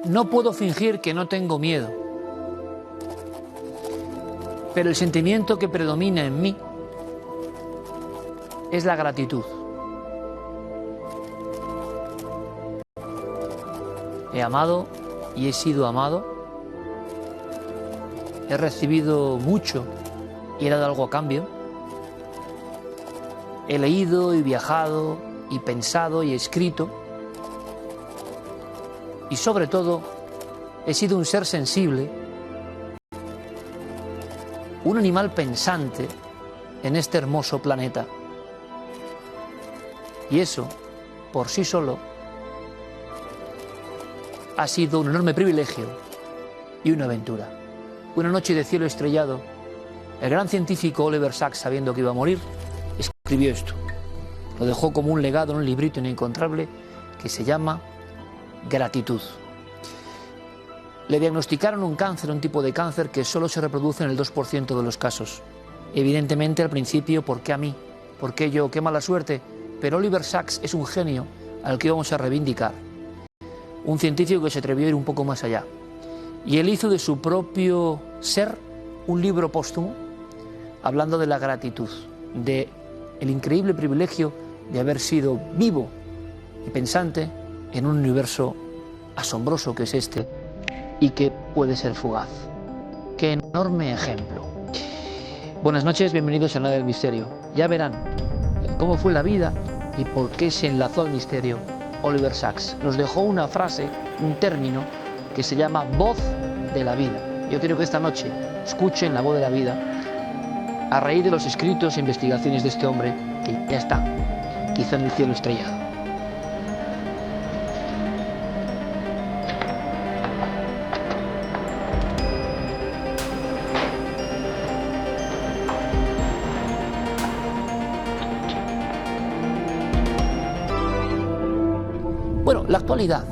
No puedo fingir que no tengo miedo, pero el sentimiento que predomina en mí es la gratitud. He amado y he sido amado. He recibido mucho y he dado algo a cambio. He leído y viajado y pensado y escrito. Y sobre todo, he sido un ser sensible, un animal pensante en este hermoso planeta. Y eso, por sí solo, ha sido un enorme privilegio y una aventura. Una noche de cielo estrellado, el gran científico Oliver Sacks, sabiendo que iba a morir, escribió esto. Lo dejó como un legado en un librito inencontrable que se llama Gratitud. Le diagnosticaron un cáncer, un tipo de cáncer que solo se reproduce en el 2% de los casos. Evidentemente al principio, ¿por qué a mí? ¿Por qué yo? ¡Qué mala suerte! Pero Oliver Sacks es un genio al que vamos a reivindicar. Un científico que se atrevió a ir un poco más allá. Y él hizo de su propio ser un libro póstumo hablando de la gratitud, de el increíble privilegio de haber sido vivo y pensante en un universo asombroso que es este y que puede ser fugaz. ¡Qué enorme ejemplo! Buenas noches, bienvenidos a Nada del Misterio. Ya verán cómo fue la vida y por qué se enlazó al misterio Oliver Sacks. Nos dejó una frase, un término que se llama voz de la vida. Yo quiero que esta noche escuchen la voz de la vida a raíz de los escritos e investigaciones de este hombre que ya está, quizá en el cielo estrellado. Bueno, la actualidad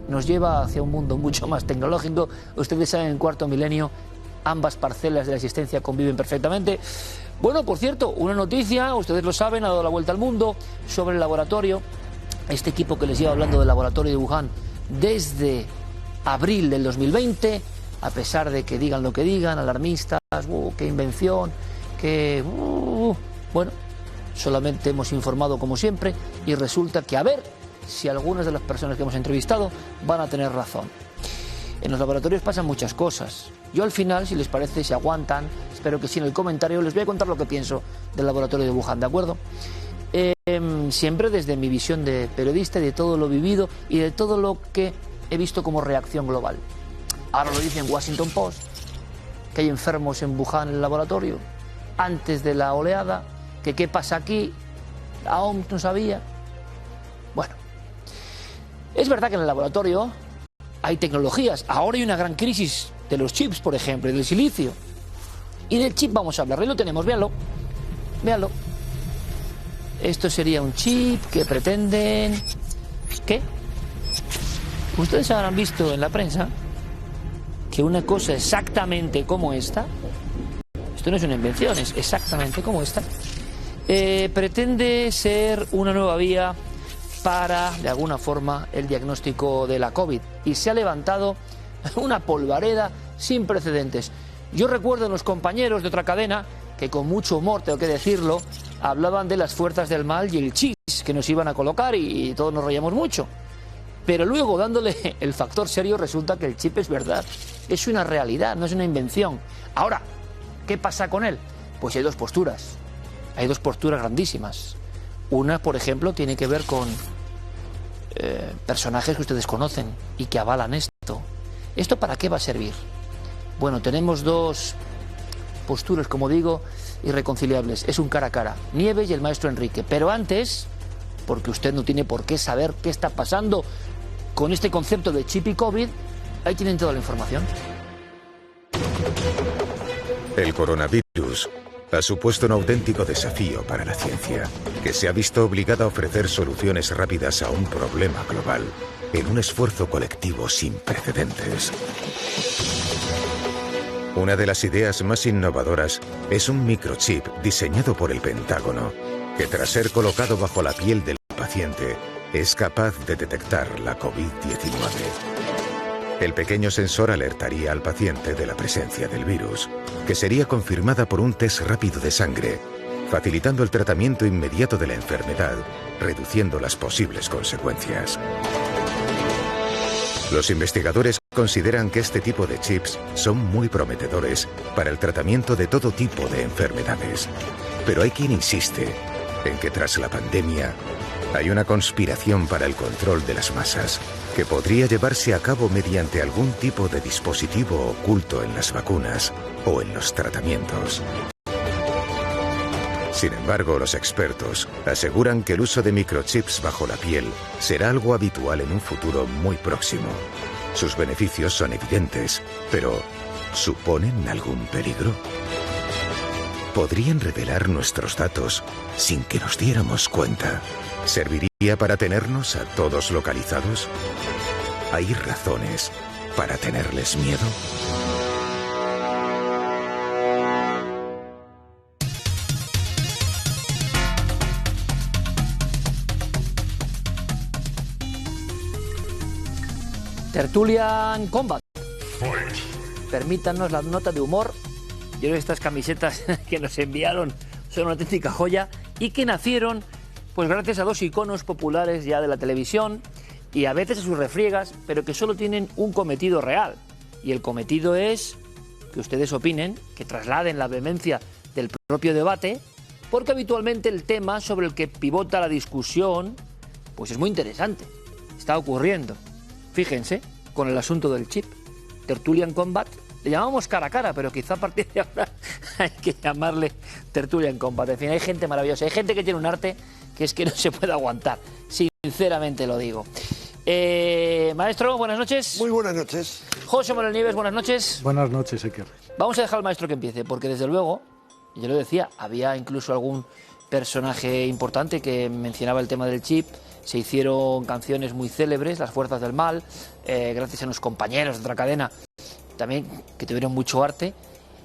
nos lleva hacia un mundo mucho más tecnológico. Ustedes saben, en cuarto milenio ambas parcelas de la existencia conviven perfectamente. Bueno, por cierto, una noticia, ustedes lo saben, ha dado la vuelta al mundo sobre el laboratorio. Este equipo que les lleva hablando del laboratorio de Wuhan desde abril del 2020, a pesar de que digan lo que digan, alarmistas, qué invención, bueno, solamente hemos informado como siempre y resulta que a ver si algunas de las personas que hemos entrevistado van a tener razón. En los laboratorios pasan muchas cosas. Yo al final, si les parece, si aguantan, espero que sí, en el comentario les voy a contar lo que pienso del laboratorio de Wuhan, ¿de acuerdo? Siempre desde mi visión de periodista y de todo lo vivido y de todo lo que he visto como reacción global. Ahora lo dice en Washington Post, que hay enfermos en Wuhan en el laboratorio, antes de la oleada, que qué pasa aquí, la OMS no sabía. Bueno, es verdad que en el laboratorio hay tecnologías. Ahora hay una gran crisis de los chips, por ejemplo, y del silicio. Y del chip vamos a hablar. Ahí lo tenemos, véanlo. Véanlo. Esto sería un chip que pretenden... ¿Qué? Ustedes habrán visto en la prensa que una cosa exactamente como esta, esto no es una invención, es exactamente como esta, pretende ser una nueva vía para, de alguna forma, el diagnóstico de la COVID. Y se ha levantado una polvareda sin precedentes. Yo recuerdo a los compañeros de otra cadena que con mucho humor, tengo que decirlo, hablaban de las fuerzas del mal y el chis que nos iban a colocar y todos nos reíamos mucho. Pero luego, dándole el factor serio, resulta que el chip es verdad. Es una realidad, no es una invención. Ahora, ¿qué pasa con él? Pues hay dos posturas. Hay dos posturas grandísimas. Una, por ejemplo, tiene que ver con personajes que ustedes conocen y que avalan esto. ¿Esto para qué va a servir? Bueno, tenemos dos posturas, como digo, irreconciliables. Es un cara a cara, Nieves y el maestro Enrique. Pero antes, porque usted no tiene por qué saber qué está pasando con este concepto de chip y COVID, ahí tienen toda la información. El coronavirus ha supuesto un auténtico desafío para la ciencia, que se ha visto obligada a ofrecer soluciones rápidas a un problema global, en un esfuerzo colectivo sin precedentes. Una de las ideas más innovadoras es un microchip diseñado por el Pentágono, que tras ser colocado bajo la piel del paciente, es capaz de detectar la COVID-19. El pequeño sensor alertaría al paciente de la presencia del virus, que sería confirmada por un test rápido de sangre, facilitando el tratamiento inmediato de la enfermedad, reduciendo las posibles consecuencias. Los investigadores consideran que este tipo de chips son muy prometedores para el tratamiento de todo tipo de enfermedades. Pero hay quien insiste en que tras la pandemia hay una conspiración para el control de las masas que podría llevarse a cabo mediante algún tipo de dispositivo oculto en las vacunas o en los tratamientos. Sin embargo, los expertos aseguran que el uso de microchips bajo la piel será algo habitual en un futuro muy próximo. Sus beneficios son evidentes, pero ¿suponen algún peligro? ¿Podrían revelar nuestros datos sin que nos diéramos cuenta? ¿Serviría para tenernos a todos localizados? ¿Hay razones para tenerles miedo? Tertulian Combat. Permítanos la nota de humor. Yo creo que estas camisetas que nos enviaron son una auténtica joya y que nacieron pues gracias a dos iconos populares ya de la televisión y a veces a sus refriegas, pero que solo tienen un cometido real. Y el cometido es que ustedes opinen, que trasladen la vehemencia del propio debate, porque habitualmente el tema sobre el que pivota la discusión pues es muy interesante. Está ocurriendo. Fíjense, con el asunto del chip, Tertulian Combat, le llamamos cara a cara, pero quizá a partir de ahora hay que llamarle Tertulian Combat. En fin, hay gente maravillosa, hay gente que tiene un arte que es que no se puede aguantar, sinceramente lo digo. Maestro, buenas noches. Muy buenas noches. José Manuel Nieves, buenas noches. Buenas noches, Iker. Vamos a dejar al maestro que empiece, porque desde luego, yo lo decía, había incluso algún personaje importante que mencionaba el tema del chip. Se hicieron canciones muy célebres, Las Fuerzas del Mal, gracias a unos compañeros de otra cadena también que tuvieron mucho arte.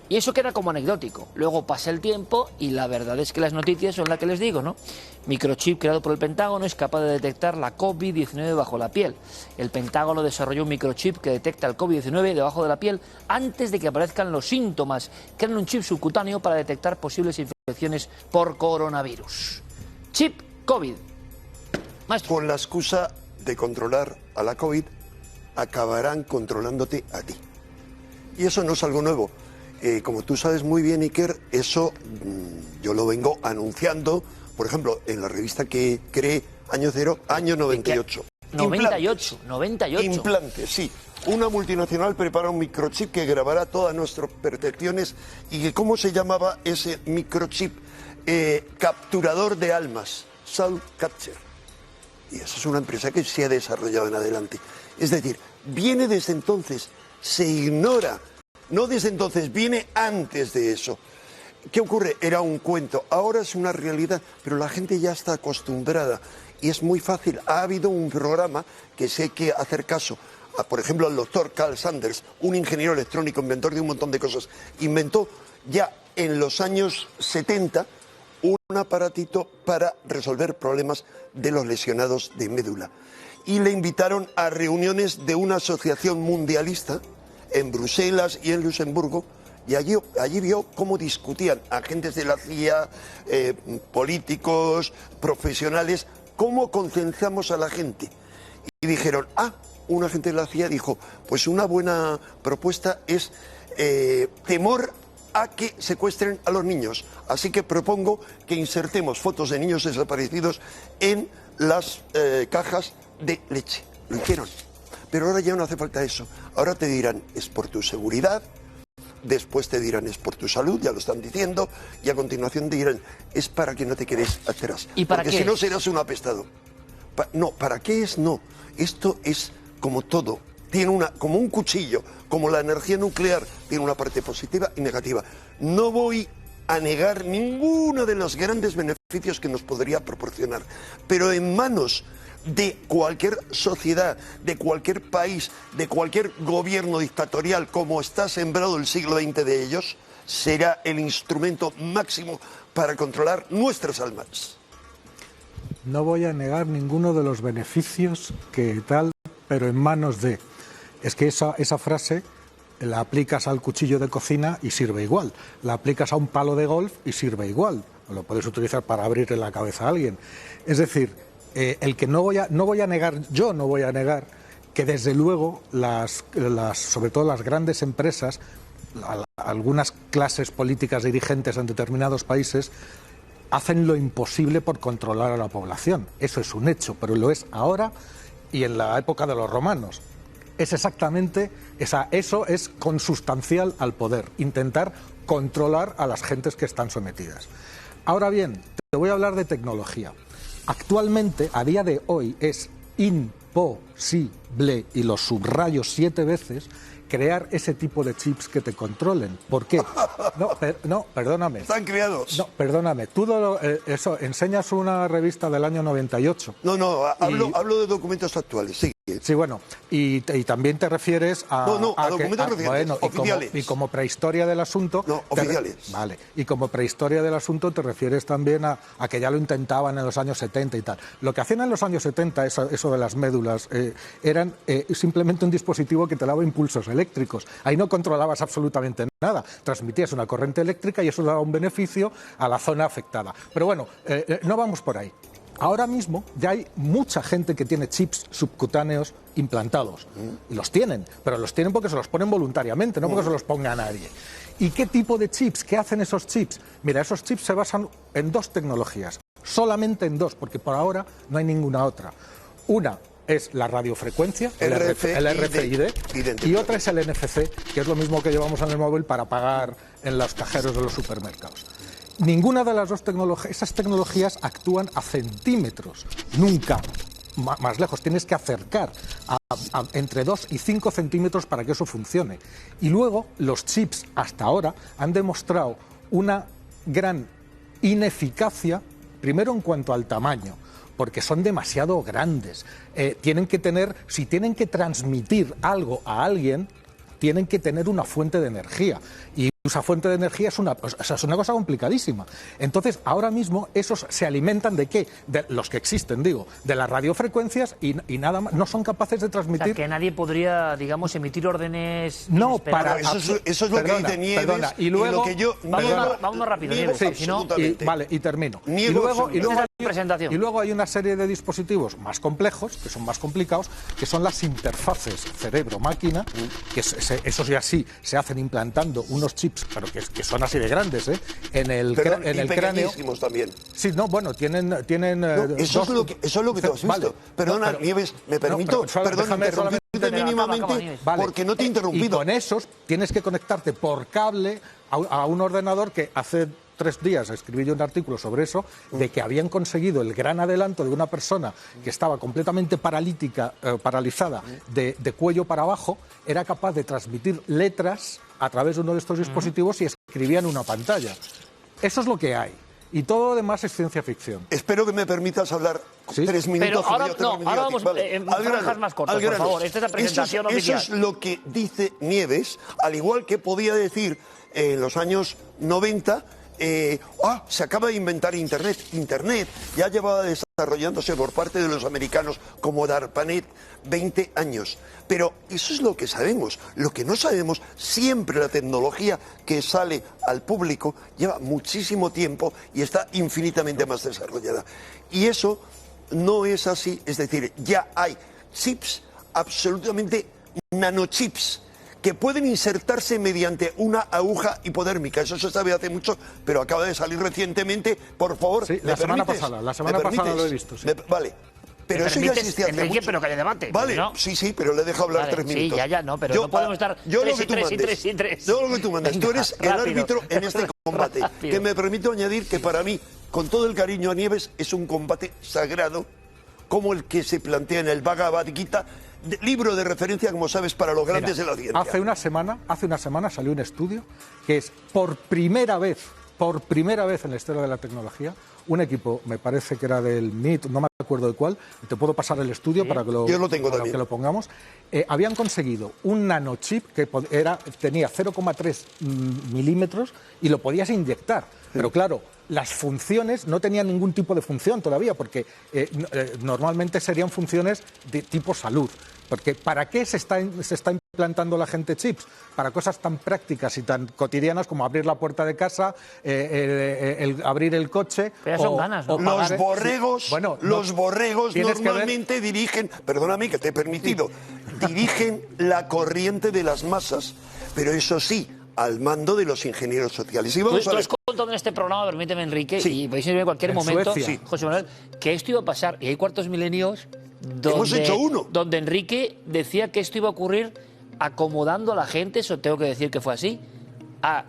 Y eso queda como anecdótico. Luego pasa el tiempo y la verdad es que las noticias son las que les digo, ¿no? Microchip creado por el Pentágono es capaz de detectar la COVID-19 bajo la piel. El Pentágono desarrolló un microchip que detecta el COVID-19 debajo de la piel antes de que aparezcan los síntomas. Crean un chip subcutáneo para detectar posibles infecciones por coronavirus. Chip COVID. Maestro. Con la excusa de controlar a la COVID, acabarán controlándote a ti. Y eso no es algo nuevo. Como tú sabes muy bien, Iker, eso yo lo vengo anunciando, por ejemplo, en la revista que creé, Año Cero, año 98. 98. Implantes, sí. Una multinacional prepara un microchip que grabará todas nuestras percepciones y que, ¿cómo se llamaba ese microchip? Capturador de almas, Soul Capture. Y esa es una empresa que se ha desarrollado en adelante. Es decir, viene desde entonces, se ignora. No desde entonces, viene antes de eso. ¿Qué ocurre? Era un cuento, ahora es una realidad, pero la gente ya está acostumbrada y es muy fácil. Ha habido un programa que sé que hacer caso, por ejemplo, al doctor Carl Sanders, un ingeniero electrónico, inventor de un montón de cosas, inventó ya en los años 70 un aparatito para resolver problemas de los lesionados de médula. Y le invitaron a reuniones de una asociación mundialista en Bruselas y en Luxemburgo, y allí vio cómo discutían agentes de la CIA, políticos, profesionales, cómo concienciamos a la gente. Y dijeron, un agente de la CIA dijo, pues una buena propuesta es temor a que secuestren a los niños. Así que propongo que insertemos fotos de niños desaparecidos en las cajas de leche. Lo hicieron. Pero ahora ya no hace falta eso. Ahora te dirán, es por tu seguridad, después te dirán, es por tu salud, ya lo están diciendo, y a continuación te dirán, es para que no te quedes atrás. ¿Y para qué? Porque si no serás un apestado. No, ¿para qué es? No. Esto es como todo. Tiene como un cuchillo, como la energía nuclear, tiene una parte positiva y negativa. No voy a negar ninguno de los grandes beneficios que nos podría proporcionar, pero en manos de cualquier sociedad, de cualquier país, de cualquier gobierno dictatorial, como está sembrado el siglo XX de ellos, será el instrumento máximo para controlar nuestras almas. No voy a negar ninguno de los beneficios que tal, pero en manos de... Es que esa frase la aplicas al cuchillo de cocina y sirve igual. La aplicas a un palo de golf y sirve igual. Lo puedes utilizar para abrirle la cabeza a alguien. Es decir, el que no voy a negar que desde luego sobre todo las grandes empresas, algunas clases políticas dirigentes en determinados países hacen lo imposible por controlar a la población. Eso es un hecho, pero lo es ahora y en la época de los romanos. Es exactamente, eso es consustancial al poder, intentar controlar a las gentes que están sometidas. Ahora bien, te voy a hablar de tecnología. Actualmente, a día de hoy, es imposible, y lo subrayo 7 veces, crear ese tipo de chips que te controlen. ¿Por qué? No, perdóname. Están creados. No, perdóname. Tú enseñas una revista del año 98. No, hablo de documentos actuales, sí. Sí, bueno, y también te refieres a... a documentos recientes, oficiales. Y como prehistoria del asunto... No, oficiales. Vale, y como prehistoria del asunto te refieres también a que ya lo intentaban en los años 70 y tal. Lo que hacían en los años 70, eso de las médulas, eran simplemente un dispositivo que te daba impulsos eléctricos. Ahí no controlabas absolutamente nada. Transmitías una corriente eléctrica y eso daba un beneficio a la zona afectada. Pero bueno, no vamos por ahí. Ahora mismo ya hay mucha gente que tiene chips subcutáneos implantados. Y los tienen, pero los tienen porque se los ponen voluntariamente, no porque se los ponga nadie. ¿Y qué tipo de chips? ¿Qué hacen esos chips? Mira, esos chips se basan en 2 tecnologías, solamente en 2, porque por ahora no hay ninguna otra. Una es la radiofrecuencia, el RFID, y otra es el NFC, que es lo mismo que llevamos en el móvil para pagar en los cajeros de los supermercados. Ninguna de las 2 tecnologías, esas tecnologías actúan a centímetros, nunca más lejos. Tienes que acercar entre 2 y 5 centímetros para que eso funcione. Y luego los chips hasta ahora han demostrado una gran ineficacia, primero en cuanto al tamaño, porque son demasiado grandes. Si tienen que transmitir algo a alguien, tienen que tener una fuente de energía. Y esa fuente de energía es una cosa complicadísima. Entonces, ahora mismo, esos se alimentan ¿de qué? De los que existen, de las radiofrecuencias y nada más. No son capaces de transmitir... O sea, que nadie podría, digamos, emitir órdenes... No, eso es lo que dice Nieves. Perdona. Y luego... Vamos rápido, Nieves. Y termino. Y luego hay una serie de dispositivos más complejos, que son más complicados, que son las interfaces cerebro-máquina, que esos ya sí se hacen implantando unos chips, pero que son así de grandes, en el cráneo. También. Sí, no, bueno, tienen eso es lo que tú has visto. Vale. Perdona, Nieves, me permito, interrumpirte mínimamente, porque no te he interrumpido. Y con esos tienes que conectarte por cable a un ordenador que hace 3 días escribí yo un artículo sobre eso, de que habían conseguido el gran adelanto de una persona que estaba completamente paralizada de cuello para abajo, era capaz de transmitir letras a través de uno de estos dispositivos y escribía en una pantalla. Eso es lo que hay. Y todo lo demás es ciencia ficción. Espero que me permitas hablar 3 minutos. Pero ahora vamos en franjas más cortas, por favor. Esta es la presentación oficial. Eso es lo que dice Nieves, al igual que podía decir en los años 90... se acaba de inventar Internet. Internet ya llevaba desarrollándose por parte de los americanos como DARPANET 20 años. Pero eso es lo que sabemos. Lo que no sabemos, siempre la tecnología que sale al público lleva muchísimo tiempo y está infinitamente más desarrollada. Y eso no es así. Es decir, ya hay chips, absolutamente nanochips, que pueden insertarse mediante una aguja hipodérmica. Eso se sabe hace mucho, pero acaba de salir recientemente. Por favor, sí, la semana pasada lo he visto. Sí. Vale. Pero eso ya existía hace mucho. Pero que haya debate. Vale, ¿no? Sí, pero le he dejado hablar 3 minutos. Sí, no, pero no podemos estar 3 y 3. Yo lo que tú mandes. Tú eres el árbitro en este combate. Que me permito añadir que para mí, con todo el cariño a Nieves, es un combate sagrado, como el que se plantea en el Bhagavad Gita, libro de referencia, como sabes, para los grandes de la ciencia. Hace una semana salió un estudio que es por primera vez por primera vez en la historia de la tecnología, un equipo, me parece que era del MIT, no me acuerdo de cuál, te puedo pasar el estudio para que Yo lo tengo también. que lo pongamos, habían conseguido un nanochip que tenía 0,3 milímetros y lo podías inyectar. Pero claro, las funciones no tenían ningún tipo de función todavía, porque normalmente serían funciones de tipo salud. Porque ¿para qué se está implantando la gente chips? Para cosas tan prácticas y tan cotidianas como abrir la puerta de casa, abrir el coche. Pero ya son ganas, ¿no? Los borregos, Bueno, los borregos normalmente dirigen, perdóname que te he permitido, dirigen la corriente de las masas, pero eso sí, al mando de los ingenieros sociales. Y vamos Tú a ver. has contado en este programa, permíteme, Enrique, Sí. y podéis ir en cualquier momento, Suecia. José Manuel, que esto iba a pasar, y hay cuartos milenios Hemos hecho uno. donde Enrique decía que esto iba a ocurrir acomodando a la gente, eso tengo que decir que fue así, a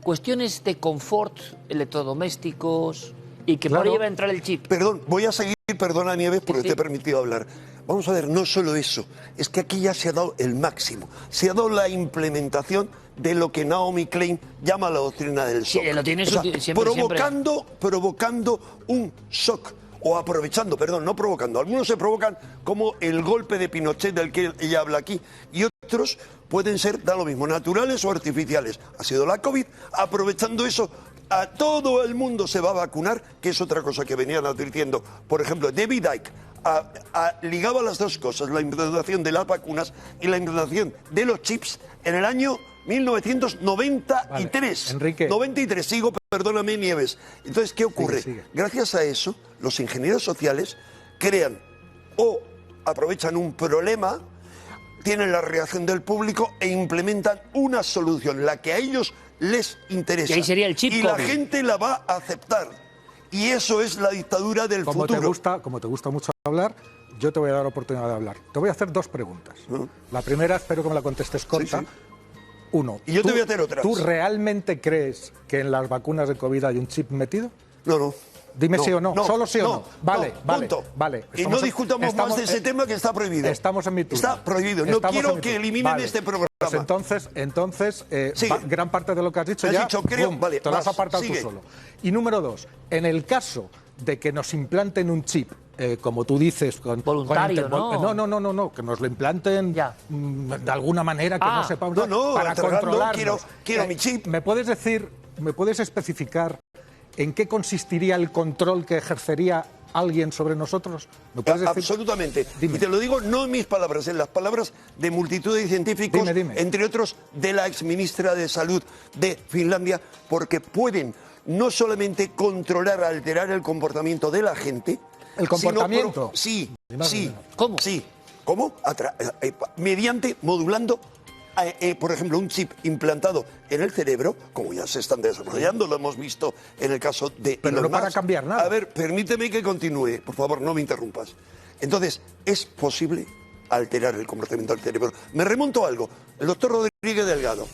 cuestiones de confort, electrodomésticos, y que por Claro. ahí iba a entrar el chip. Perdón, voy a seguir, perdona Nieves, porque Sí, sí. te he permitido hablar. Vamos a ver, no solo eso, es que aquí ya se ha dado el máximo. Se ha dado la implementación de lo que Naomi Klein llama la doctrina del shock. Sí, lo tiene O sea, siempre. provocando un shock. O aprovechando, perdón, no provocando. Algunos se provocan como el golpe de Pinochet del que ella habla aquí. Y otros pueden ser, da lo mismo, naturales o artificiales. Ha sido la COVID, aprovechando eso. A todo el mundo se va a vacunar, que es otra cosa que venían advirtiendo. Por ejemplo, David Icke ligaba las dos cosas, la implementación de las vacunas y la implementación de los chips en el año 1993. Vale, Enrique. 93, sigo, perdóname, Nieves. Entonces, ¿qué ocurre? Sigue. Gracias a eso, los ingenieros sociales crean o aprovechan un problema, tienen la reacción del público e implementan una solución, la que a ellos les interesa. Y ahí sería el chip Y la COVID. gente la va a aceptar. Y eso es la dictadura del Como futuro. te gusta mucho hablar, yo te voy a dar oportunidad de hablar. Te voy a hacer dos preguntas. La primera, espero que me la contestes corta. Sí. Uno, Y yo te voy a hacer otras. ¿Tú realmente crees que en las vacunas de COVID hay un chip metido? No. Dime sí o no, solo sí o no. Vale, no, vale, punto. vale. Y no discutamos más de ese tema que está prohibido. Estamos en mi turno. Está prohibido. No Estamos en quiero mi que turno. eliminen Vale. este programa. Pues entonces Sigue. gran parte de lo que has dicho Has ya, dicho, creo, ¡bum!, vale, te lo has vas, apartado sigue. tú solo. Y número dos, en el caso de que nos implanten un chip, como tú dices, Voluntario, ¿no? No, que nos lo implanten Ya. de alguna manera que no sepamos No, para entregando, controlarnos. quiero mi chip. ¿Me puedes especificar en qué consistiría el control que ejercería alguien sobre nosotros? ¿Me puedes decir? Absolutamente. Dime. Y te lo digo no en mis palabras, en las palabras de multitud de científicos, Dime. entre otros de la exministra de Salud de Finlandia, porque pueden no solamente controlar, alterar el comportamiento de la gente. ¿El comportamiento? Sí. ¿Cómo? Sí. ¿Cómo? Mediante, modulando, por ejemplo, un chip implantado en el cerebro, como ya se están desarrollando, lo hemos visto en el caso de Pero Elon no para Musk. cambiar nada. A ver, permíteme que continúe, por favor, no me interrumpas. Entonces, es posible alterar el comportamiento del cerebro. Me remonto a algo. El doctor Rodríguez Delgado.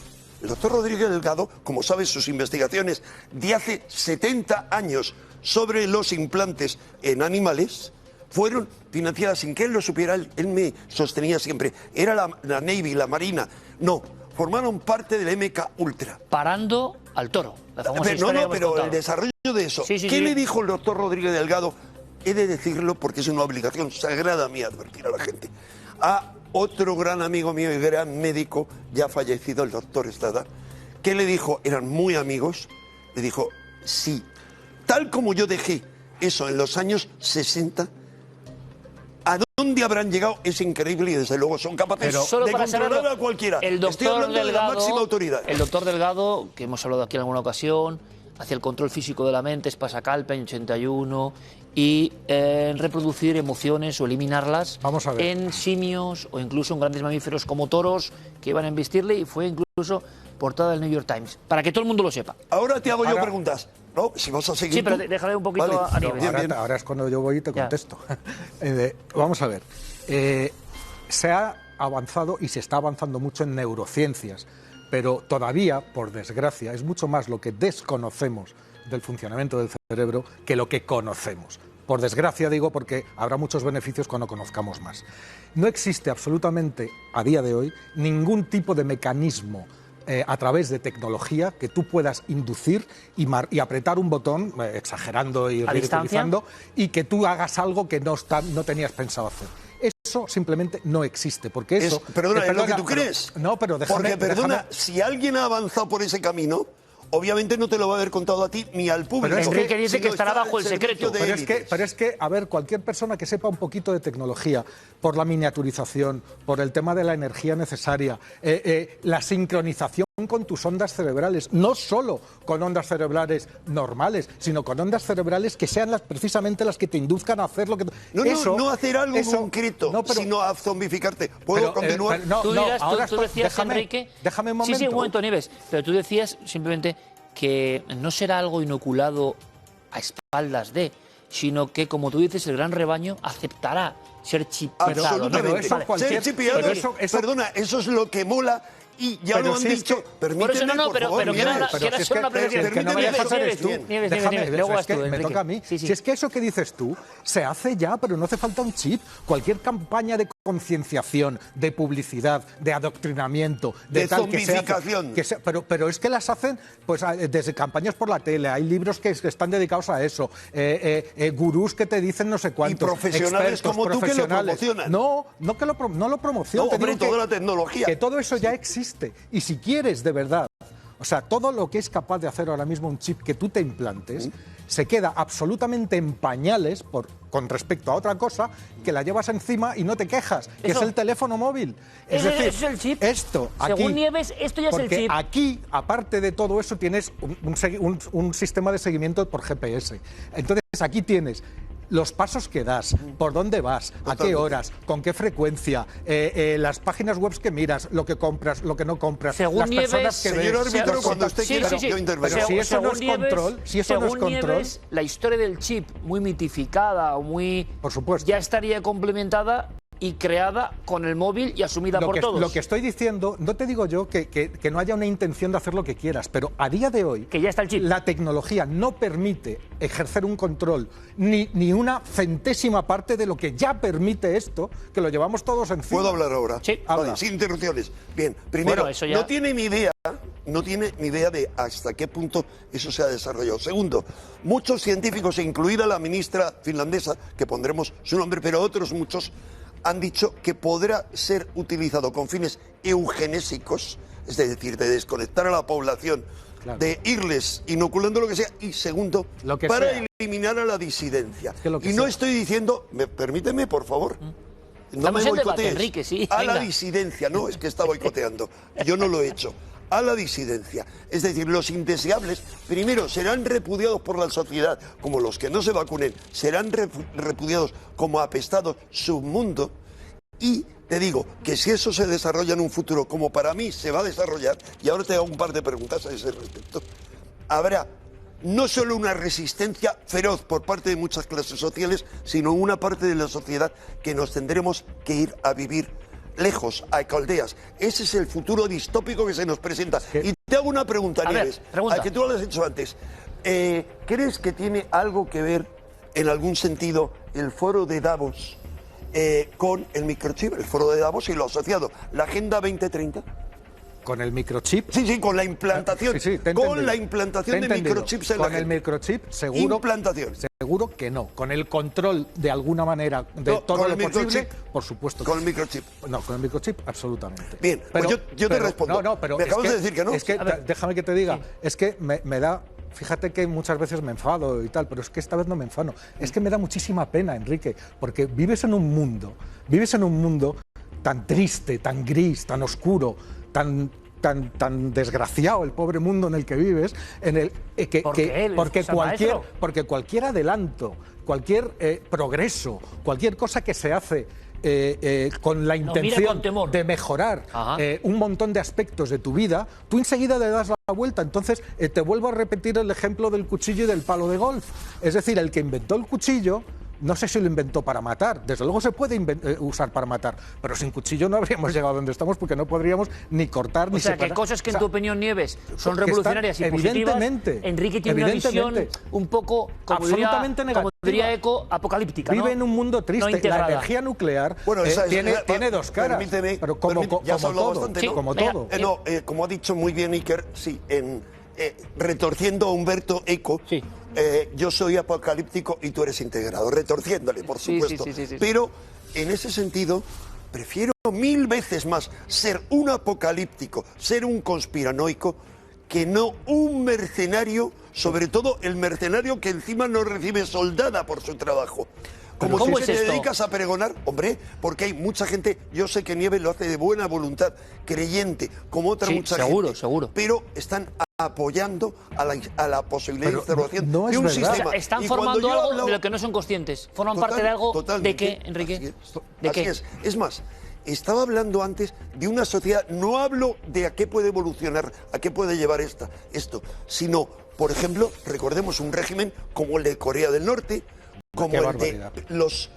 El doctor Rodríguez Delgado, como sabes, sus investigaciones de hace 70 años sobre los implantes en animales fueron financiadas sin que él lo supiera. Él me sostenía siempre. Era la Navy, la Marina. No, formaron parte del MK Ultra. Parando al toro. La famosa Pero, historia que hemos pero contado. el desarrollo de eso. Sí, ¿Qué sí. le dijo el doctor Rodríguez Delgado? He de decirlo porque es una obligación sagrada mía advertir a la gente. A otro gran amigo mío y gran médico, ya fallecido, el doctor Estrada, que le dijo, eran muy amigos, le dijo, sí, tal como yo dejé eso en los años 60, ¿a dónde habrán llegado? Es increíble y desde luego son capaces Solo de para controlar saberlo, a cualquiera. el Estoy doctor hablando de la Delgado, máxima autoridad. El doctor Delgado, que hemos hablado aquí en alguna ocasión, hacia el control físico de la mente, es Pasacalpe en 81, y reproducir emociones o eliminarlas Vamos a ver. en simios o incluso en grandes mamíferos como toros que iban a embestirle, y fue incluso portada del New York Times, para que todo el mundo lo sepa. Ahora te hago yo Ahora- preguntas. No, si vas a seguir Sí, pero tú. déjale un poquito Vale. a Nieves. Bien, bien. Ahora es cuando yo voy y te Ya. contesto. Vamos a ver. Se ha avanzado y se está avanzando mucho en neurociencias, pero todavía, por desgracia, es mucho más lo que desconocemos del funcionamiento del cerebro que lo que conocemos. Por desgracia digo porque habrá muchos beneficios cuando conozcamos más. No existe absolutamente, a día de hoy, ningún tipo de mecanismo a través de tecnología que tú puedas inducir y apretar un botón, exagerando y ridiculizando, y que tú hagas algo que no tenías pensado hacer. Eso simplemente no existe, porque eso... Perdona, es lo que tú crees. No, pero déjame... Porque, perdona, si alguien ha avanzado por ese camino, obviamente no te lo va a haber contado a ti ni al público. Pero Enrique dice que estará bajo el secreto. Pero es que, a ver, cualquier persona que sepa un poquito de tecnología, por la miniaturización, por el tema de la energía necesaria, la sincronización con tus ondas cerebrales, no solo con ondas cerebrales normales, sino con ondas cerebrales que sean precisamente las que te induzcan a hacer lo que... No hacer algo concreto, sino a zombificarte. ¿Puedo continuar? Tú decías, Enrique... Déjame un momento. Sí, un momento, Nieves. Pero tú decías simplemente que no será algo inoculado a espaldas de, sino que, como tú dices, el gran rebaño aceptará ser chipado. Absolutamente. Ser chipeado, perdona, eso es lo que mola. Y ya lo han dicho, permíteme, por favor. Pero quiero hacer una apreciación. Me toca a mí. Si es que eso que dices tú se hace ya, pero no hace falta un chip. Cualquier campaña de concienciación, de publicidad, de adoctrinamiento, de tal zombificación. Pero es que las hacen pues desde campañas por la tele, hay libros que están dedicados a eso, gurús que te dicen no sé cuántos, y profesionales como tú que lo promocionan. No lo promocionan. No, hombre, toda la tecnología. Que todo eso ya existe. Y si quieres de verdad, o sea, todo lo que es capaz de hacer ahora mismo un chip que tú te implantes, se queda absolutamente en pañales con respecto a otra cosa que la llevas encima y no te quejas, que es el teléfono móvil. Es decir, es el chip. Esto, aquí, según Nieves, esto ya es el chip. Porque aquí, aparte de todo eso, tienes un sistema de seguimiento por GPS. Entonces, aquí tienes los pasos que das, por dónde vas, a qué horas, con qué frecuencia, las páginas web que miras, lo que compras, lo que no compras, según las Nieves, personas que ves. Señor árbitro, cuando usted quiera, yo intervengo. Pero si eso no es control, según Nieves, la historia del chip, muy mitificada o muy... Por supuesto. Ya estaría complementada y creada con el móvil y asumida por todos. Lo que estoy diciendo, no te digo yo que no haya una intención de hacer lo que quieras, pero a día de hoy, que ya está el chip, la tecnología no permite ejercer un control ni una centésima parte de lo que ya permite esto, que lo llevamos todos encima. ¿Puedo hablar ahora? Sí. Vale, sin interrupciones. Bien, primero, bueno, ya... no tiene ni idea de hasta qué punto eso se ha desarrollado. Segundo, muchos científicos, incluida la ministra finlandesa, que pondremos su nombre, pero otros muchos, han dicho que podrá ser utilizado con fines eugenésicos, es decir, de desconectar a la población, claro, de irles inoculando lo que sea, y segundo, para eliminar a la disidencia. Y no estoy diciendo, permíteme, por favor, no me boicotees, Enrique, sí, a la disidencia, no, es que está boicoteando, yo no lo he hecho. A la disidencia. Es decir, los indeseables, primero, serán repudiados por la sociedad, como los que no se vacunen, serán repudiados como apestados submundo. Y te digo que si eso se desarrolla en un futuro, como para mí se va a desarrollar, y ahora te hago un par de preguntas a ese respecto, habrá no solo una resistencia feroz por parte de muchas clases sociales, sino una parte de la sociedad que nos tendremos que ir a vivir lejos, a aldeas. Ese es el futuro distópico que se nos presenta. Y te hago una pregunta, Nieves, a que tú lo has hecho antes. ¿Crees que tiene algo que ver, en algún sentido, el foro de Davos con el microchip, el foro de Davos y lo asociado, la Agenda 2030? ¿Con el microchip? Sí, con la implantación. Con la implantación de microchips en la gente. Con el microchip, seguro. Implantación. Seguro que no. Con el control, de alguna manera, de todo lo posible, por supuesto. Con el microchip. No, con el microchip, absolutamente. Bien, pero, pues yo te respondo. Pero me acabas de decir que no. Es que, déjame que te diga, es que me da... Fíjate que muchas veces me enfado y tal, pero es que esta vez no me enfado. Es que me da muchísima pena, Enrique, porque vives en un mundo tan triste, tan gris, tan oscuro, tan desgraciado el pobre mundo en el que vives, en el porque cualquier adelanto, cualquier progreso, cualquier cosa que se hace con la intención de mejorar un montón de aspectos de tu vida, tú enseguida le das la vuelta. Entonces te vuelvo a repetir el ejemplo del cuchillo y del palo de golf. Es decir, el que inventó el cuchillo no sé si lo inventó para matar, desde luego se puede usar para matar, pero sin cuchillo no habríamos llegado donde estamos porque no podríamos ni cortar ni separar. O sea, que cosas que en tu opinión, Nieves, son revolucionarias y positivas, Enrique tiene una visión un poco, como diría Eco, apocalíptica, ¿no? Vive en un mundo triste. No la energía nuclear tiene dos caras, pero como todo. Como ha dicho muy bien Iker, sí, retorciendo a Humberto Eco, sí. Yo soy apocalíptico y tú eres integrado, retorciéndole, por supuesto. Sí. Pero en ese sentido, prefiero 1000 veces más ser un apocalíptico, ser un conspiranoico, que no un mercenario, sobre todo el mercenario que encima no recibe soldada por su trabajo. Como ¿Cómo si te es esto? dedicas a pregonar, hombre, porque hay mucha gente, yo sé que Nieves lo hace de buena voluntad, creyente, como otra mucha gente. Seguro. Pero están apoyando a la posibilidad de instauración no de es un verdad. sistema. O sea, están Y formando cuando yo algo hablo, de lo que no son conscientes. Forman total, parte de algo totalmente, de qué, Enrique. ¿De qué? Es más, estaba hablando antes de una sociedad, no hablo de a qué puede evolucionar, a qué puede llevar esto, sino, por ejemplo, recordemos un régimen como el de Corea del Norte, como el de los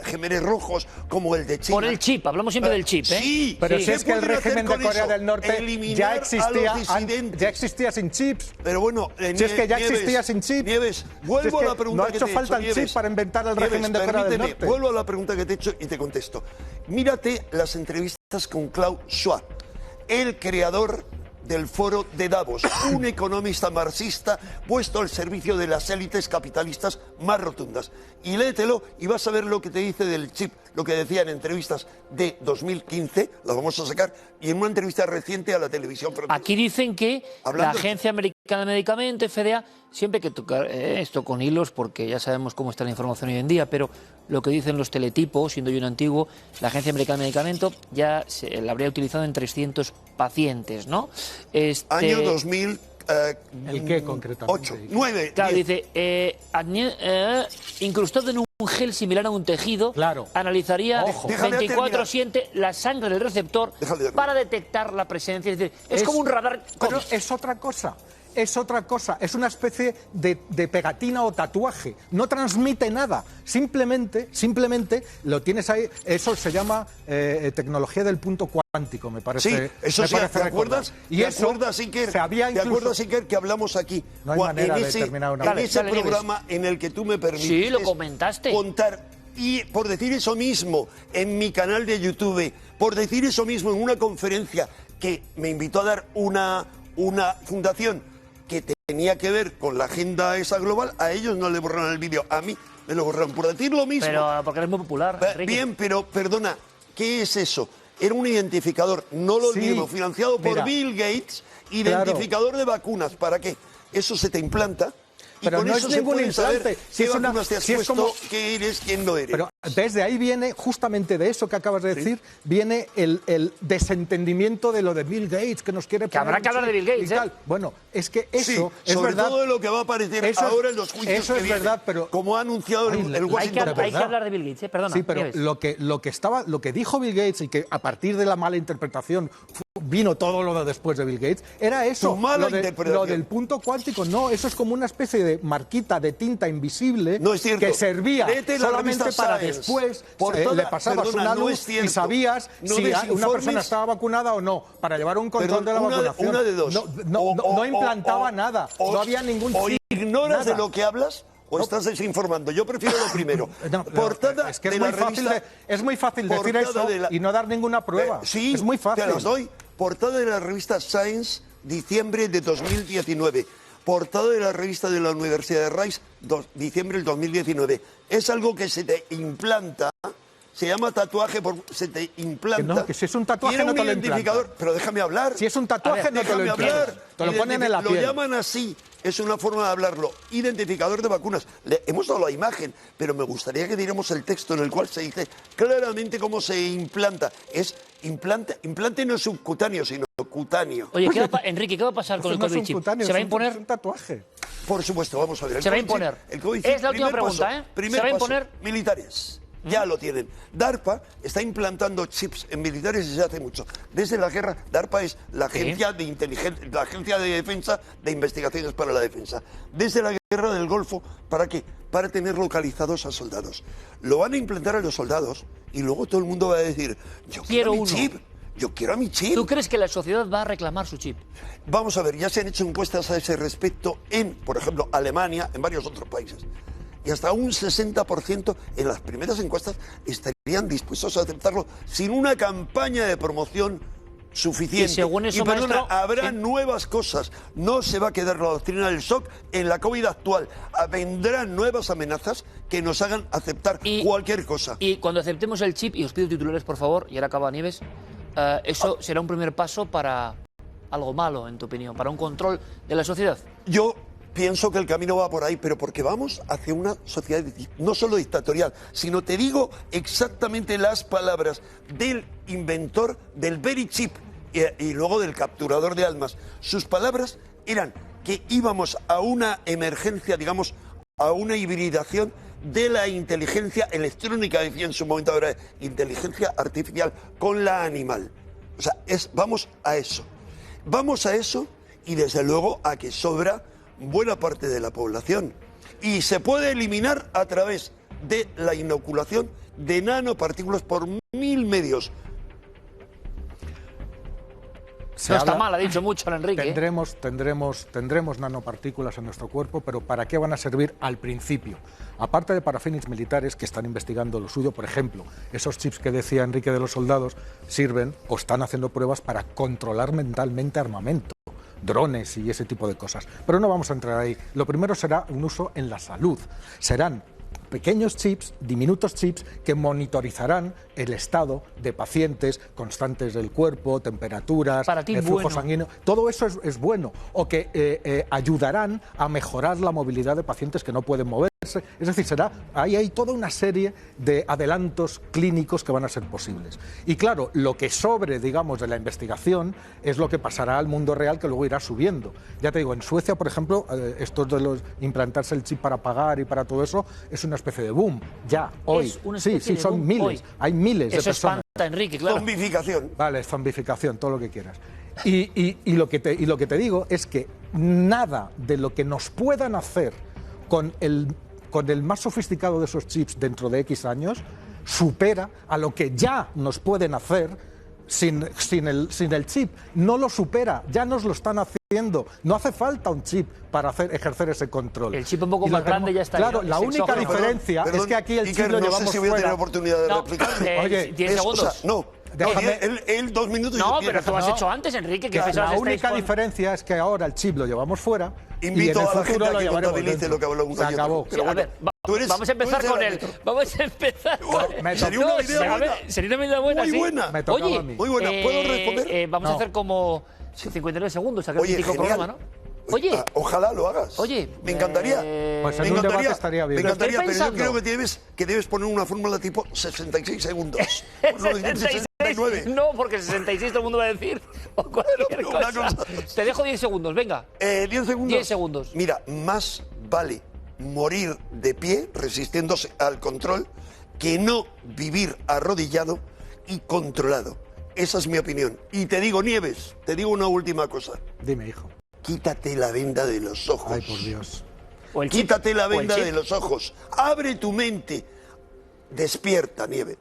Gemeres Rojos, como el de China. Por el chip, hablamos siempre del chip, ¿eh? Sí, pero si ¿qué es que el pueden hacer régimen de con Corea eso? del Norte Eliminar ya existía sin chips. Pero bueno, Si es que ya existía sin chips. Nieves, vuelvo a la pregunta no ha que hecho te he hecho, falta el chip Nieves. para inventar el régimen de Corea del Norte. Vuelvo a la pregunta que te he hecho y te contesto. Mírate las entrevistas con Klaus Schwab, el creador del foro de Davos, un economista marxista puesto al servicio de las élites capitalistas más rotundas. Y léetelo y vas a ver lo que te dice del chip, lo que decía en entrevistas de 2015, las vamos a sacar, y en una entrevista reciente a la televisión francesa. Aquí dicen que la Agencia Americana de Medicamentos, FDA, siempre hay que tocar esto con hilos porque ya sabemos cómo está la información hoy en día, pero lo que dicen los teletipos, siendo yo un antiguo, la Agencia Americana de Medicamentos ya la habría utilizado en 300 pacientes, ¿no? Año 2000. ¿El qué concretamente? 8, 9. Claro, 10. dice, incrustado en un gel similar a un tejido, claro. Analizaría Ojo. 24/7 la sangre del receptor para detectar la presencia. Es decir, es como un radar. Pero es otra cosa. Es otra cosa, es una especie de pegatina o tatuaje. No transmite nada. Simplemente lo tienes ahí. Eso se llama tecnología del punto cuántico, me parece. Sí, eso sí, ¿te acuerdas? Y ¿Te eso acuerdas, Iker? se había incluso... ¿Te acuerdas, Iker, que hablamos aquí? No hay manera de terminar una... En ese programa en el que tú me permites... Sí, lo comentaste. Contar, y por decir eso mismo en mi canal de YouTube, por decir eso mismo en una conferencia que me invitó a dar una fundación que tenía que ver con la agenda esa global, a ellos no le borraron el vídeo, a mí me lo borraron por decir lo mismo. Pero porque eres muy popular, Enrique. Bien, pero perdona, ¿qué es eso? Era un identificador, no lo olvidemos, financiado por Bill Gates, identificador de vacunas. ¿Para qué? Eso se te implanta. Y pero con no eso es se ningún puede implante. saber Si qué es vacunas te has puesto, qué eres, quién no eres. Pero desde ahí viene, justamente de eso que acabas de decir, viene el desentendimiento de lo de Bill Gates, que nos quiere poner... Que habrá que hablar de Bill Gates, ¿eh? Bueno, es que eso es sobre verdad. todo de lo que va a aparecer eso ahora en los juicios. Eso es verdad, pero... Como ha anunciado el Washington Post. Hay que hablar de Bill Gates, perdona. Sí, pero lo que dijo Bill Gates y que a partir de la mala interpretación vino todo lo de después de Bill Gates, era eso, lo del punto cuántico. No, eso es como una especie de marquita de tinta invisible que servía solamente para después le pasabas una luz y sabías si una persona estaba vacunada o no, para llevar un control de la vacunación. Una de dos. No implantaba nada, no había ningún chip. O ignoras nada. de lo que hablas o estás desinformando. Yo prefiero lo primero. Portada es que es de muy la fácil revista, es muy fácil decir eso y no dar ninguna prueba. Sí, es muy fácil. te las doy. Portada de la revista Science, diciembre de 2019. Portada de la revista de la Universidad de Rice, diciembre del 2019. Es algo que se te implanta, se llama tatuaje, se te implanta. Que si es un tatuaje no te lo implantan. Pero déjame hablar. Si es un tatuaje no te lo implantan. Te lo ponen en la piel. Lo llaman así, es una forma de hablarlo. Identificador de vacunas. Hemos dado la imagen, pero me gustaría que diéramos el texto en el cual se dice claramente cómo se implanta. Es implante no es subcutáneo, sino cutáneo. Oye, Enrique, ¿qué va a pasar con el COVID chip? ¿Se va a imponer? Es un tatuaje. Por supuesto, vamos a ver. Se va a imponer. El COVID es la última pregunta, ¿eh? Primer ¿Se va a paso, imponer? militares. ya lo tienen. DARPA está implantando chips en militares desde hace mucho. Desde la guerra, DARPA es la agencia de inteligencia, la agencia de defensa de investigaciones para la defensa. Desde la guerra del Golfo, ¿para qué? Para tener localizados a soldados. Lo van a implantar a los soldados y luego todo el mundo va a decir, yo quiero mi chip. Yo quiero a mi chip. ¿Tú crees que la sociedad va a reclamar su chip? Vamos a ver, ya se han hecho encuestas a ese respecto en, por ejemplo, Alemania, en varios otros países. Y hasta un 60% en las primeras encuestas estarían dispuestos a aceptarlo sin una campaña de promoción suficiente. Y según eso, perdona, maestro, habrá ¿sí? nuevas cosas. No se va a quedar la doctrina del shock en la COVID actual. Vendrán nuevas amenazas que nos hagan aceptar cualquier cosa. Y cuando aceptemos el chip, y os pido titulares, por favor, y ahora acaba Nieves, eso será un primer paso para algo malo, en tu opinión, para un control de la sociedad. Yo pienso que el camino va por ahí, pero porque vamos hacia una sociedad no solo dictatorial, sino te digo exactamente las palabras del inventor del very chip y luego del capturador de almas. Sus palabras eran que íbamos a una emergencia, digamos, a una hibridación de la inteligencia electrónica, decía en su momento ahora, inteligencia artificial con la animal. O sea, vamos a eso. Vamos a eso y desde luego a que sobra buena parte de la población. Y se puede eliminar a través de la inoculación de nanopartículas por 1000 medios. No está mal, ha dicho mucho el Enrique. Tendremos nanopartículas en nuestro cuerpo, pero ¿para qué van a servir al principio? Aparte de para fines militares que están investigando lo suyo, por ejemplo, esos chips que decía Enrique de los soldados sirven o están haciendo pruebas para controlar mentalmente armamento, drones y ese tipo de cosas. Pero no vamos a entrar ahí. Lo primero será un uso en la salud. Serán pequeños chips, diminutos chips, que monitorizarán el estado de pacientes constantes del cuerpo, temperaturas, flujo sanguíneo. Todo eso es bueno. O que ayudarán a mejorar la movilidad de pacientes que no pueden moverse. Es decir, ahí hay toda una serie de adelantos clínicos que van a ser posibles. Y claro, lo que sobre, digamos, de la investigación es lo que pasará al mundo real, que luego irá subiendo. Ya te digo, en Suecia, por ejemplo, esto de implantarse el chip para pagar y para todo eso, es una especie de boom. Ya, hoy. Sí, son miles. Hoy. Hay miles de personas. Eso espanta, Enrique, claro. Zombificación. Vale, zombificación, todo lo que quieras. Y lo que te digo es que nada de lo que nos puedan hacer con el más sofisticado de esos chips dentro de X años supera a lo que ya nos pueden hacer sin el chip. No lo supera, ya nos lo están haciendo. No hace falta un chip para ejercer ese control. El chip un poco más grande ya está. Claro, ahí, la única diferencia es que aquí el chip lo llevamos no sé si voy a tener fuera. oportunidad de replicar. Oye, 10 segundos. O sea, no. Déjame. Él 2 minutos. No, pero tú has hecho antes, Enrique. Que la única diferencia es que ahora el chip lo llevamos fuera. Invito y en el a la futuro gente lo a que llevaremos contabilice dentro. lo que habló un Se acabó. Pero a ver, vamos a empezar con él. Vamos a empezar con Sería una idea buena. Sería una medida buena, muy sí. buena. Me tocaba Oye, a mí. Muy buena. ¿Puedo responder? Vamos a hacer como 59 segundos, aquel Oye, mítico genial. programa, ¿no? Oye, ojalá lo hagas. Oye, me encantaría. Pues me en un encantaría, debate estaría bien. Me encantaría, Estoy pero yo pensando. creo que debes poner una fórmula tipo 66 segundos. 66. 69. No, porque 66 todo el mundo va a decir. O cualquier Pero una cosa. cosa. Te dejo 10 segundos, venga. 10 segundos. 10 segundos. Mira, más vale morir de pie, resistiéndose al control, que no vivir arrodillado y controlado. Esa es mi opinión. Y te digo, Nieves, te digo una última cosa. Dime, hijo. Quítate la venda de los ojos. Ay, por Dios. O el chip. Quítate la O el venda chip. de los ojos. Abre tu mente. Despierta, Nieves.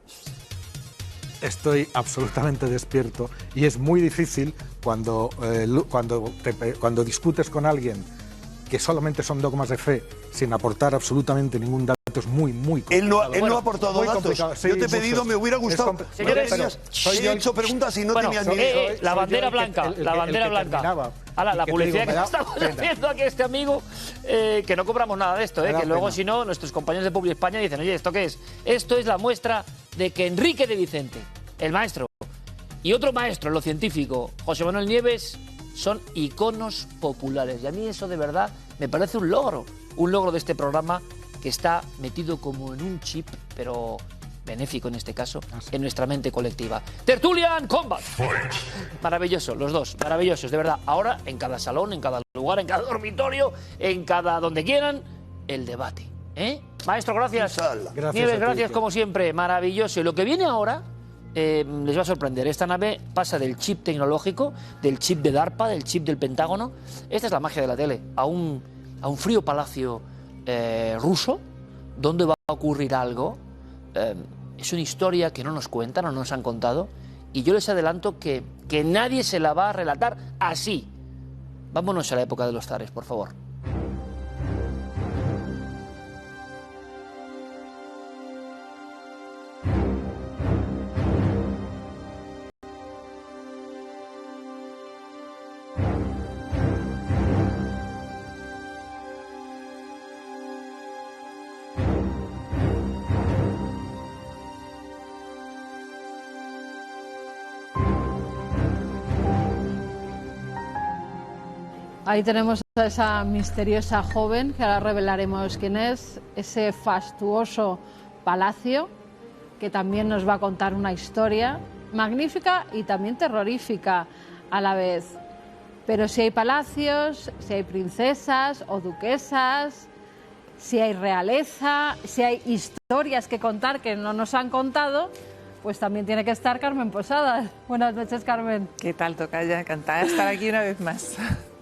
Estoy absolutamente despierto y es muy difícil cuando discutes con alguien que solamente son dogmas de fe sin aportar absolutamente ningún dato. Es muy complicado. Él no ha aportado muy datos. complicado. Sí, Yo te he pedido, muchos. me hubiera gustado. Señores, He hecho preguntas y no Bueno, tenías ni la bandera blanca, la bandera blanca. Ahora, la publicidad que estamos haciendo aquí este amigo, que no cobramos nada de esto, que luego si no, nuestros compañeros de Publi España dicen, oye, ¿esto qué es? Esto es la muestra de que Enrique de Vicente, el maestro, y otro maestro en lo científico, José Manuel Nieves, son iconos populares. Y a mí eso de verdad me parece un logro de este programa que está metido como en un chip, pero benéfico en este caso, en nuestra mente colectiva. Tertulian Combat. Maravilloso, los dos, maravillosos, de verdad. Ahora, en cada salón, en cada lugar, en cada dormitorio, en cada donde quieran, el debate, ¿eh? Maestro, gracias. Gracias Nieves, a ti, gracias tío. como siempre, maravilloso. Y lo que viene ahora les va a sorprender. Esta nave pasa del chip tecnológico, del chip de DARPA, del chip del Pentágono. Esta es la magia de la tele. A un frío palacio ruso, donde va a ocurrir algo. Es una historia que no nos cuentan, no nos han contado. Y yo les adelanto que nadie se la va a relatar así. Vámonos a la época de los zares, por favor. Ahí tenemos a esa misteriosa joven, que ahora revelaremos quién es, ese fastuoso palacio, que también nos va a contar una historia magnífica y también terrorífica a la vez. Pero si hay palacios, si hay princesas o duquesas, si hay realeza, si hay historias que contar que no nos han contado, pues también tiene que estar Carmen Posadas. Buenas noches, Carmen. ¿Qué tal, tocaya? Encantada de estar aquí una vez más.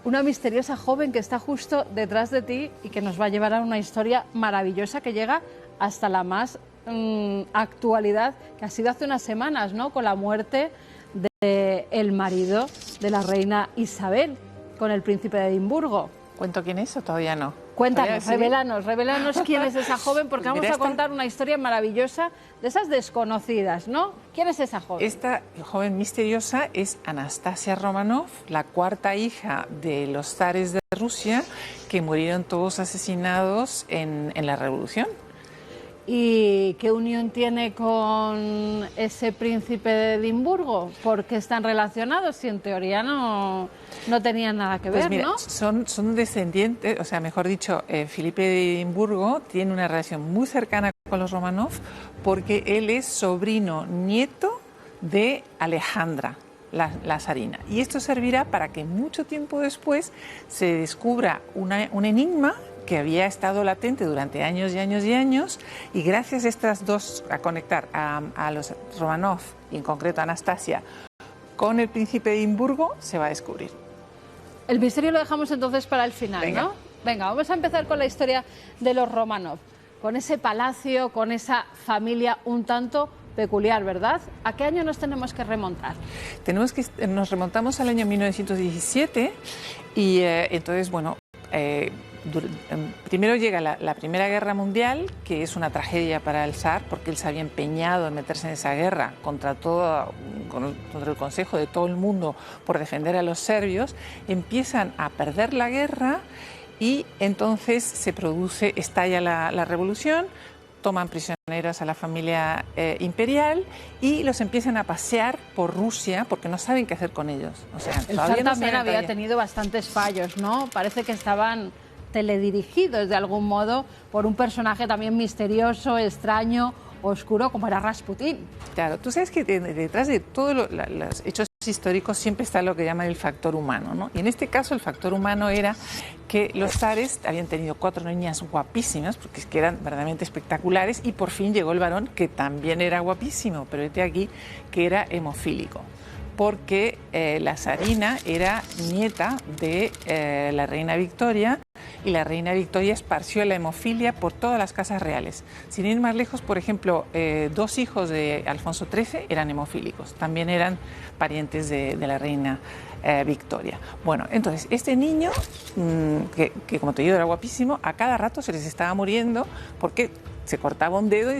Una misteriosa joven que está justo detrás de ti y que nos va a llevar a una historia maravillosa que llega hasta la más actualidad, que ha sido hace unas semanas, ¿no? Con la muerte del marido de la reina Isabel, con el príncipe de Edimburgo. ¿Cuento quién es o todavía no? Cuéntanos, revelanos quién es esa joven, porque Pues vamos mira, a contar una historia maravillosa de esas desconocidas, ¿no? ¿Quién es esa joven? Esta joven misteriosa es Anastasia Romanov, la cuarta hija de los zares de Rusia, que murieron todos asesinados en la Revolución. ¿Y qué unión tiene con ese príncipe de Edimburgo? ¿Por qué están relacionados? Si en teoría no tenían nada que ver, Pues mira, ¿no? son descendientes, o sea, mejor dicho, Felipe de Edimburgo tiene una relación muy cercana con los Romanov porque él es sobrino nieto de Alejandra, la zarina. Y esto servirá para que mucho tiempo después se descubra un enigma que había estado latente durante años y años y años, y gracias a estas dos, a conectar a los Romanov, y en concreto a Anastasia, con el príncipe de Edimburgo, se va a descubrir. El misterio lo dejamos entonces para el final, Venga. ¿no? Venga, vamos a empezar con la historia de los Romanov, con ese palacio, con esa familia un tanto peculiar, ¿verdad? ¿A qué año nos tenemos que remontar? Nos remontamos al año 1917 y entonces, bueno, primero llega la Primera Guerra Mundial, que es una tragedia para el zar, porque él se había empeñado en meterse en esa guerra contra el consejo de todo el mundo por defender a los serbios. Empiezan a perder la guerra y entonces estalla la revolución, toman prisioneros a la familia imperial y los empiezan a pasear por Rusia porque no saben qué hacer con ellos. O sea, El todavía zar no también saben había todavía. tenido bastantes fallos, ¿no? Parece que estaban teledirigidos de algún modo por un personaje también misterioso, extraño, oscuro, como era Rasputín. Claro, tú sabes que detrás de todos los hechos históricos siempre está lo que llaman el factor humano, ¿no? Y en este caso el factor humano era que los zares habían tenido 4 niñas guapísimas, porque es que eran verdaderamente espectaculares, y por fin llegó el varón que también era guapísimo, pero este aquí que era hemofílico, porque la zarina era nieta de la reina Victoria, y la reina Victoria esparció la hemofilia por todas las casas reales. Sin ir más lejos, por ejemplo, 2 hijos de Alfonso XIII eran hemofílicos, también eran parientes de la reina Victoria. Bueno, entonces, este niño, que como te digo era guapísimo, a cada rato se les estaba muriendo porque se cortaba un dedo y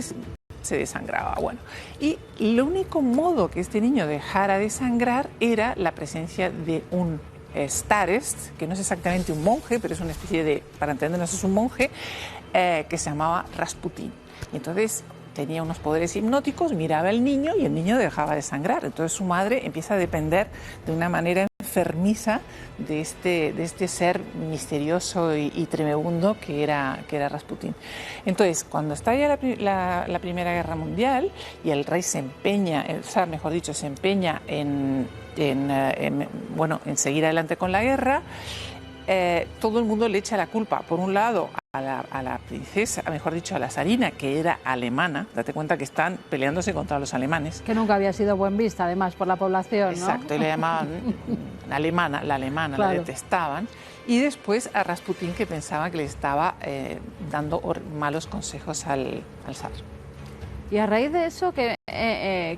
se desangraba. Bueno, y el único modo que este niño dejara de sangrar era la presencia de un starest, que no es exactamente un monje, pero es una especie de, para entendernos, es un monje que se llamaba Rasputín. Y entonces tenía unos poderes hipnóticos, miraba al niño y el niño dejaba de sangrar. Entonces su madre empieza a depender de una manera enfermiza de este ser misterioso y tremebundo que era Rasputín. Entonces, cuando estalla la Primera Guerra Mundial y el rey se empeña, el zar, mejor dicho, se empeña en seguir adelante con la guerra, todo el mundo le echa la culpa, por un lado, a la princesa, mejor dicho, a la zarina, que era alemana. Date cuenta que están peleándose contra los alemanes. Que nunca había sido buen vista, además, por la población, ¿no? Exacto, y le llamaban la alemana, claro. La detestaban. Y después a Rasputín, que pensaba que le estaba dando malos consejos al zar. Y a raíz de eso, ¿qué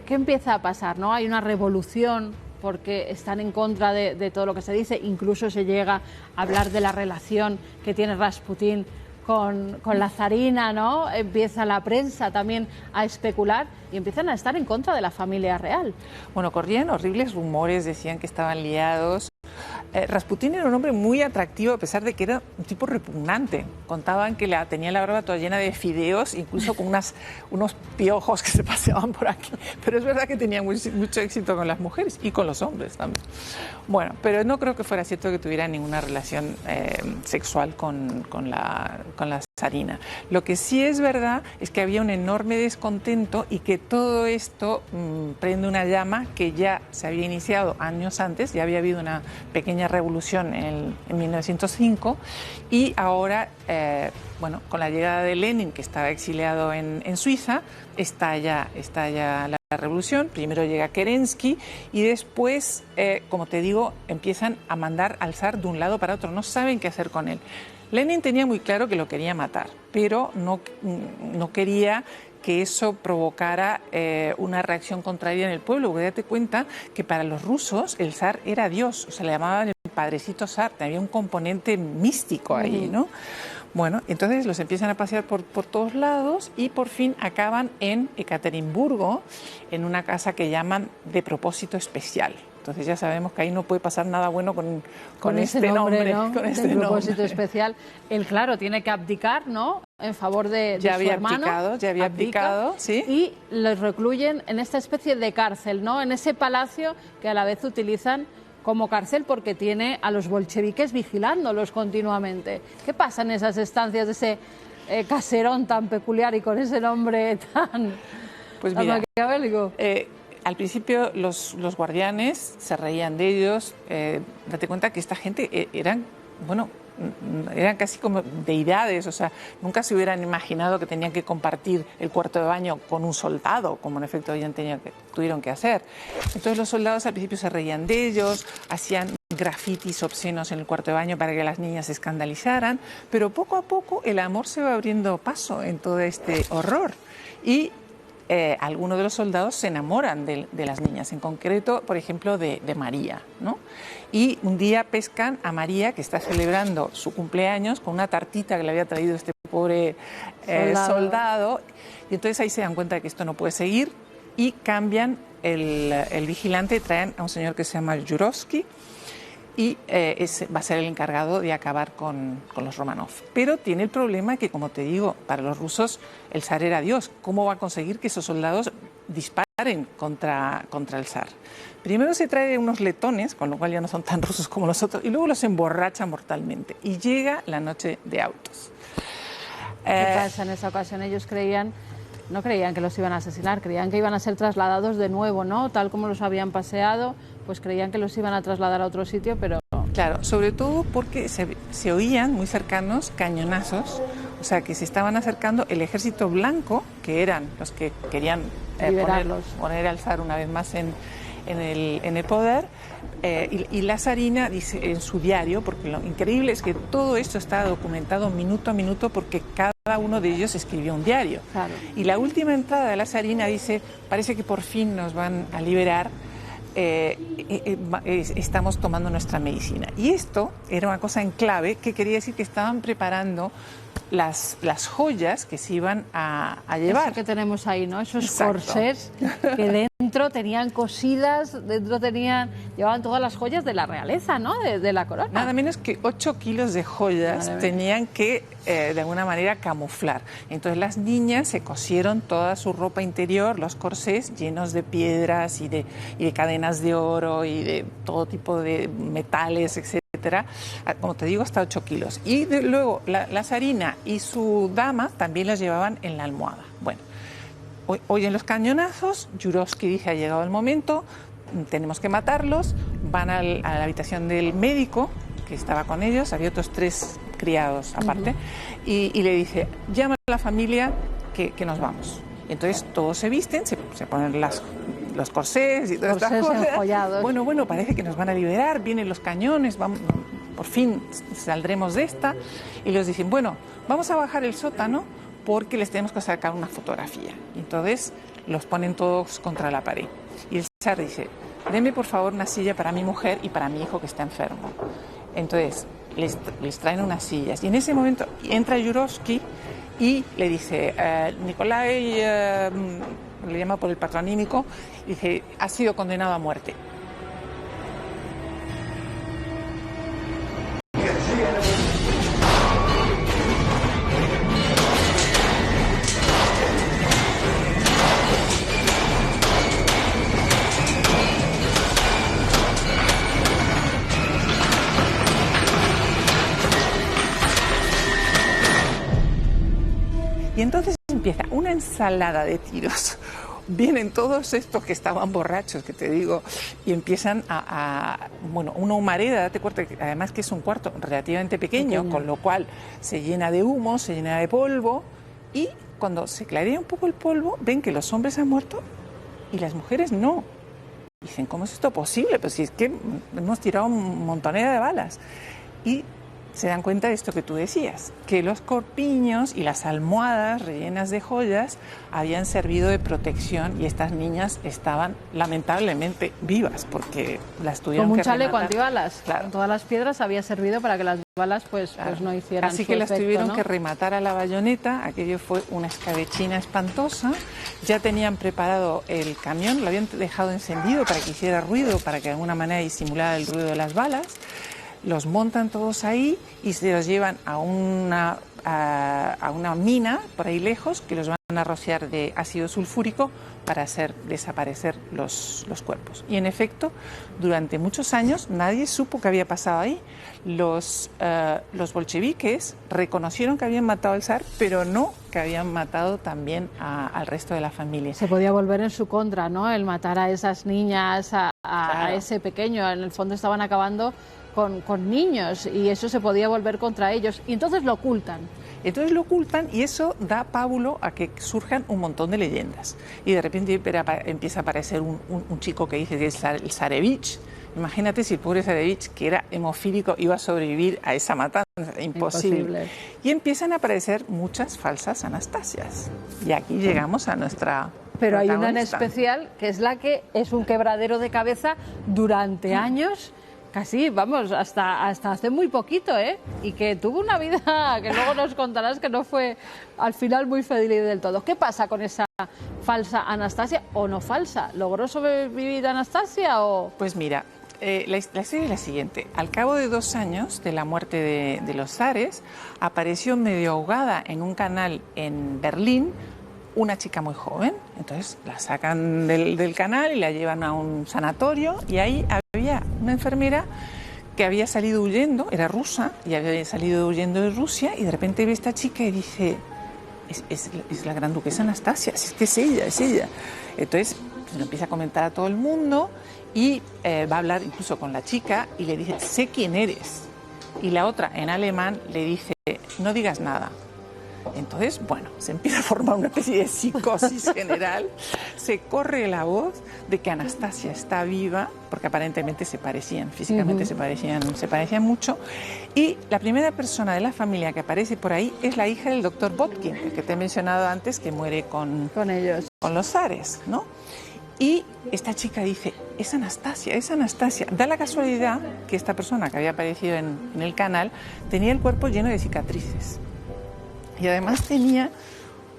empieza a pasar, ¿no? Hay una revolución porque están en contra de todo lo que se dice, incluso se llega a hablar de la relación que tiene Rasputín con la zarina, ¿no? Empieza la prensa también a especular y empiezan a estar en contra de la familia real. Bueno, corrían horribles rumores, decían que estaban liados. Rasputín era un hombre muy atractivo a pesar de que era un tipo repugnante. Contaban que tenía la barba toda llena de fideos, incluso con unos piojos que se paseaban por aquí. Pero es verdad que tenía mucho éxito con las mujeres y con los hombres también. Bueno, pero no creo que fuera cierto que tuviera ninguna relación sexual con la zarina. Lo que sí es verdad es que había un enorme descontento y que todo esto prende una llama que ya se había iniciado años antes, ya había habido una pequeña revolución en 1905 y ahora, bueno, con la llegada de Lenin, que estaba exiliado en Suiza, estalla la revolución. Primero llega Kerensky y después, como te digo, empiezan a mandar al zar de un lado para otro, no saben qué hacer con él. Lenin tenía muy claro que lo quería matar, pero no quería que eso provocara una reacción contraria en el pueblo, porque date cuenta que para los rusos el zar era Dios, o sea, le llamaban el padrecito zar, había un componente místico ahí, ¿no? Bueno, entonces los empiezan a pasear por todos lados y por fin acaban en Ekaterimburgo, en una casa que llaman de propósito especial. Entonces ya sabemos que ahí no puede pasar nada bueno con este nombre, ¿no? Con este propósito nombre especial. Él, claro, tiene que abdicar, ¿no? En favor de su hermano. Ya había abdicado, sí. Y los recluyen en esta especie de cárcel, ¿no? En ese palacio que a la vez utilizan como cárcel porque tiene a los bolcheviques vigilándolos continuamente. ¿Qué pasa en esas estancias de ese caserón tan peculiar y con ese nombre tan maquiavélico? Al principio los guardianes se reían de ellos. Date cuenta que esta gente eran casi como deidades, o sea, nunca se hubieran imaginado que tenían que compartir el cuarto de baño con un soldado, como en efecto tuvieron que hacer. Entonces los soldados al principio se reían de ellos, hacían grafitis obscenos en el cuarto de baño para que las niñas se escandalizaran, pero poco a poco el amor se va abriendo paso en todo este horror y algunos de los soldados se enamoran de las niñas, en concreto, por ejemplo, de María, ¿no? Y un día pescan a María, que está celebrando su cumpleaños, con una tartita que le había traído este pobre soldado, y entonces ahí se dan cuenta de que esto no puede seguir y cambian el vigilante, traen a un señor que se llama Yurovsky, y va a ser el encargado de acabar con los Romanov. Pero tiene el problema que, como te digo, para los rusos el zar era Dios. ¿Cómo va a conseguir que esos soldados disparen contra el zar? Primero se trae unos letones, con lo cual ya no son tan rusos como nosotros, y luego los emborracha mortalmente. Y llega la noche de autos. ¿Qué pasa en esa ocasión? Ellos no creían que los iban a asesinar, creían que iban a ser trasladados de nuevo, ¿no? Tal como los habían paseado, pues creían que los iban a trasladar a otro sitio, pero... Claro, sobre todo porque se oían muy cercanos cañonazos, o sea, que se estaban acercando el ejército blanco, que eran los que querían poner al zar una vez más en el poder, y la zarina dice en su diario, porque lo increíble es que todo esto está documentado minuto a minuto porque cada uno de ellos escribió un diario. Claro. Y la última entrada de la zarina dice, parece que por fin nos van a liberar, estamos tomando nuestra medicina. Y esto era una cosa en clave que quería decir que estaban preparando las joyas que se iban a llevar. Eso que tenemos ahí, ¿no? Esos Exacto. corsés que dentro tenían cosidas, llevaban todas las joyas de la realeza, ¿no? De la corona. Nada menos que 8 kilos de joyas tenían que, de alguna manera, camuflar. Entonces las niñas se cosieron toda su ropa interior, los corsés llenos de piedras y de cadenas de oro y de todo tipo de metales, etcétera. Como te digo, hasta 8 kilos. Y luego la zarina y su dama también las llevaban en la almohada. Bueno, oyen los cañonazos, Yurovsky dice, ha llegado el momento, tenemos que matarlos, van a la habitación del médico, que estaba con ellos, había otros 3 criados aparte, y le dice, llama a la familia que nos vamos. Y entonces todos se visten, se ponen los corsés y todas estas cosas. Enjollados. Bueno, parece que nos van a liberar, vienen los cañones, vamos, por fin saldremos de esta. Y les dicen, bueno, vamos a bajar el sótano porque les tenemos que sacar una fotografía. Y entonces los ponen todos contra la pared. Y el zar dice, deme por favor una silla para mi mujer y para mi hijo que está enfermo. Entonces les traen unas sillas. Y en ese momento entra Yurovsky y le dice, Nikolai, le llama por el patronímico, y dice, ha sido condenado a muerte. Y entonces empieza una ensalada de tiros. Vienen todos estos que estaban borrachos, que te digo, y empiezan bueno, una humareda, date cuenta que además que es un cuarto relativamente pequeño, con lo cual se llena de humo, se llena de polvo, y cuando se clarea un poco el polvo, ven que los hombres han muerto y las mujeres no. Dicen, ¿cómo es esto posible? Pues si es que hemos tirado un montonera de balas. Y se dan cuenta de esto que tú decías, que los corpiños y las almohadas rellenas de joyas habían servido de protección y estas niñas estaban lamentablemente vivas porque las tuvieron como que un chaleco rematar. antibalas. Claro. Con todas las piedras había servido para que las balas pues no hicieran Así su que las efecto, tuvieron ¿no? que rematar a la bayoneta. Aquello fue una escabechina espantosa. Ya tenían preparado el camión, lo habían dejado encendido para que hiciera ruido, para que de alguna manera disimulara el ruido de las balas. Los montan todos ahí y se los llevan a una mina por ahí lejos, que los van a rociar de ácido sulfúrico para hacer desaparecer los cuerpos. Y en efecto, durante muchos años nadie supo qué había pasado ahí. Los bolcheviques reconocieron que habían matado al zar, pero no que habían matado también al resto de la familia. Se podía volver en su contra, ¿no? El matar a esas niñas, Claro. a ese pequeño. En el fondo estaban acabando con niños y eso se podía volver contra ellos. Y entonces lo ocultan. Entonces lo ocultan y eso da pábulo a que surjan un montón de leyendas. Y de repente empieza a aparecer un chico que dice que es el Zarevich. Imagínate si el pobre Zarevich, que era hemofílico, iba a sobrevivir a esa matanza. Imposible. Y empiezan a aparecer muchas falsas Anastasias. Y aquí llegamos a nuestra Pero hay una en protagonista. especial que es la que es un quebradero de cabeza durante años. Casi, vamos, hasta hace muy poquito, ¿eh? Y que tuvo una vida que luego nos contarás que no fue al final muy feliz del todo. ¿Qué pasa con esa falsa Anastasia o no falsa? ¿Logró sobrevivir Anastasia o...? Pues mira, la historia es la siguiente. Al cabo de 2 años de la muerte de los zares, apareció medio ahogada en un canal en Berlín una chica muy joven. Entonces la sacan del canal y la llevan a un sanatorio y ahí había una enfermera que había salido huyendo, era rusa, y había salido huyendo de Rusia y de repente ve a esta chica y dice, es la gran duquesa Anastasia, es que es ella, es ella. Entonces se lo empieza a comentar a todo el mundo y va a hablar incluso con la chica y le dice, sé quién eres. Y la otra en alemán le dice, no digas nada. Entonces, bueno, se empieza a formar una especie de psicosis general, se corre la voz de que Anastasia está viva, porque aparentemente se parecían, físicamente se parecían mucho, y la primera persona de la familia que aparece por ahí es la hija del doctor Botkin, el que te he mencionado antes, que muere con ellos, con los zares, ¿no? Y esta chica dice, es Anastasia, es Anastasia. Da la casualidad que esta persona que había aparecido en el canal tenía el cuerpo lleno de cicatrices. Y además tenía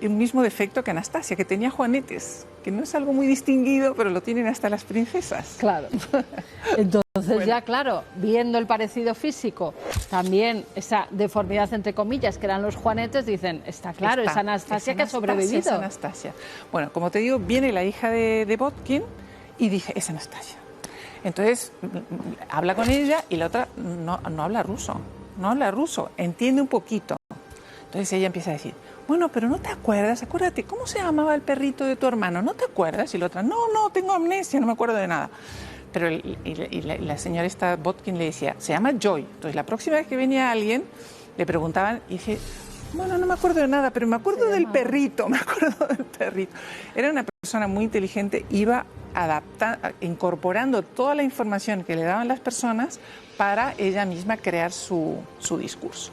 el mismo defecto que Anastasia, que tenía juanetes, que no es algo muy distinguido, pero lo tienen hasta las princesas. Claro. Entonces ya, claro, viendo el parecido físico, también esa deformidad, entre comillas, que eran los juanetes, dicen, está claro, es Anastasia que ha sobrevivido. Es Anastasia. Bueno, como te digo, viene la hija de Botkin y dice, es Anastasia. Entonces, habla con ella y la otra no habla ruso, entiende un poquito. Entonces ella empieza a decir, bueno, pero no te acuerdas, acuérdate, ¿cómo se llamaba el perrito de tu hermano? ¿No te acuerdas? Y la otra, no, tengo amnesia, no me acuerdo de nada. pero la señora esta Botkin le decía, se llama Joy. Entonces, la próxima vez que venía alguien, le preguntaban y dije, bueno, no me acuerdo de nada, pero me acuerdo del perrito, Era una persona muy inteligente, iba incorporando toda la información que le daban las personas para ella misma crear su discurso.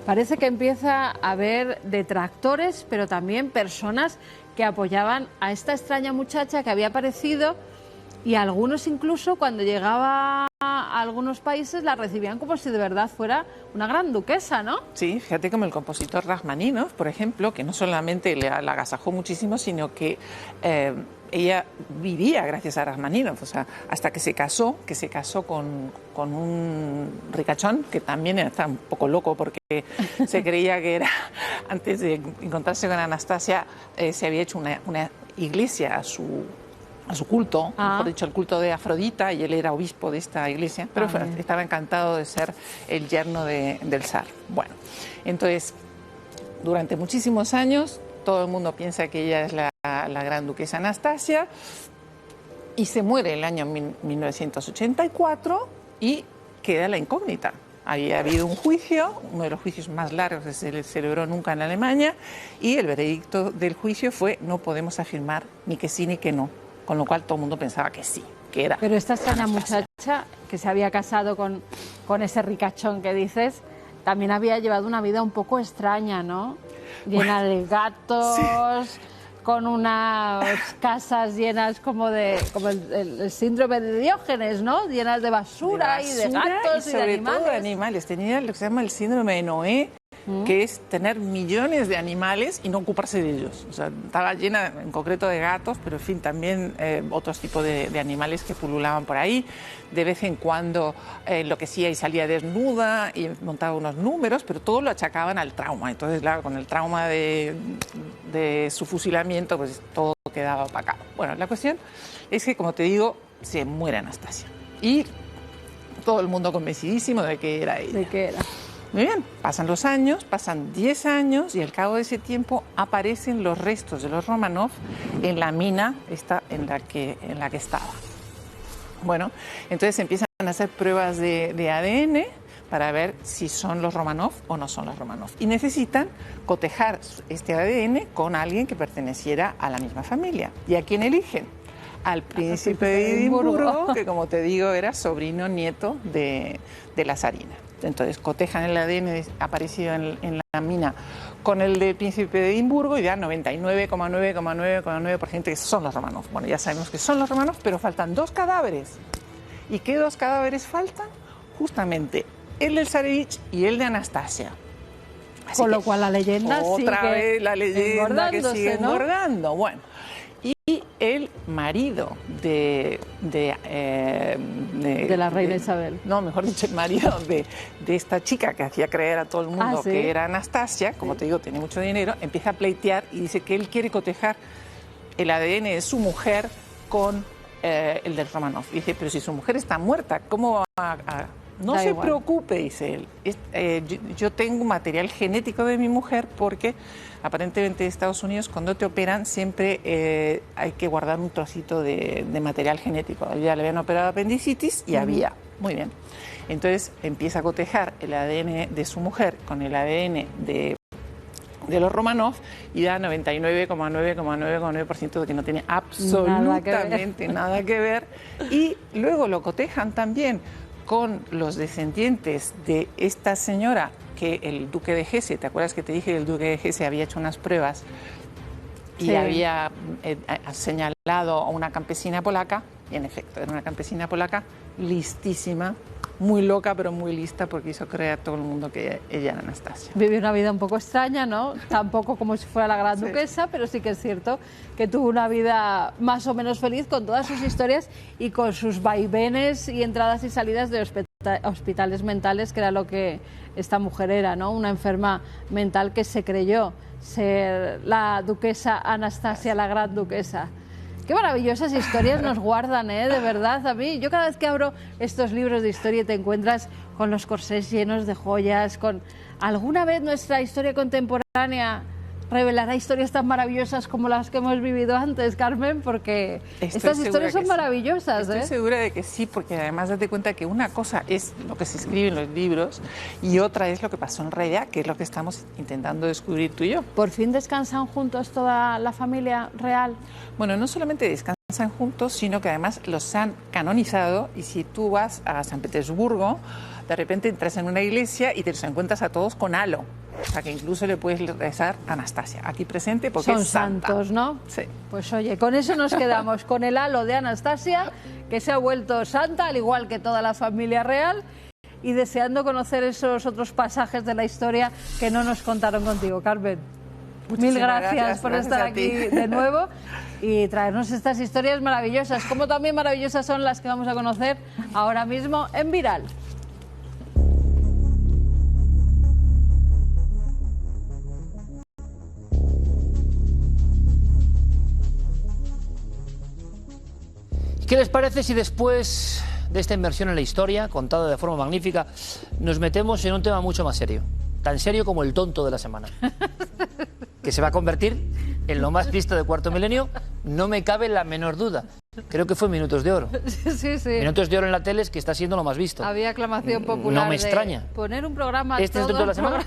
Parece que empieza a haber detractores, pero también personas que apoyaban a esta extraña muchacha que había aparecido, y algunos incluso cuando llegaba a algunos países la recibían como si de verdad fuera una gran duquesa, ¿no? Sí, fíjate como el compositor Rachmaninoff, por ejemplo, que no solamente la agasajó muchísimo, sino que ella vivía gracias a Rachmaninoff, o sea, hasta que se casó con un ricachón que también estaba un poco loco porque se creía que era, antes de encontrarse con Anastasia, se había hecho una iglesia a su culto, mejor dicho, el culto de Afrodita, y él era obispo de esta iglesia, pero estaba encantado de ser el yerno del zar. Bueno, entonces, durante muchísimos años, todo el mundo piensa que ella es la gran duquesa Anastasia, y se muere el año 1984 y queda la incógnita. Había habido un juicio, uno de los juicios más largos que se celebró nunca en Alemania, y el veredicto del juicio fue: no podemos afirmar ni que sí ni que no. Con lo cual todo el mundo pensaba que sí, que era. Pero esta extraña muchacha que se había casado con ese ricachón que dices, también había llevado una vida un poco extraña, ¿no? Llena de gatos, sí, con unas casas llenas como el síndrome de Diógenes, ¿no? Llenas de basura y de gatos y de animales. Sobre todo de animales. Tenía lo que se llama el síndrome de Noé, que es tener millones de animales y no ocuparse de ellos. O sea, estaba llena en concreto de gatos, pero en fin, también otros tipos de animales que pululaban por ahí. De vez en cuando enloquecía y salía desnuda y montaba unos números, pero todo lo achacaban al trauma. Entonces, claro, con el trauma de su fusilamiento, pues todo quedaba opacado. Bueno, la cuestión es que, como te digo, se muere Anastasia. Y todo el mundo convencidísimo de que era ella. ¿De qué era? Muy bien, pasan los años, pasan 10 años y al cabo de ese tiempo aparecen los restos de los Romanov en la mina en la que estaba. Bueno, entonces empiezan a hacer pruebas de ADN para ver si son los Romanov o no son los Romanov. Y necesitan cotejar este ADN con alguien que perteneciera a la misma familia. ¿Y a quién eligen? Al príncipe de Edimburgo, que, como te digo, era sobrino nieto de la zarina. Entonces cotejan el ADN aparecido en la mina con el del príncipe de Edimburgo y dan 99,9% que son los Romanov. Bueno, ya sabemos que son los Romanov, pero faltan 2 cadáveres. ¿Y qué 2 cadáveres faltan? Justamente el del Zarevich y el de Anastasia. Así con lo cual la leyenda otra vez la leyenda que sigue engordando. Bueno, y el marido de la reina Isabel. No, mejor dicho, el marido de esta chica que hacía creer a todo el mundo ¿sí? que era Anastasia, como te digo, tiene mucho dinero, empieza a pleitear y dice que él quiere cotejar el ADN de su mujer con el del Romanov. Y dice, pero si su mujer está muerta, ¿cómo va a...? No se preocupe, dice él. Yo tengo material genético de mi mujer porque aparentemente en Estados Unidos cuando te operan siempre hay que guardar un trocito de material genético. Ya le habían operado apendicitis y había. Muy bien. Entonces empieza a cotejar el ADN de su mujer con el ADN de los Romanov y da 99,9% de que no tiene absolutamente nada que ver. Y luego lo cotejan también con los descendientes de esta señora, que el duque de Hesse, ¿te acuerdas que te dije que el duque de Hesse había hecho unas pruebas y había señalado a una campesina polaca? Y en efecto, era una campesina polaca listísima, muy loca, pero muy lista, porque hizo creer a todo el mundo que ella era Anastasia. Vivió una vida un poco extraña, ¿no? Tampoco como si fuera la gran duquesa, pero sí que es cierto que tuvo una vida más o menos feliz con todas sus historias y con sus vaivenes y entradas y salidas de hospitales mentales, que era lo que esta mujer era, ¿no? Una enferma mental que se creyó ser la duquesa Anastasia, la gran duquesa. Qué maravillosas historias nos guardan, ¿eh? De verdad, a mí. Yo cada vez que abro estos libros de historia te encuentras con los corsés llenos de joyas, con alguna vez nuestra historia contemporánea revelará historias tan maravillosas como las que hemos vivido antes, Carmen, porque estas historias son maravillosas. Estoy segura de que sí, porque además date cuenta que una cosa es lo que se escribe en los libros y otra es lo que pasó en realidad, que es lo que estamos intentando descubrir tú y yo. ¿Por fin descansan juntos toda la familia real? Bueno, no solamente descansan juntos, sino que además los han canonizado, y si tú vas a San Petersburgo, de repente entras en una iglesia y te los encuentras a todos con halo. O sea, que incluso le puedes rezar a Anastasia, aquí presente, porque son es santa. Santos, ¿no? Sí. Pues oye, con eso nos quedamos, con el halo de Anastasia, que se ha vuelto santa, al igual que toda la familia real, y deseando conocer esos otros pasajes de la historia que no nos contaron contigo, Carmen. Mil gracias por estar aquí de nuevo y traernos estas historias maravillosas, como también maravillosas son las que vamos a conocer ahora mismo en Viral. ¿Qué les parece si después de esta inmersión en la historia, contada de forma magnífica, nos metemos en un tema mucho más serio? Tan serio como el tonto de la semana. Que se va a convertir en lo más visto de Cuarto Milenio, no me cabe la menor duda. Creo que fue Minutos de Oro. Sí, sí. Minutos de Oro en la tele es que está siendo lo más visto. Había aclamación popular. No me extraña. Poner un programa. ¿Este es el tonto de la semana?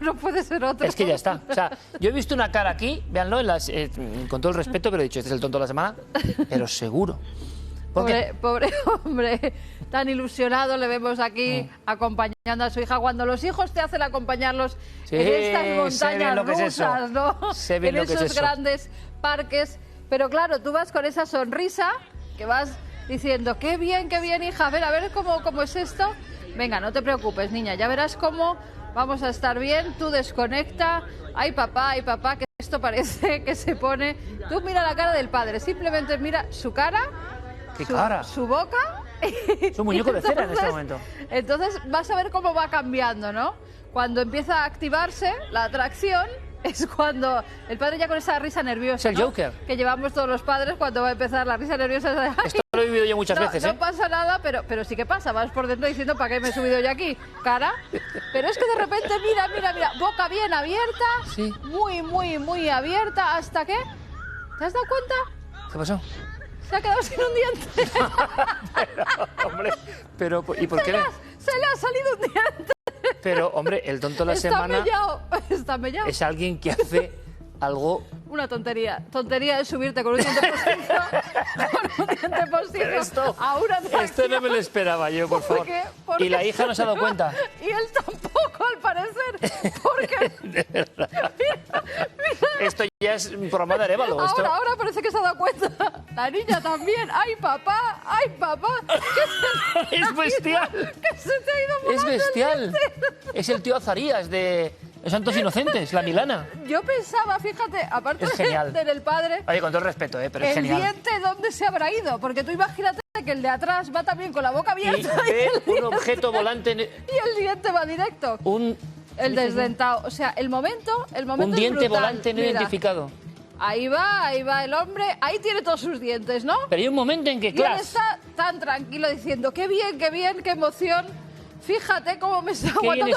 No puede ser otro. Es que ya está. O sea, yo he visto una cara aquí, véanlo, con todo el respeto, pero he dicho, este es el tonto de la semana, pero seguro. Pobre hombre, tan ilusionado le vemos aquí acompañando a su hija. Cuando los hijos te hacen acompañarlos en estas montañas rusas, ¿no? En esos grandes parques. Pero claro, tú vas con esa sonrisa que vas diciendo, qué bien, hija, a ver cómo es esto. Venga, no te preocupes, niña, ya verás cómo vamos a estar bien, tú desconecta. Ay, papá, que esto parece que se pone... Tú mira la cara del padre, simplemente mira su cara... ¿Qué cara? Su boca. Es un muñeco de cera en este momento. Entonces vas a ver cómo va cambiando, ¿no? Cuando empieza a activarse la atracción, es cuando el padre ya con esa risa nerviosa. Es el Joker. Que llevamos todos los padres cuando va a empezar la risa nerviosa. De, esto lo he vivido yo muchas veces, No pasa nada, pero sí que pasa. Vas por dentro diciendo, ¿para qué me he subido yo aquí? Cara. Pero es que de repente, mira, boca bien abierta. Sí. Muy abierta. ¿Hasta qué? ¿Te has dado cuenta? ¿Qué pasó? Se ha quedado sin un diente. pero ¿y por qué no? Se le ha salido un diente. Pero, hombre, el tonto de la semana está mellado. Es alguien que hace algo... Una tontería. Tontería es subirte con un diente postizo, a una atracción. Esto no me lo esperaba yo, por favor. Porque y la hija no se ha dado cuenta. Y él tampoco, al parecer. Porque... De verdad. Mira. Esto ya es un programa de Arévalo. Ahora parece que se ha dado cuenta. La niña también. ¡Ay, papá! Es bestial. Que se te ha ido volando. Es bestial. Es el tío Azarías de Los Santos Inocentes, la Milana. Yo pensaba, fíjate, aparte del padre... Oye, con todo el respeto, pero es genial. ¿El diente dónde se habrá ido? Porque tú imagínate que el de atrás va también con la boca abierta. Y ve un objeto volante... Y el diente va directo. El desdentado. O sea, el momento un diente volante no identificado. Ahí va el hombre, ahí tiene todos sus dientes, ¿no? Pero hay un momento en que, y él está tan tranquilo diciendo, qué bien, qué emoción. Fíjate cómo me está aguantando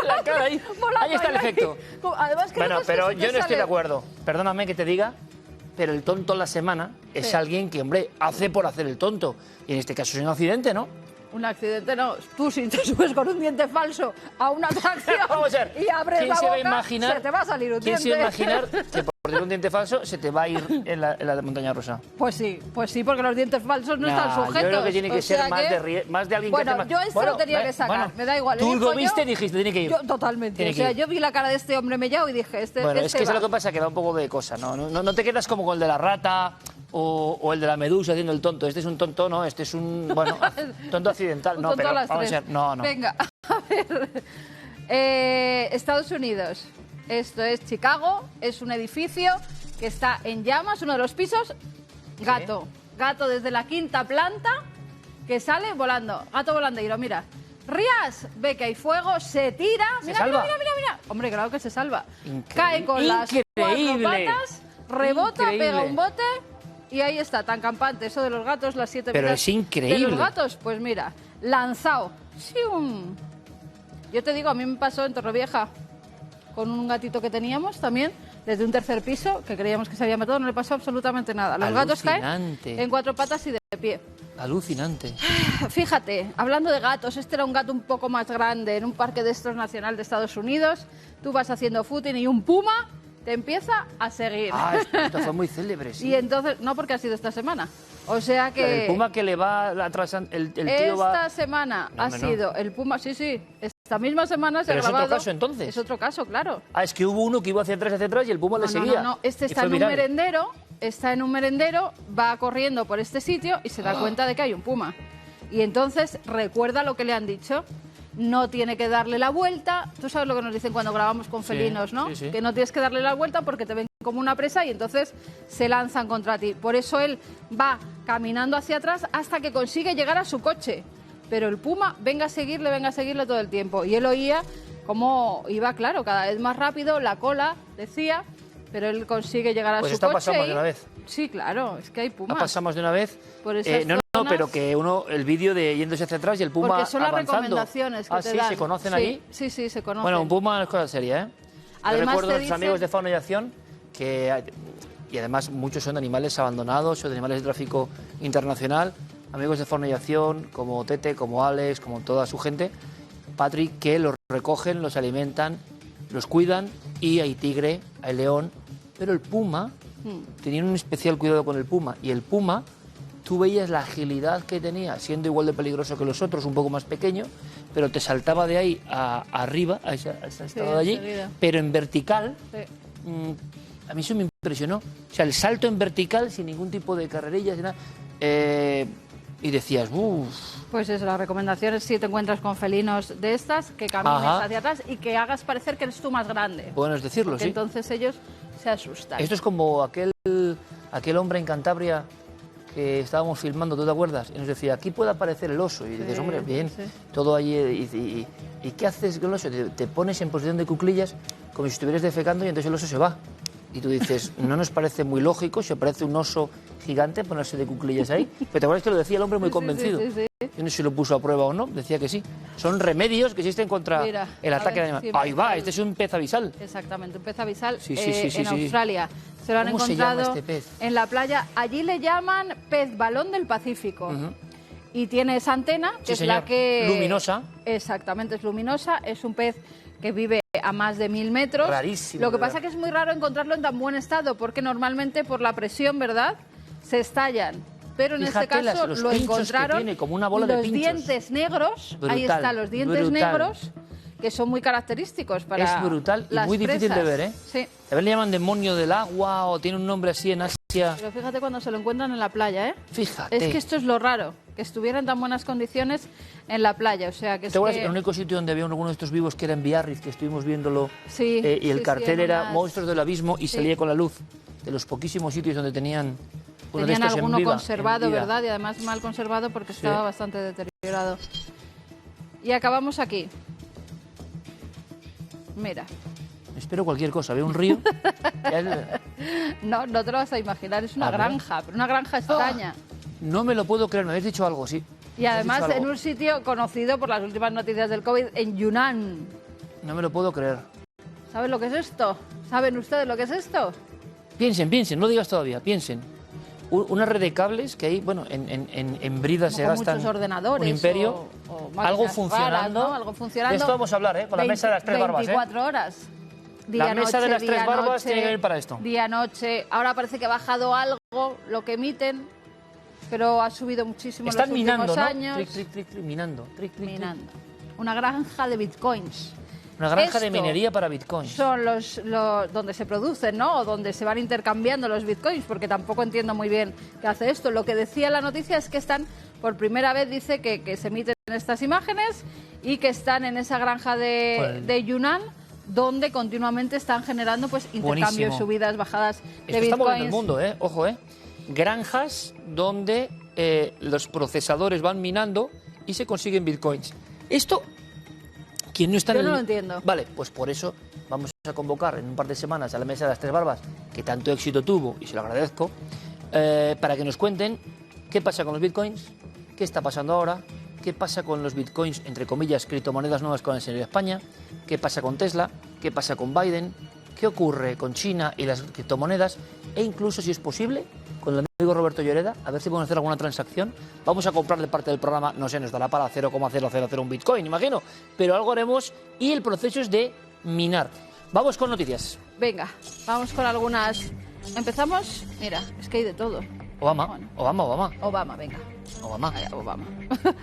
la cara ahí. Ahí está el efecto. Además, bueno, pero yo no estoy de acuerdo. Perdóname que te diga, pero el tonto de la semana es alguien que, hombre, hace por hacer el tonto. Y en este caso es un accidente, ¿no? Un accidente no. Tú si te subes con un diente falso a una atracción y abres la boca, se te va a salir un diente. ¿Quién se va a imaginar que por tener un diente falso se te va a ir en la montaña rusa? Pues sí, porque los dientes falsos no están sujetos. Yo creo que tiene que ser más de alguien que hace más... Bueno, yo esto lo tenía que sacar, me da igual. Tú lo viste y dijiste, tiene que ir. Totalmente. O sea, yo vi la cara de este hombre mellado y dije, Bueno, es que es lo que pasa, que da un poco de cosa, ¿no? No te quedas como con el de la rata... O el de la medusa haciendo el tonto. Este es un tonto, no, este es un, tonto accidental. No, pero vamos a ver, no. Venga, a ver. Estados Unidos. Esto es Chicago, es un edificio que está en llamas, uno de los pisos. Gato. ¿Sí? Gato desde la 5ª planta que sale volando. Gato volandeiro, mira. Rías, ve que hay fuego, se tira. Mira. Hombre, claro que se salva. Cae con las 4 patas, rebota, pega un bote... Y ahí está, tan campante, eso de los gatos, las 7 Pero es increíble. De los gatos, pues mira, lanzado. ¡Sium! Yo te digo, a mí me pasó en Torrevieja. con un gatito que teníamos también, desde un tercer piso, que creíamos que se había matado, no le pasó absolutamente nada. Los gatos caen en 4 patas y de pie. Alucinante. Fíjate, hablando de gatos, este era un gato un poco más grande en un parque de estos nacional de Estados Unidos. Tú vas haciendo footing y un puma te empieza a seguir. Ah, esto fue muy célebre, sí. Y entonces, no porque ha sido esta semana. O sea que... El puma que le va atrasando, el tío esta semana ha sido el puma, sí, esta misma semana se ha grabado... ¿Pero es otro caso, entonces? Es otro caso, claro. Ah, es que hubo uno que iba hacia atrás y el puma le seguía. No, este está en un merendero, va corriendo por este sitio y se da cuenta de que hay un puma. Y entonces recuerda lo que le han dicho. No tiene que darle la vuelta. Tú sabes lo que nos dicen cuando grabamos con felinos, ¿no? Sí. Que no tienes que darle la vuelta porque te ven como una presa y entonces se lanzan contra ti. Por eso él va caminando hacia atrás hasta que consigue llegar a su coche. Pero el puma venga a seguirle todo el tiempo. Y él oía cómo iba, claro, cada vez más rápido, la cola, decía, pero él consigue llegar a su coche. Pues está pasando de una vez. Sí, claro, es que hay pumas. Pasamos de una vez. Por esas no, zonas, pero que el vídeo de yéndose hacia atrás y el puma porque son las avanzando. Recomendaciones que te sí, dan. ¿se conocen allí? Sí, se conocen. Bueno, un puma es cosa seria, ¿eh? Además, yo recuerdo a te nuestros dicen... amigos de Fauna y Acción y además muchos son de animales abandonados o de animales de tráfico internacional. Amigos de Fauna y Acción, como Tete, como Alex, como toda su gente, Patrick, que los recogen, los alimentan, los cuidan, y hay tigre, hay león, pero el puma, tenían un especial cuidado con el puma, y el puma, tú veías la agilidad que tenía, siendo igual de peligroso que los otros, un poco más pequeño, pero te saltaba de ahí arriba, a ese estado de allí, enseguida. pero en vertical. Sí. A mí eso me impresionó. O sea, el salto en vertical, sin ningún tipo de carrerillas, sin nada. Y decías, uff. Pues eso, la recomendación es si te encuentras con felinos de estas, que camines hacia atrás y que hagas parecer que eres tú más grande. Bueno, es decirlo, porque sí. entonces ellos se asustan. Esto es como aquel hombre en Cantabria que estábamos filmando, ¿tú te acuerdas? Y nos decía, aquí puede aparecer el oso. Y dices, hombre, bien, todo allí. ¿Y qué haces con el oso? Te pones en posición de cuclillas como si estuvieras defecando y entonces el oso se va. Y tú dices, no nos parece muy lógico, si parece un oso gigante ponerse de cuclillas ahí. Pero te acuerdas que lo decía el hombre muy convencido. Sí. Yo no sé si lo puso a prueba o no, decía que sí. Son remedios que existen contra el ataque del animal. Sí, Ahí va, este es un pez abisal. Exactamente, un pez abisal Sí, en Australia. Se lo han ¿Cómo se encontrado llama este pez? en la playa. Allí le llaman pez balón del Pacífico. Y tiene esa antena, que es la que... luminosa. Exactamente, es luminosa. Es un pez que vive a más de 1000 metros. Rarísimo. Lo que pasa es que es muy raro encontrarlo en tan buen estado, porque normalmente por la presión, ¿verdad?, se estallan. Pero en este caso los lo pinchos encontraron. que tiene, como una bola de los pinchos. dientes negros, Brutal, ahí están los dientes brutal. negros, que son muy característicos para Es brutal y las muy difícil presas. de ver, ¿eh? Sí. A ver, le llaman demonio del agua o tiene un nombre así en Asia. Pero fíjate cuando se lo encuentran en la playa, ¿eh? Fíjate. Es que esto es lo raro, que estuviera en tan buenas condiciones en la playa, o sea que es ¿Te acuerdas? que... El único sitio donde había alguno de estos vivos que era en Biarritz, que estuvimos viéndolo, Sí, y el sí, cartel sí, era unas- Monstruos del Abismo y Sí. salía con la luz. De los poquísimos sitios donde tenían uno de Tenían estos alguno en vida, conservado, en vida. ¿verdad? Y además mal conservado porque estaba bastante deteriorado. Y acabamos aquí. Mira. Espero cualquier cosa, veo un río. Ya No te lo vas a imaginar, es una A ver. granja, pero una granja extraña. no me lo puedo creer, me habéis dicho algo, sí. Y Me has además dicho algo. en un sitio conocido por las últimas noticias del COVID, en Yunnan. No me lo puedo creer. ¿Saben lo que es esto? ¿Saben ustedes lo que es esto? Piensen, no digas todavía, piensen. Una red de cables que hay, bueno, en bridas se Como con gastan muchos ordenadores un imperio. o Algo máquinas funcionando. raras, ¿no? Algo funcionando. De esto vamos a hablar, ¿eh? Con la mesa de las tres barbas, ¿eh? 24 horas. La mesa de las tres barbas tiene que venir para esto. Día, noche. Ahora parece que ha bajado algo lo que emiten, pero ha subido muchísimo Están en los minando, últimos ¿no? años. Tric, tric, tric, minando. Tric, tric, tric. Minando. Una granja de bitcoins. Una granja de Esto minería para bitcoins. Son los donde se producen, ¿no? O donde se van intercambiando los bitcoins, porque tampoco entiendo muy bien qué hace esto. Lo que decía la noticia es que están, por primera vez dice que se emiten estas imágenes y que están en esa granja de Yunnan, donde continuamente están generando pues intercambios, Buenísimo. subidas, bajadas de Esto está moviendo el bitcoins. mundo, ¿eh? Ojo, ¿eh? Granjas donde los procesadores van minando y se consiguen bitcoins. Esto, quien no está Yo en no el... lo entiendo. Vale, pues por eso vamos a convocar en un par de semanas a la mesa de las tres barbas, que tanto éxito tuvo, y se lo agradezco, para que nos cuenten qué pasa con los bitcoins, qué está pasando ahora, qué pasa con los bitcoins, entre comillas, criptomonedas nuevas con el señor de España, qué pasa con Tesla, qué pasa con Biden, qué ocurre con China y las criptomonedas, e incluso, si es posible, con el amigo Roberto Lloreda, a ver si podemos hacer alguna transacción. Vamos a comprarle parte del programa, no sé, nos dará para 0,001 Bitcoin, imagino, pero algo haremos, y el proceso es de minar. Vamos con noticias. Venga, vamos con algunas. Empezamos, mira, es que hay de todo. Obama, Bueno. Obama. Venga. Obama. Obama.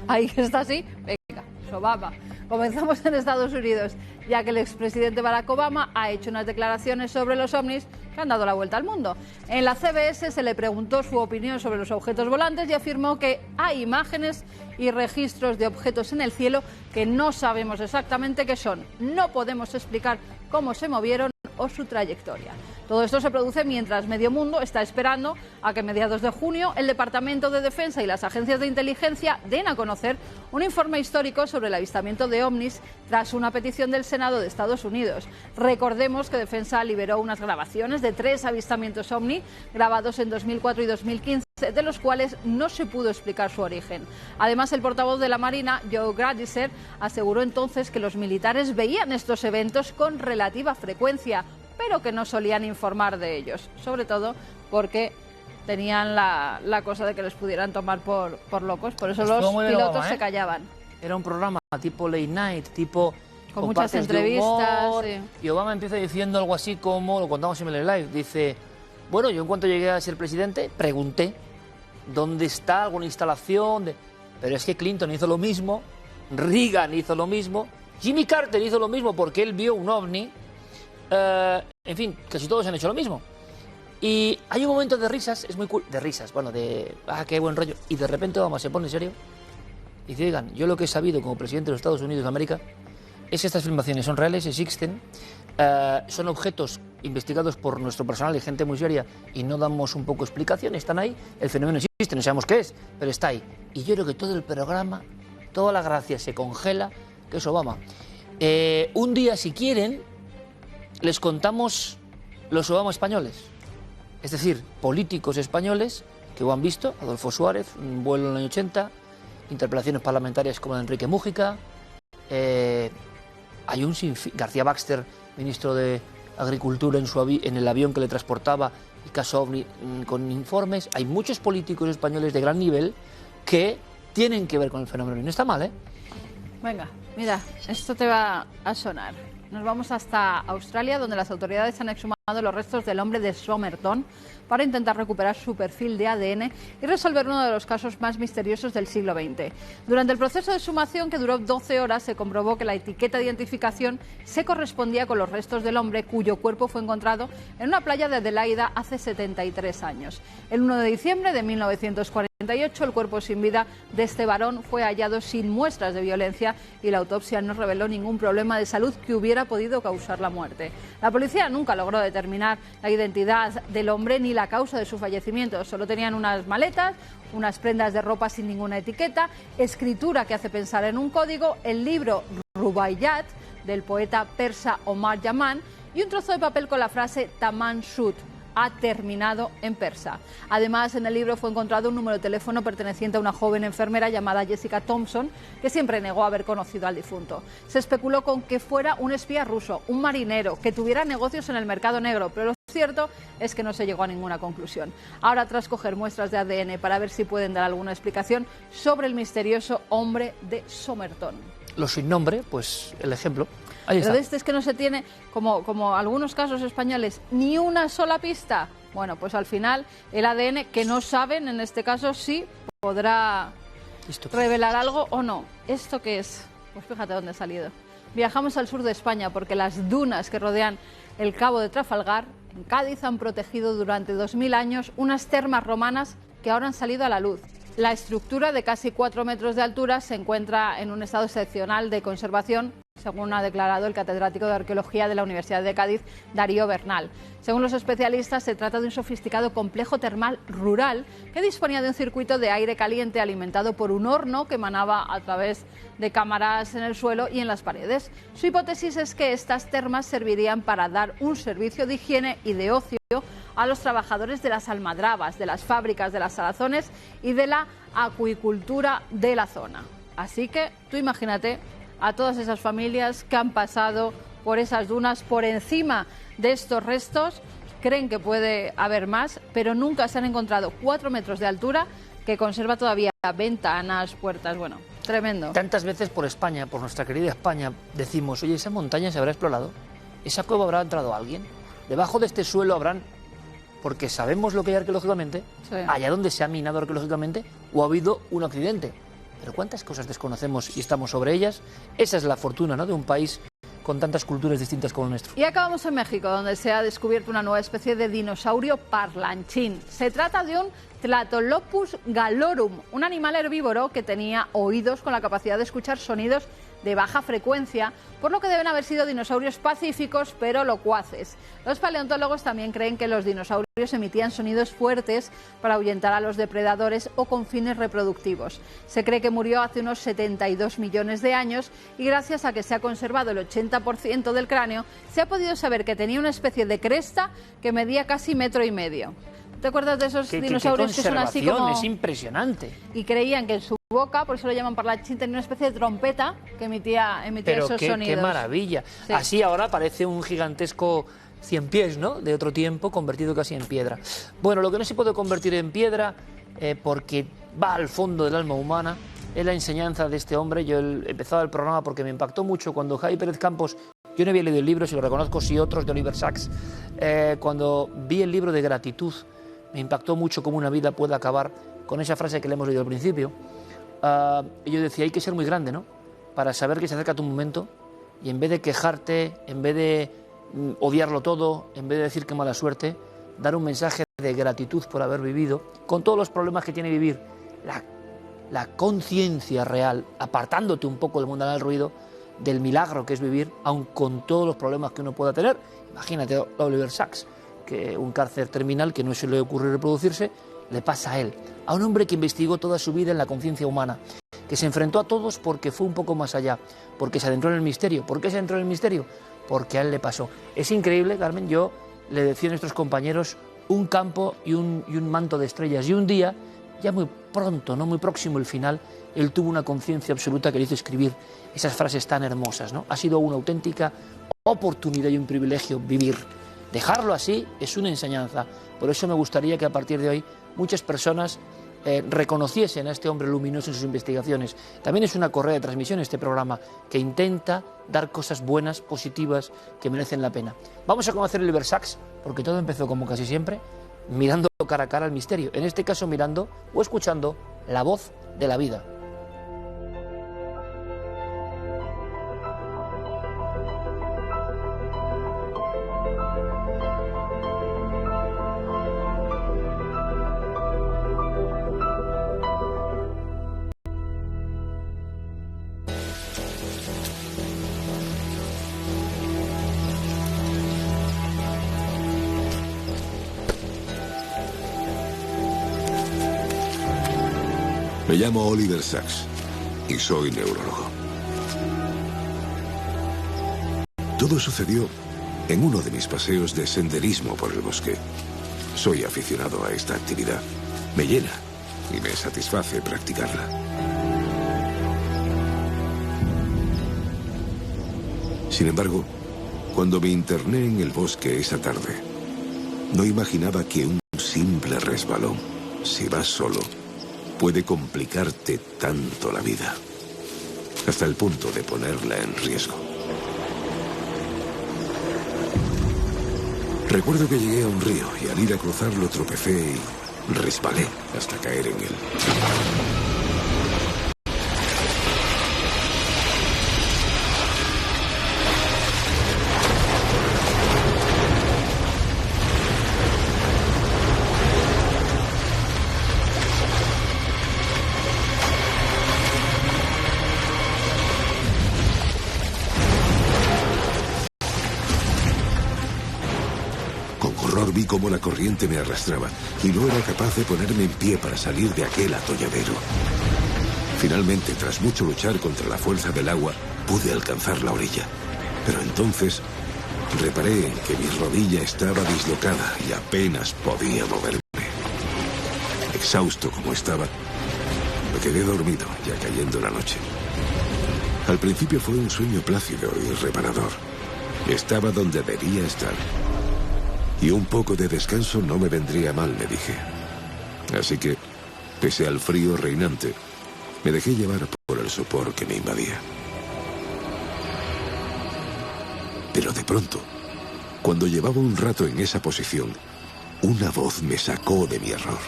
Ahí está así, venga, Obama. Comenzamos en Estados Unidos, ya que el expresidente Barack Obama ha hecho unas declaraciones sobre los ovnis que han dado la vuelta al mundo. En la CBS se le preguntó su opinión sobre los objetos volantes y afirmó que hay imágenes y registros de objetos en el cielo que no sabemos exactamente qué son. No podemos explicar cómo se movieron o su trayectoria. Todo esto se produce mientras medio mundo está esperando a que a mediados de junio el Departamento de Defensa y las agencias de inteligencia den a conocer un informe histórico sobre el avistamiento de ovnis tras una petición del Senado de Estados Unidos. Recordemos que Defensa liberó unas grabaciones de 3 avistamientos ovni grabados en 2004 y 2015, de los cuales no se pudo explicar su origen. Además, el portavoz de la Marina, Joe Gradisher, aseguró entonces que los militares veían estos eventos con relativa frecuencia, pero que no solían informar de ellos, sobre todo porque tenían la cosa de que les pudieran tomar por locos, por eso los pilotos se callaban. Era un programa tipo late night, tipo con muchas entrevistas. Humor, sí. Y Obama empieza diciendo algo así como, lo contamos en el live, dice, bueno, yo en cuanto llegué a ser presidente, pregunté dónde está alguna instalación, pero es que Clinton hizo lo mismo, Reagan hizo lo mismo, Jimmy Carter hizo lo mismo porque él vio un ovni. En fin, casi todos han hecho lo mismo. Y hay un momento de risas, es muy cool, de risas, bueno, de qué buen rollo. Y de repente Obama se pone en serio y dice, oigan, yo lo que he sabido como presidente de los Estados Unidos de América es que estas filmaciones son reales, existen, son objetos investigados por nuestro personal y gente muy seria y no damos un poco explicación, están ahí, el fenómeno existe, no sabemos qué es, pero está ahí. Y yo creo que todo el programa, toda la gracia se congela, que es Obama. Un día, si quieren, les contamos los Obama españoles, es decir, políticos españoles que lo han visto, Adolfo Suárez, un vuelo en el año 80, interpelaciones parlamentarias como la de Enrique Mújica, hay un sinfín, García Baxter, ministro de Agricultura en el avión que le transportaba, y caso OVNI con informes, hay muchos políticos españoles de gran nivel que tienen que ver con el fenómeno y no está mal, ¿eh? Venga, mira, esto te va a sonar. Nos vamos hasta Australia, donde las autoridades han exhumado los restos del hombre de Somerton para intentar recuperar su perfil de ADN y resolver uno de los casos más misteriosos del siglo XX. Durante el proceso de exhumación, que duró 12 horas, se comprobó que la etiqueta de identificación se correspondía con los restos del hombre cuyo cuerpo fue encontrado en una playa de Adelaida hace 73 años. El 1 de diciembre de 1948, el cuerpo sin vida de este varón fue hallado sin muestras de violencia y la autopsia no reveló ningún problema de salud que hubiera podido causar la muerte. La policía nunca logró determinar la identidad del hombre ni la causa de su fallecimiento. Solo tenían unas maletas, unas prendas de ropa sin ninguna etiqueta, escritura que hace pensar en un código, el libro Rubaiyat del poeta persa Omar Yaman y un trozo de papel con la frase Taman Shud, ha terminado en persa. Además, en el libro fue encontrado un número de teléfono perteneciente a una joven enfermera llamada Jessica Thompson, que siempre negó haber conocido al difunto. Se especuló con que fuera un espía ruso, un marinero, que tuviera negocios en el mercado negro, pero lo cierto es que no se llegó a ninguna conclusión. Ahora, tras coger muestras de ADN para ver si pueden dar alguna explicación sobre el misterioso hombre de Somerton. Los sin nombre, pues el ejemplo. Ahí está. Pero de este es que no se tiene, como algunos casos españoles, ni una sola pista. Bueno, pues al final el ADN, que no saben, en este caso sí podrá revelar algo o no. ¿Esto qué es? Pues fíjate dónde ha salido. Viajamos al sur de España porque las dunas que rodean el Cabo de Trafalgar, en Cádiz, han protegido durante 2000 años unas termas romanas que ahora han salido a la luz. La estructura, de casi 4 metros de altura, se encuentra en un estado excepcional de conservación, según ha declarado el catedrático de Arqueología de la Universidad de Cádiz, Darío Bernal. Según los especialistas, se trata de un sofisticado complejo termal rural que disponía de un circuito de aire caliente alimentado por un horno que emanaba a través de cámaras en el suelo y en las paredes. Su hipótesis es que estas termas servirían para dar un servicio de higiene y de ocio a los trabajadores de las almadrabas, de las fábricas, de las salazones y de la acuicultura de la zona. Así que tú imagínate a todas esas familias que han pasado por esas dunas, por encima de estos restos. Creen que puede haber más, pero nunca se han encontrado 4 metros de altura que conserva todavía ventanas, puertas, bueno, tremendo. Tantas veces por España, por nuestra querida España, decimos, oye, ¿esa montaña se habrá explorado? ¿Esa cueva habrá entrado alguien? ¿Debajo de este suelo habrán...? Porque sabemos lo que hay arqueológicamente, sí, allá donde se ha minado arqueológicamente, o ha habido un accidente. Pero ¿cuántas cosas desconocemos y estamos sobre ellas? Esa es la fortuna, ¿no?, de un país con tantas culturas distintas como el nuestro. Y acabamos en México, donde se ha descubierto una nueva especie de dinosaurio parlanchín. Se trata de un Tlatolopus galorum, un animal herbívoro que tenía oídos con la capacidad de escuchar sonidos de baja frecuencia, por lo que deben haber sido dinosaurios pacíficos pero locuaces. Los paleontólogos también creen que los dinosaurios emitían sonidos fuertes para ahuyentar a los depredadores o con fines reproductivos. Se cree que murió hace unos 72 millones de años y gracias a que se ha conservado el 80% del cráneo, se ha podido saber que tenía una especie de cresta que medía casi 1,5 metros. ¿Te acuerdas de esos dinosaurios que son así como...? Es impresionante. Y creían que en su boca, por eso lo llaman parlanchín, tenía una especie de trompeta que emitía esos sonidos. ¡Qué maravilla! Sí. Así ahora parece un gigantesco 100 pies, ¿no?, de otro tiempo, convertido casi en piedra. Bueno, lo que no se puede convertir en piedra, porque va al fondo del alma humana, es la enseñanza de este hombre. Yo he empezado el programa porque me impactó mucho cuando Javi Pérez Campos, yo no había leído el libro, si lo reconozco, sí otros, de Oliver Sacks, cuando vi el libro de gratitud, me impactó mucho cómo una vida puede acabar con esa frase que le hemos leído al principio. Yo decía, hay que ser muy grande, ¿no?, para saber que se acerca tu momento y en vez de quejarte, en vez de odiarlo todo, en vez de decir qué mala suerte, dar un mensaje de gratitud por haber vivido, con todos los problemas que tiene vivir, la conciencia real, apartándote un poco del mundo del ruido, del milagro que es vivir, aun con todos los problemas que uno pueda tener. Imagínate a Oliver Sacks, que un cáncer terminal que no se le ocurre reproducirse, le pasa a él, a un hombre que investigó toda su vida en la conciencia humana, que se enfrentó a todos porque fue un poco más allá, porque se adentró en el misterio. ¿Por qué se adentró en el misterio? Porque a él le pasó. Es increíble, Carmen, yo le decía a nuestros compañeros, un campo y un manto de estrellas, y un día, ya muy pronto, no muy próximo el final, él tuvo una conciencia absoluta que le hizo escribir esas frases tan hermosas, ¿no? Ha sido una auténtica oportunidad y un privilegio vivir. Dejarlo así es una enseñanza. Por eso me gustaría que a partir de hoy muchas personas reconociesen a este hombre luminoso en sus investigaciones. También es una correa de transmisión este programa que intenta dar cosas buenas, positivas, que merecen la pena. Vamos a conocer el Oliver Sacks, porque todo empezó, como casi siempre, mirando cara a cara al misterio. En este caso mirando o escuchando la voz de la vida. Me llamo Oliver Sacks y soy neurólogo. Todo sucedió en uno de mis paseos de senderismo por el bosque. Soy aficionado a esta actividad. Me llena y me satisface practicarla. Sin embargo, cuando me interné en el bosque esa tarde, no imaginaba que un simple resbalón, si vas solo, puede complicarte tanto la vida, hasta el punto de ponerla en riesgo. Recuerdo que llegué a un río y al ir a cruzarlo tropecé y resbalé hasta caer en él. Vi cómo la corriente me arrastraba y no era capaz de ponerme en pie para salir de aquel atolladero. Finalmente, tras mucho luchar contra la fuerza del agua, pude alcanzar la orilla. Pero entonces reparé en que mi rodilla estaba dislocada y apenas podía moverme. Exhausto como estaba, me quedé dormido ya cayendo la noche. Al principio fue un sueño plácido y reparador. Estaba donde debía estar. Y un poco de descanso no me vendría mal, me dije. Así que, pese al frío reinante, me dejé llevar por el sopor que me invadía. Pero de pronto, cuando llevaba un rato en esa posición, una voz me sacó de mi error.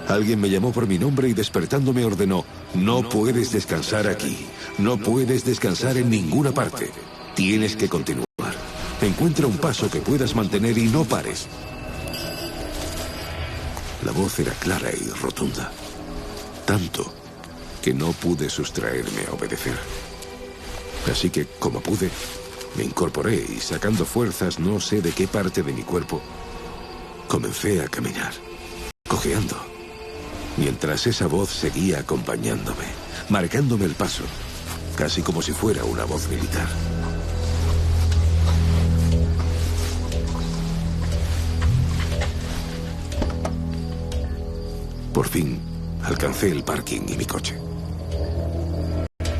Alguien me llamó por mi nombre y despertando me ordenó: no puedes descansar aquí, no puedes descansar en ninguna parte, tienes que continuar. Encuentra un paso que puedas mantener y no pares. La voz era clara y rotunda, tanto que no pude sustraerme a obedecer. Así que, como pude, me incorporé y sacando fuerzas no sé de qué parte de mi cuerpo, comencé a caminar, cojeando, mientras esa voz seguía acompañándome, marcándome el paso, casi como si fuera una voz militar. Por fin, alcancé el parking y mi coche.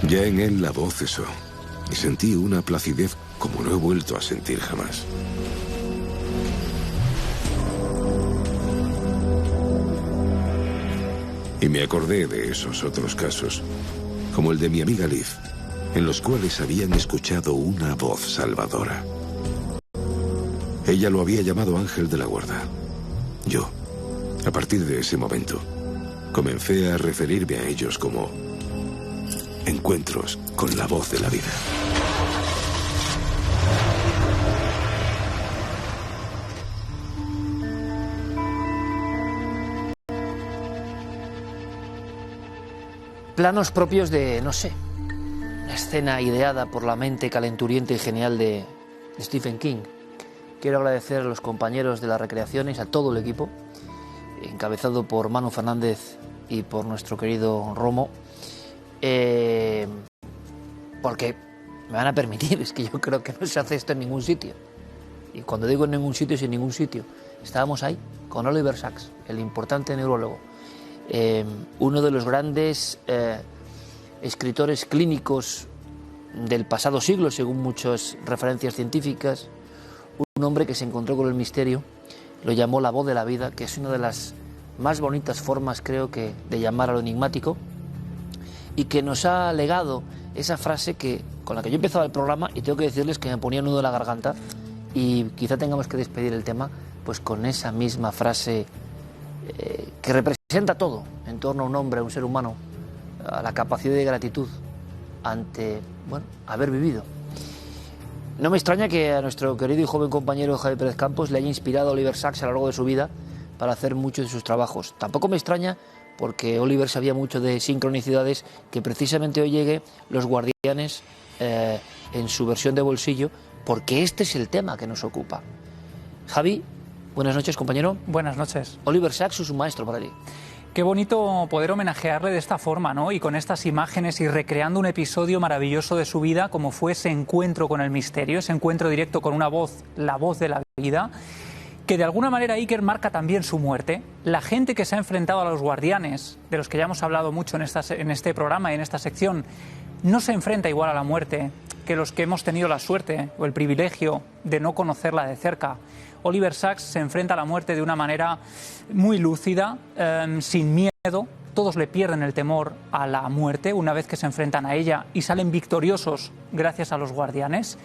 Ya en él la voz cesó y sentí una placidez como no he vuelto a sentir jamás. Y me acordé de esos otros casos, como el de mi amiga Liv, en los cuales habían escuchado una voz salvadora. Ella lo había llamado Ángel de la Guarda. Yo, a partir de ese momento, comencé a referirme a ellos como encuentros con la voz de la vida. Planos propios de, no sé, una escena ideada por la mente calenturienta y genial de Stephen King. Quiero agradecer a los compañeros de las recreaciones, a todo el equipo, encabezado por Manu Fernández y por nuestro querido Romo, porque me van a permitir, es que yo creo que no se hace esto en ningún sitio. Y cuando digo en ningún sitio, es en ningún sitio. Estábamos ahí con Oliver Sacks, el importante neurólogo, uno de los grandes escritores clínicos del pasado siglo, según muchas referencias científicas, un hombre que se encontró con el misterio, lo llamó la voz de la vida, que es una de las más bonitas formas, creo que, de llamar a lo enigmático, y que nos ha legado esa frase con la que yo empezaba el programa, y tengo que decirles que me ponía nudo en la garganta, y quizá tengamos que despedir el tema pues con esa misma frase que representa todo en torno a un hombre, a un ser humano, a la capacidad de gratitud ante, bueno, haber vivido. No me extraña que a nuestro querido y joven compañero Javi Pérez Campos le haya inspirado a Oliver Sacks a lo largo de su vida para hacer muchos de sus trabajos. Tampoco me extraña porque Oliver sabía mucho de sincronicidades, que precisamente hoy llegue Los Guardianes en su versión de bolsillo, porque este es el tema que nos ocupa. Javi, buenas noches, compañero. Buenas noches. Oliver Sacks es un maestro para ti. Qué bonito poder homenajearle de esta forma, ¿no? Y con estas imágenes y recreando un episodio maravilloso de su vida, como fue ese encuentro con el misterio, ese encuentro directo con una voz, la voz de la vida, que de alguna manera Iker marca también su muerte. La gente que se ha enfrentado a los guardianes, de los que ya hemos hablado mucho en este programa y en esta sección, no se enfrenta igual a la muerte que los que hemos tenido la suerte o el privilegio de no conocerla de cerca. Oliver Sacks se enfrenta a la muerte de una manera muy lúcida, sin miedo. Todos le pierden el temor a la muerte una vez que se enfrentan a ella y salen victoriosos gracias a los guardianes.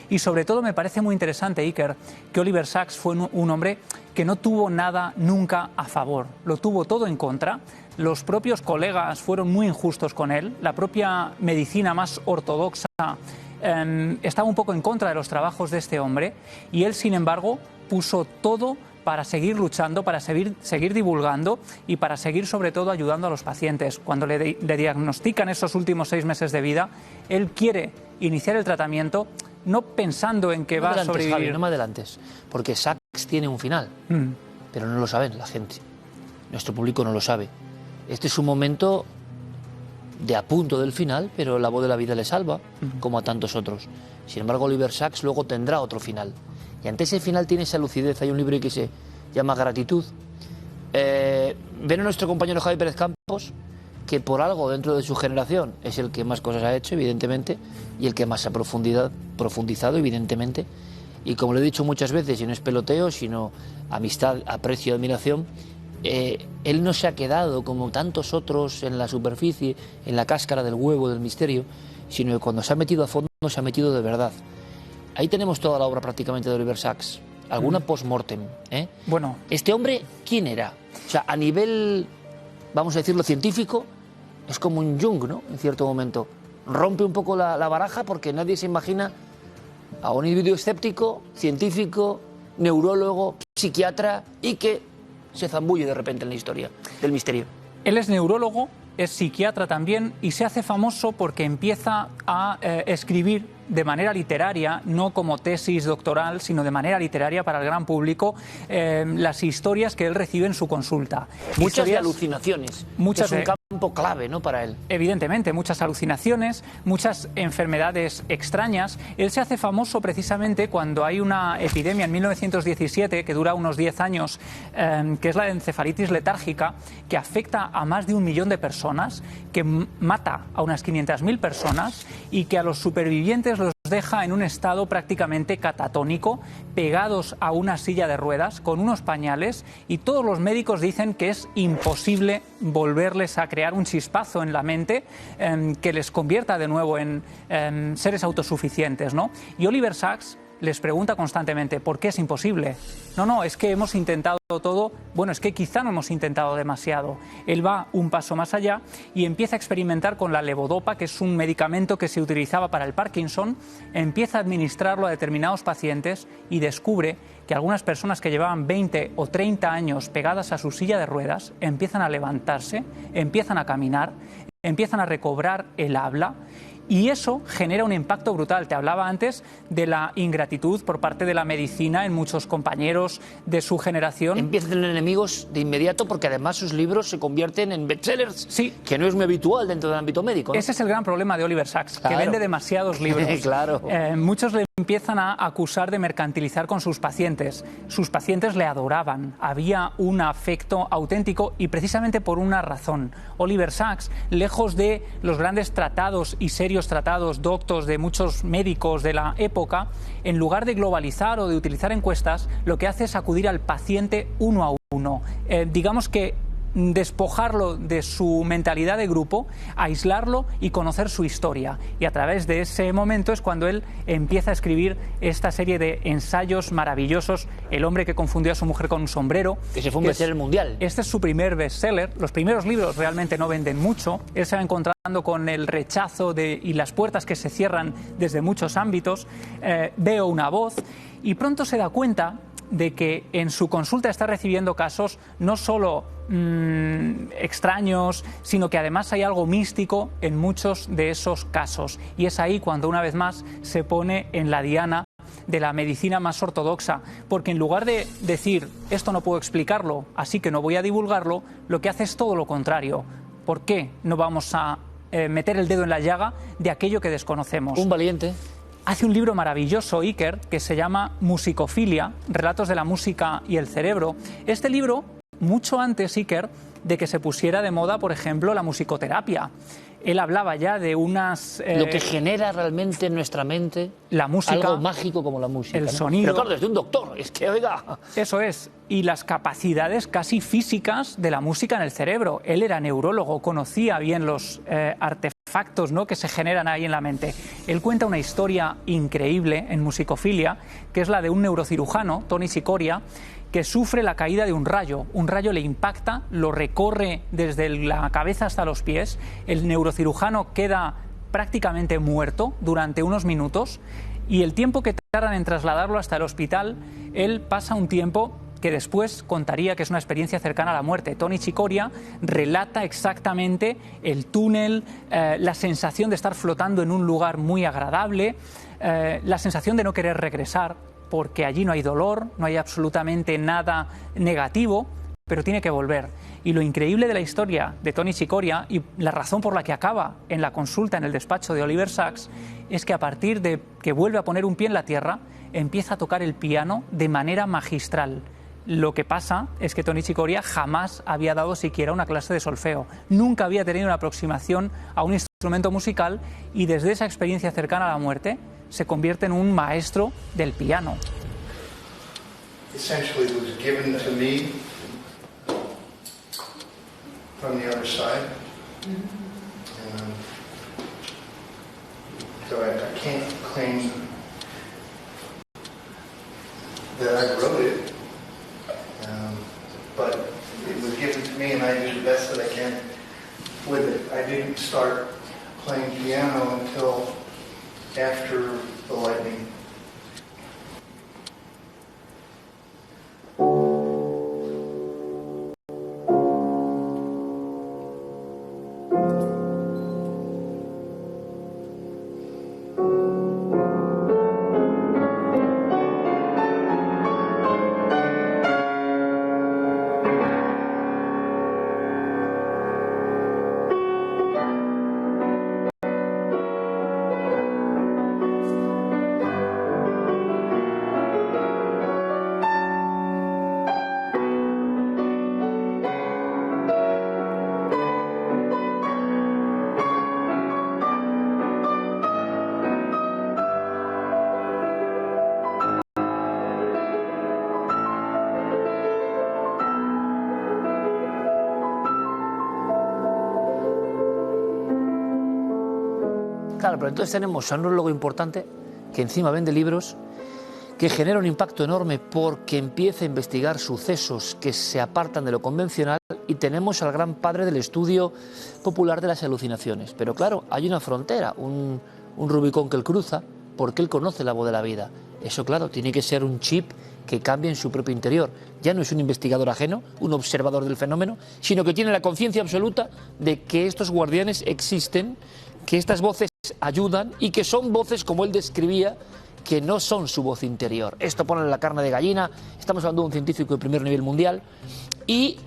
Y sobre todo me parece muy interesante, Iker, que Oliver Sacks fue un hombre que no tuvo nada nunca a favor, lo tuvo todo en contra. Los propios colegas fueron muy injustos con él, la propia medicina más ortodoxa estaba un poco en contra de los trabajos de este hombre, y él, sin embargo, puso todo para seguir luchando, para seguir divulgando y para seguir, sobre todo, ayudando a los pacientes. Cuando le diagnostican esos últimos 6 meses de vida, él quiere iniciar el tratamiento no pensando en que va a sobrevivir. Javi, no me adelantes, porque Sacks tiene un final, pero no lo saben la gente. Nuestro público no lo sabe. Este es un momento de a punto del final, pero la voz de la vida le salva, como a tantos otros. Sin embargo, Oliver Sacks luego tendrá otro final. Y ante ese final tiene esa lucidez. Hay un libro que se llama Gratitud. Ven a nuestro compañero Javi Pérez Campos, que por algo dentro de su generación es el que más cosas ha hecho, evidentemente, y el que más ha profundizado, evidentemente. Y como lo he dicho muchas veces, y no es peloteo, sino amistad, aprecio, admiración, él no se ha quedado como tantos otros en la superficie, en la cáscara del huevo del misterio, sino que cuando se ha metido a fondo, se ha metido de verdad. Ahí tenemos toda la obra prácticamente de Oliver Sacks, alguna post-mortem. Bueno, ¿este hombre quién era? O sea, a nivel, vamos a decirlo, científico, es como un Jung, ¿no? En cierto momento. Rompe un poco la baraja porque nadie se imagina a un individuo escéptico, científico, neurólogo, psiquiatra y que se zambulle de repente en la historia del misterio. Él es neurólogo, es psiquiatra también y se hace famoso porque empieza a escribir de manera literaria, no como tesis doctoral, sino de manera literaria para el gran público, las historias que él recibe en su consulta. Muchas de alucinaciones, muchas es un campo clave, ¿no?, para él. Evidentemente, muchas alucinaciones, muchas enfermedades extrañas. Él se hace famoso precisamente cuando hay una epidemia en 1917 que dura unos 10 años, que es la de encefalitis letárgica, que afecta a más de 1 millón de personas, que mata a unas 500.000 personas y que a los supervivientes los deja en un estado prácticamente catatónico, pegados a una silla de ruedas, con unos pañales, y todos los médicos dicen que es imposible volverles a crear un chispazo en la mente que les convierta de nuevo en seres autosuficientes, ¿no? Y Oliver Sacks les pregunta constantemente, ¿por qué es imposible? No, es que hemos intentado todo. Bueno, es que quizá no hemos intentado demasiado. Él va un paso más allá y empieza a experimentar con la levodopa, que es un medicamento que se utilizaba para el Parkinson, empieza a administrarlo a determinados pacientes y descubre que algunas personas que llevaban 20 o 30 años pegadas a su silla de ruedas empiezan a levantarse, empiezan a caminar, empiezan a recobrar el habla. Y eso genera un impacto brutal. Te hablaba antes de la ingratitud por parte de la medicina en muchos compañeros de su generación. Empieza a tener enemigos de inmediato porque además sus libros se convierten en bestsellers, sí, que no es muy habitual dentro del ámbito médico, ¿no? Ese es el gran problema de Oliver Sacks, claro, que vende demasiados libros. Claro. Muchos le empiezan a acusar de mercantilizar con sus pacientes. Sus pacientes le adoraban, había un afecto auténtico y precisamente por una razón. Oliver Sacks, lejos de los grandes tratados y serios tratados doctos de muchos médicos de la época, en lugar de globalizar o de utilizar encuestas, lo que hace es acudir al paciente uno a uno. Digamos que despojarlo de su mentalidad de grupo, aislarlo y conocer su historia. Y a través de ese momento es cuando él empieza a escribir esta serie de ensayos maravillosos, El hombre que confundió a su mujer con un sombrero. Que se fue un bestseller mundial. Este es su primer bestseller. Los primeros libros realmente no venden mucho. Él se va encontrando con el rechazo y las puertas que se cierran desde muchos ámbitos. Veo una voz y pronto se da cuenta de que en su consulta está recibiendo casos no solo extraños, sino que además hay algo místico en muchos de esos casos. Y es ahí cuando una vez más se pone en la diana de la medicina más ortodoxa, porque en lugar de decir esto no puedo explicarlo, así que no voy a divulgarlo, lo que hace es todo lo contrario. ¿Por qué no vamos a meter el dedo en la llaga de aquello que desconocemos? Un valiente. Hace un libro maravilloso, Iker, que se llama Musicofilia, Relatos de la música y el cerebro. Este libro, mucho antes, Iker, de que se pusiera de moda, por ejemplo, la musicoterapia. Él hablaba ya de unas... lo que genera realmente en nuestra mente la música, algo mágico como la música, el ¿no? sonido. Pero claro, desde un doctor, es que, oiga... Eso es, y las capacidades casi físicas de la música en el cerebro. Él era neurólogo, conocía bien los artefactos, ¿no?, que se generan ahí en la mente. Él cuenta una historia increíble en Musicofilia, que es la de un neurocirujano, Tony Cicoria, que sufre la caída de un rayo le impacta, lo recorre desde la cabeza hasta los pies, el neurocirujano queda prácticamente muerto durante unos minutos y el tiempo que tardan en trasladarlo hasta el hospital, él pasa un tiempo que después contaría que es una experiencia cercana a la muerte. Tony Cicoria relata exactamente el túnel, la sensación de estar flotando en un lugar muy agradable, la sensación de no querer regresar, porque allí no hay dolor, no hay absolutamente nada negativo, pero tiene que volver. Y lo increíble de la historia de Tony Cicoria, y la razón por la que acaba en la consulta en el despacho de Oliver Sacks, es que a partir de que vuelve a poner un pie en la tierra, empieza a tocar el piano de manera magistral. Lo que pasa es que Toni Cicoria jamás había dado siquiera una clase de solfeo. Nunca había tenido una aproximación a un instrumento musical y desde esa experiencia cercana a la muerte se convierte en un maestro del piano. Essentially it was given to me from the other side. So I can't claim that I wrote it, but it was given to me and I do the best that I can with it. I didn't start playing piano until after the lightning. Claro, pero entonces tenemos a un neurólogo importante que encima vende libros, que genera un impacto enorme porque empieza a investigar sucesos que se apartan de lo convencional, y tenemos al gran padre del estudio popular de las alucinaciones. Pero claro, hay una frontera, un Rubicón que él cruza, porque él conoce la voz de la vida. Eso, claro, tiene que ser un chip que cambie en su propio interior. Ya no es un investigador ajeno, un observador del fenómeno, sino que tiene la conciencia absoluta de que estos guardianes existen, que estas voces ayudan y que son voces, como él describía, que no son su voz interior. Esto pone la carne de gallina. Estamos hablando de un científico de primer nivel mundial. ¿Y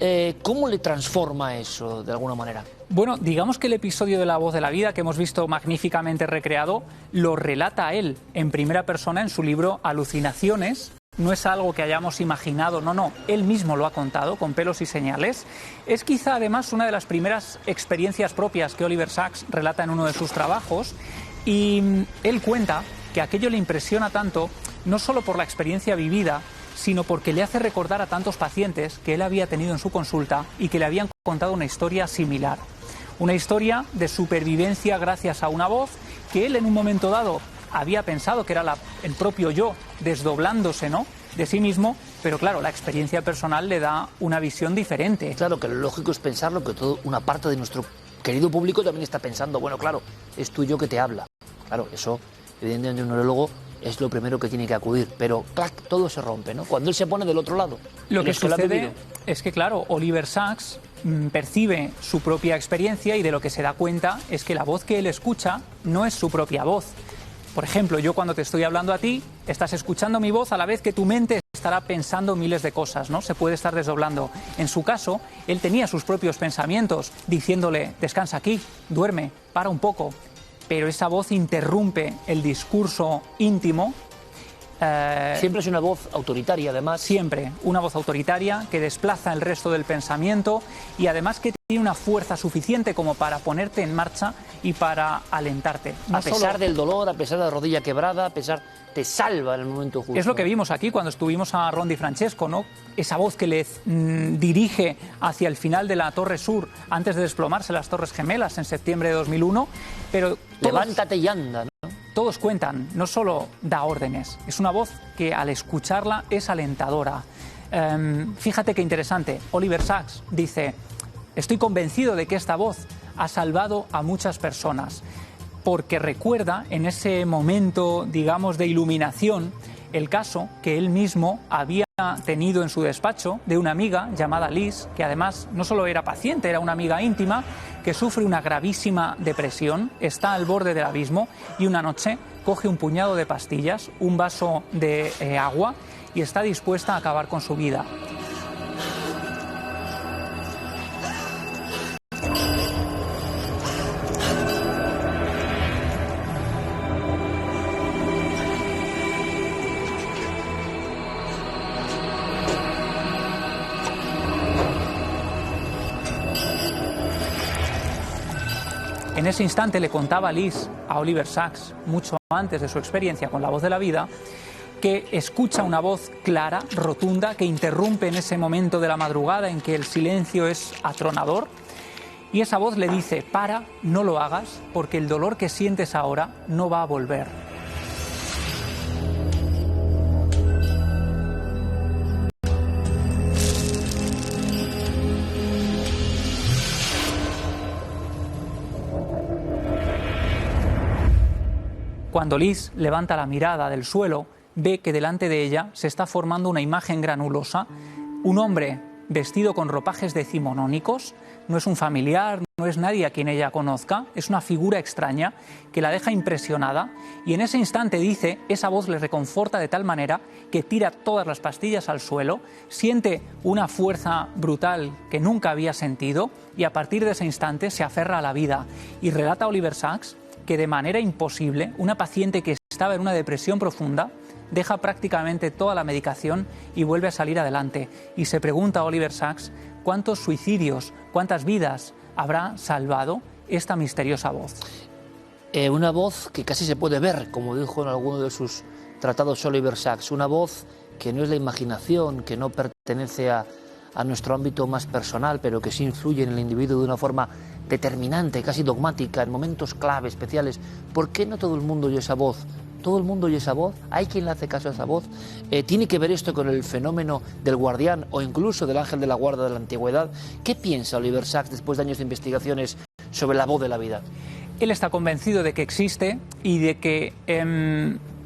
cómo le transforma eso, de alguna manera? Bueno, digamos que el episodio de La voz de la vida, que hemos visto magníficamente recreado, lo relata él en primera persona en su libro Alucinaciones. No es algo que hayamos imaginado, no, él mismo lo ha contado con pelos y señales. Es quizá además una de las primeras experiencias propias que Oliver Sacks relata en uno de sus trabajos, y él cuenta que aquello le impresiona tanto, no solo por la experiencia vivida, sino porque le hace recordar a tantos pacientes que él había tenido en su consulta y que le habían contado una historia similar. Una historia de supervivencia gracias a una voz que él en un momento dado había pensado que era el propio yo desdoblándose, ¿no?, de sí mismo, pero claro, la experiencia personal le da una visión diferente. Claro, que lo lógico es pensarlo, que toda una parte de nuestro querido público también está pensando, bueno, claro, es tu yo que te habla. Claro, eso, evidentemente, un neurólogo es lo primero que tiene que acudir, pero ¡clac!, todo se rompe, ¿no? Cuando él se pone del otro lado. Lo que sucede es que, claro, Oliver Sacks percibe su propia experiencia y de lo que se da cuenta es que la voz que él escucha no es su propia voz. Por ejemplo, yo cuando te estoy hablando a ti, estás escuchando mi voz a la vez que tu mente estará pensando miles de cosas, ¿no? Se puede estar desdoblando. En su caso, él tenía sus propios pensamientos, diciéndole, descansa aquí, duerme, para un poco. Pero esa voz interrumpe el discurso íntimo. Siempre es una voz autoritaria, además. Siempre, una voz autoritaria que desplaza el resto del pensamiento y además que tiene una fuerza suficiente como para ponerte en marcha y para alentarte. No a pesar del dolor, a pesar de la rodilla quebrada, te salva en el momento justo. Es lo que vimos aquí cuando estuvimos a Ron Di Francesco, ¿no? Esa voz que le dirige hacia el final de la Torre Sur antes de desplomarse las Torres Gemelas en septiembre de 2001. Pero levántate y anda, ¿no? Todos cuentan, no solo da órdenes, es una voz que al escucharla es alentadora. Fíjate qué interesante, Oliver Sacks dice, estoy convencido de que esta voz ha salvado a muchas personas, porque recuerda en ese momento, digamos, de iluminación, el caso que él mismo había tenido en su despacho de una amiga llamada Liz, que además no solo era paciente, era una amiga íntima, que sufre una gravísima depresión, está al borde del abismo y una noche coge un puñado de pastillas, un vaso de agua y está dispuesta a acabar con su vida. En ese instante le contaba Liz a Oliver Sacks, mucho antes de su experiencia con la voz de la vida, que escucha una voz clara, rotunda, que interrumpe en ese momento de la madrugada en que el silencio es atronador. Y esa voz le dice: para, no lo hagas, porque el dolor que sientes ahora no va a volver. Cuando Liz levanta la mirada del suelo, ve que delante de ella se está formando una imagen granulosa. Un hombre vestido con ropajes decimonónicos, no es un familiar, no es nadie a quien ella conozca, es una figura extraña que la deja impresionada, y en ese instante dice, esa voz le reconforta de tal manera que tira todas las pastillas al suelo, siente una fuerza brutal que nunca había sentido y a partir de ese instante se aferra a la vida. Y relata Oliver Sacks que de manera imposible una paciente que estaba en una depresión profunda deja prácticamente toda la medicación y vuelve a salir adelante. Y se pregunta a Oliver Sacks cuántos suicidios, cuántas vidas habrá salvado esta misteriosa voz. Una voz que casi se puede ver, como dijo en alguno de sus tratados Oliver Sacks, una voz que no es la imaginación, que no pertenece a nuestro ámbito más personal, pero que sí influye en el individuo de una forma determinante, casi dogmática, en momentos clave, especiales. ¿Por qué no todo el mundo oye esa voz? ¿Todo el mundo oye esa voz? ¿Hay quien le hace caso a esa voz? ¿Tiene que ver esto con el fenómeno del guardián o incluso del ángel de la guarda de la antigüedad? ¿Qué piensa Oliver Sacks después de años de investigaciones sobre la voz de la vida? Él está convencido de que existe y de que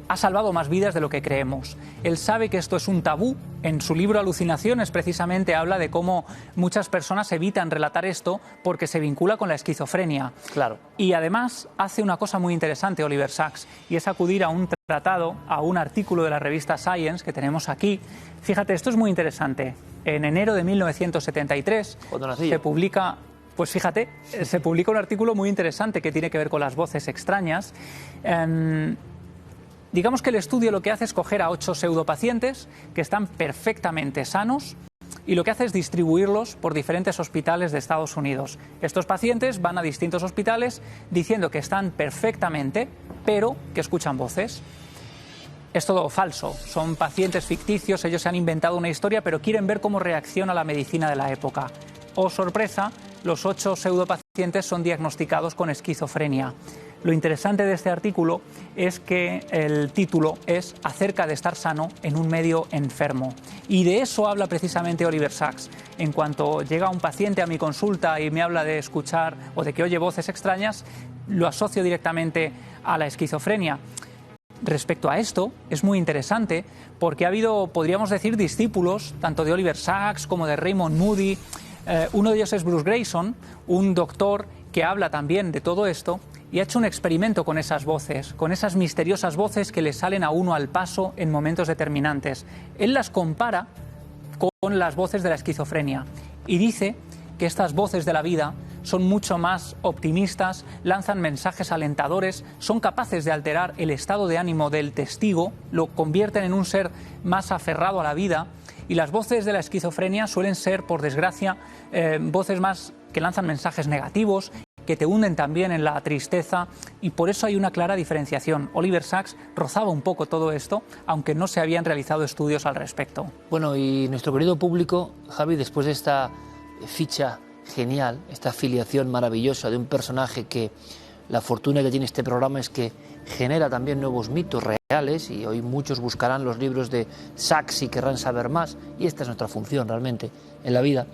ha salvado más vidas de lo que creemos. Él sabe que esto es un tabú. En su libro Alucinaciones precisamente habla de cómo muchas personas evitan relatar esto porque se vincula con la esquizofrenia. Claro. Y además hace una cosa muy interesante Oliver Sacks, y es acudir a un tratado, a un artículo de la revista Science que tenemos aquí. Fíjate, esto es muy interesante. En enero de 1973 se publica... Pues fíjate, se publica un artículo muy interesante que tiene que ver con las voces extrañas. Digamos que el estudio lo que hace es coger a 8 pseudopacientes que están perfectamente sanos y lo que hace es distribuirlos por diferentes hospitales de Estados Unidos. Estos pacientes van a distintos hospitales diciendo que están perfectamente, pero que escuchan voces. Es todo falso, son pacientes ficticios, ellos se han inventado una historia, pero quieren ver cómo reacciona la medicina de la época. Oh, sorpresa, los 8 pseudopacientes son diagnosticados con esquizofrenia. Lo interesante de este artículo es que el título es acerca de estar sano en un medio enfermo. Y de eso habla precisamente Oliver Sacks. En cuanto llega un paciente a mi consulta y me habla de escuchar o de que oye voces extrañas, lo asocio directamente a la esquizofrenia. Respecto a esto, es muy interesante porque ha habido, podríamos decir, discípulos, tanto de Oliver Sacks como de Raymond Moody. Uno de ellos es Bruce Greyson, un doctor que habla también de todo esto y ha hecho un experimento con esas voces, con esas misteriosas voces que le salen a uno al paso en momentos determinantes. Él las compara con las voces de la esquizofrenia y dice que estas voces de la vida son mucho más optimistas, lanzan mensajes alentadores, son capaces de alterar el estado de ánimo del testigo, lo convierten en un ser más aferrado a la vida. Y las voces de la esquizofrenia suelen ser, por desgracia, voces más que lanzan mensajes negativos, que te hunden también en la tristeza, y por eso hay una clara diferenciación. Oliver Sacks rozaba un poco todo esto, aunque no se habían realizado estudios al respecto. Bueno, y nuestro querido público, Javi, después de esta ficha genial, esta afiliación maravillosa de un personaje que la fortuna que tiene este programa es que genera también nuevos mitos reales, y hoy muchos buscarán los libros de Sacks y querrán saber más, y esta es nuestra función realmente en la vida.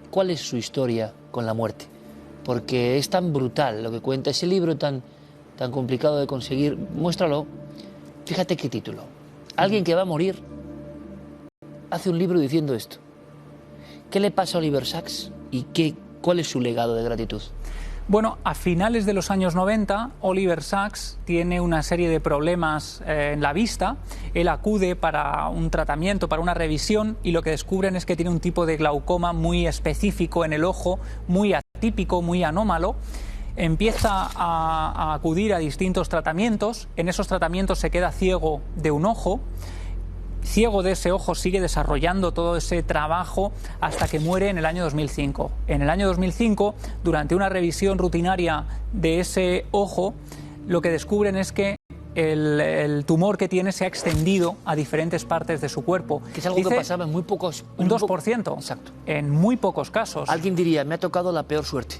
¿Cuál es su historia con la muerte? Porque es tan brutal lo que cuenta ese libro, tan complicado de conseguir. Muéstralo. Fíjate qué título. Alguien que va a morir hace un libro diciendo esto. ¿Qué le pasa a Oliver Sacks y cuál es su legado de gratitud? Bueno, a finales de los años 90, Oliver Sacks tiene una serie de problemas en la vista. Él acude para un tratamiento, para una revisión, y lo que descubren es que tiene un tipo de glaucoma muy específico en el ojo, muy atípico, muy anómalo. Empieza a acudir a distintos tratamientos. En esos tratamientos se queda ciego de un ojo. ciego de ese ojo, sigue desarrollando todo ese trabajo hasta que muere en el año 2005. En el año 2005, durante una revisión rutinaria de ese ojo, lo que descubren es que el tumor que tiene se ha extendido a diferentes partes de su cuerpo. Que es algo que pasaba en muy pocos... Un 2%. Exacto. En muy pocos casos. Alguien diría, me ha tocado la peor suerte.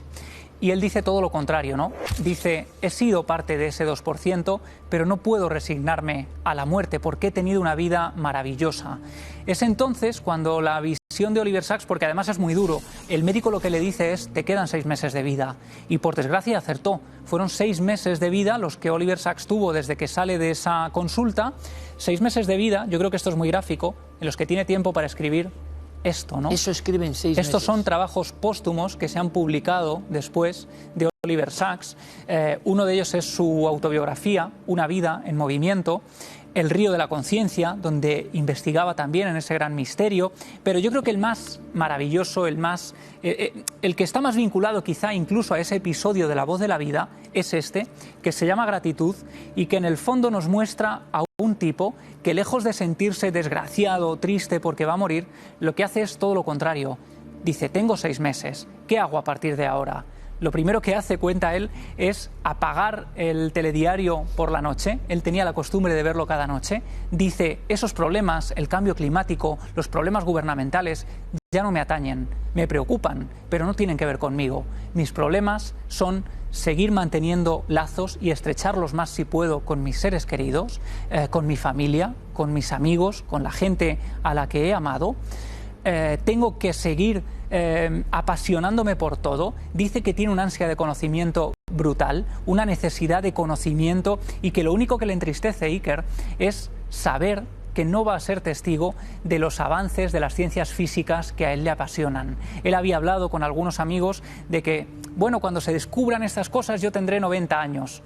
Y él dice todo lo contrario, ¿no? Dice, he sido parte de ese 2%, pero no puedo resignarme a la muerte porque he tenido una vida maravillosa. Es entonces cuando la visión de Oliver Sacks, porque además es muy duro, el médico lo que le dice es, te quedan 6 meses de vida. Y por desgracia acertó. Fueron 6 meses de vida los que Oliver Sacks tuvo desde que sale de esa consulta. 6 meses de vida, yo creo que esto es muy gráfico, en los que tiene tiempo para escribir esto, ¿no? Eso escribe en 6 meses. Estos son trabajos póstumos que se han publicado después de Oliver Sacks. Uno de ellos es su autobiografía, Una vida en movimiento, El río de la conciencia, donde investigaba también en ese gran misterio. Pero yo creo que el más maravilloso, el que está más vinculado quizá incluso a ese episodio de La voz de la vida, es este, que se llama Gratitud y que en el fondo nos muestra a un tipo que, lejos de sentirse desgraciado, triste porque va a morir, lo que hace es todo lo contrario. Dice, tengo 6 meses, ¿qué hago a partir de ahora? Lo primero que hace, cuenta él, es apagar el telediario por la noche. Él tenía la costumbre de verlo cada noche. Dice, esos problemas, el cambio climático, los problemas gubernamentales, ya no me atañen, me preocupan, pero no tienen que ver conmigo. Mis problemas son seguir manteniendo lazos y estrecharlos más si puedo con mis seres queridos, con mi familia, con mis amigos, con la gente a la que he amado. Tengo que seguir apasionándome por todo. Dice que tiene una ansia de conocimiento brutal, una necesidad de conocimiento y que lo único que le entristece a Iker es saber que no va a ser testigo de los avances de las ciencias físicas que a él le apasionan. Él había hablado con algunos amigos de que, bueno, cuando se descubran estas cosas yo tendré 90 años.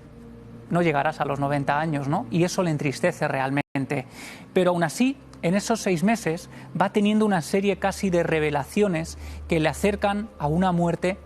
No llegarás a los 90 años, ¿no? Y eso le entristece realmente. Pero aún así, en esos 6 meses va teniendo una serie casi de revelaciones que le acercan a una muerte.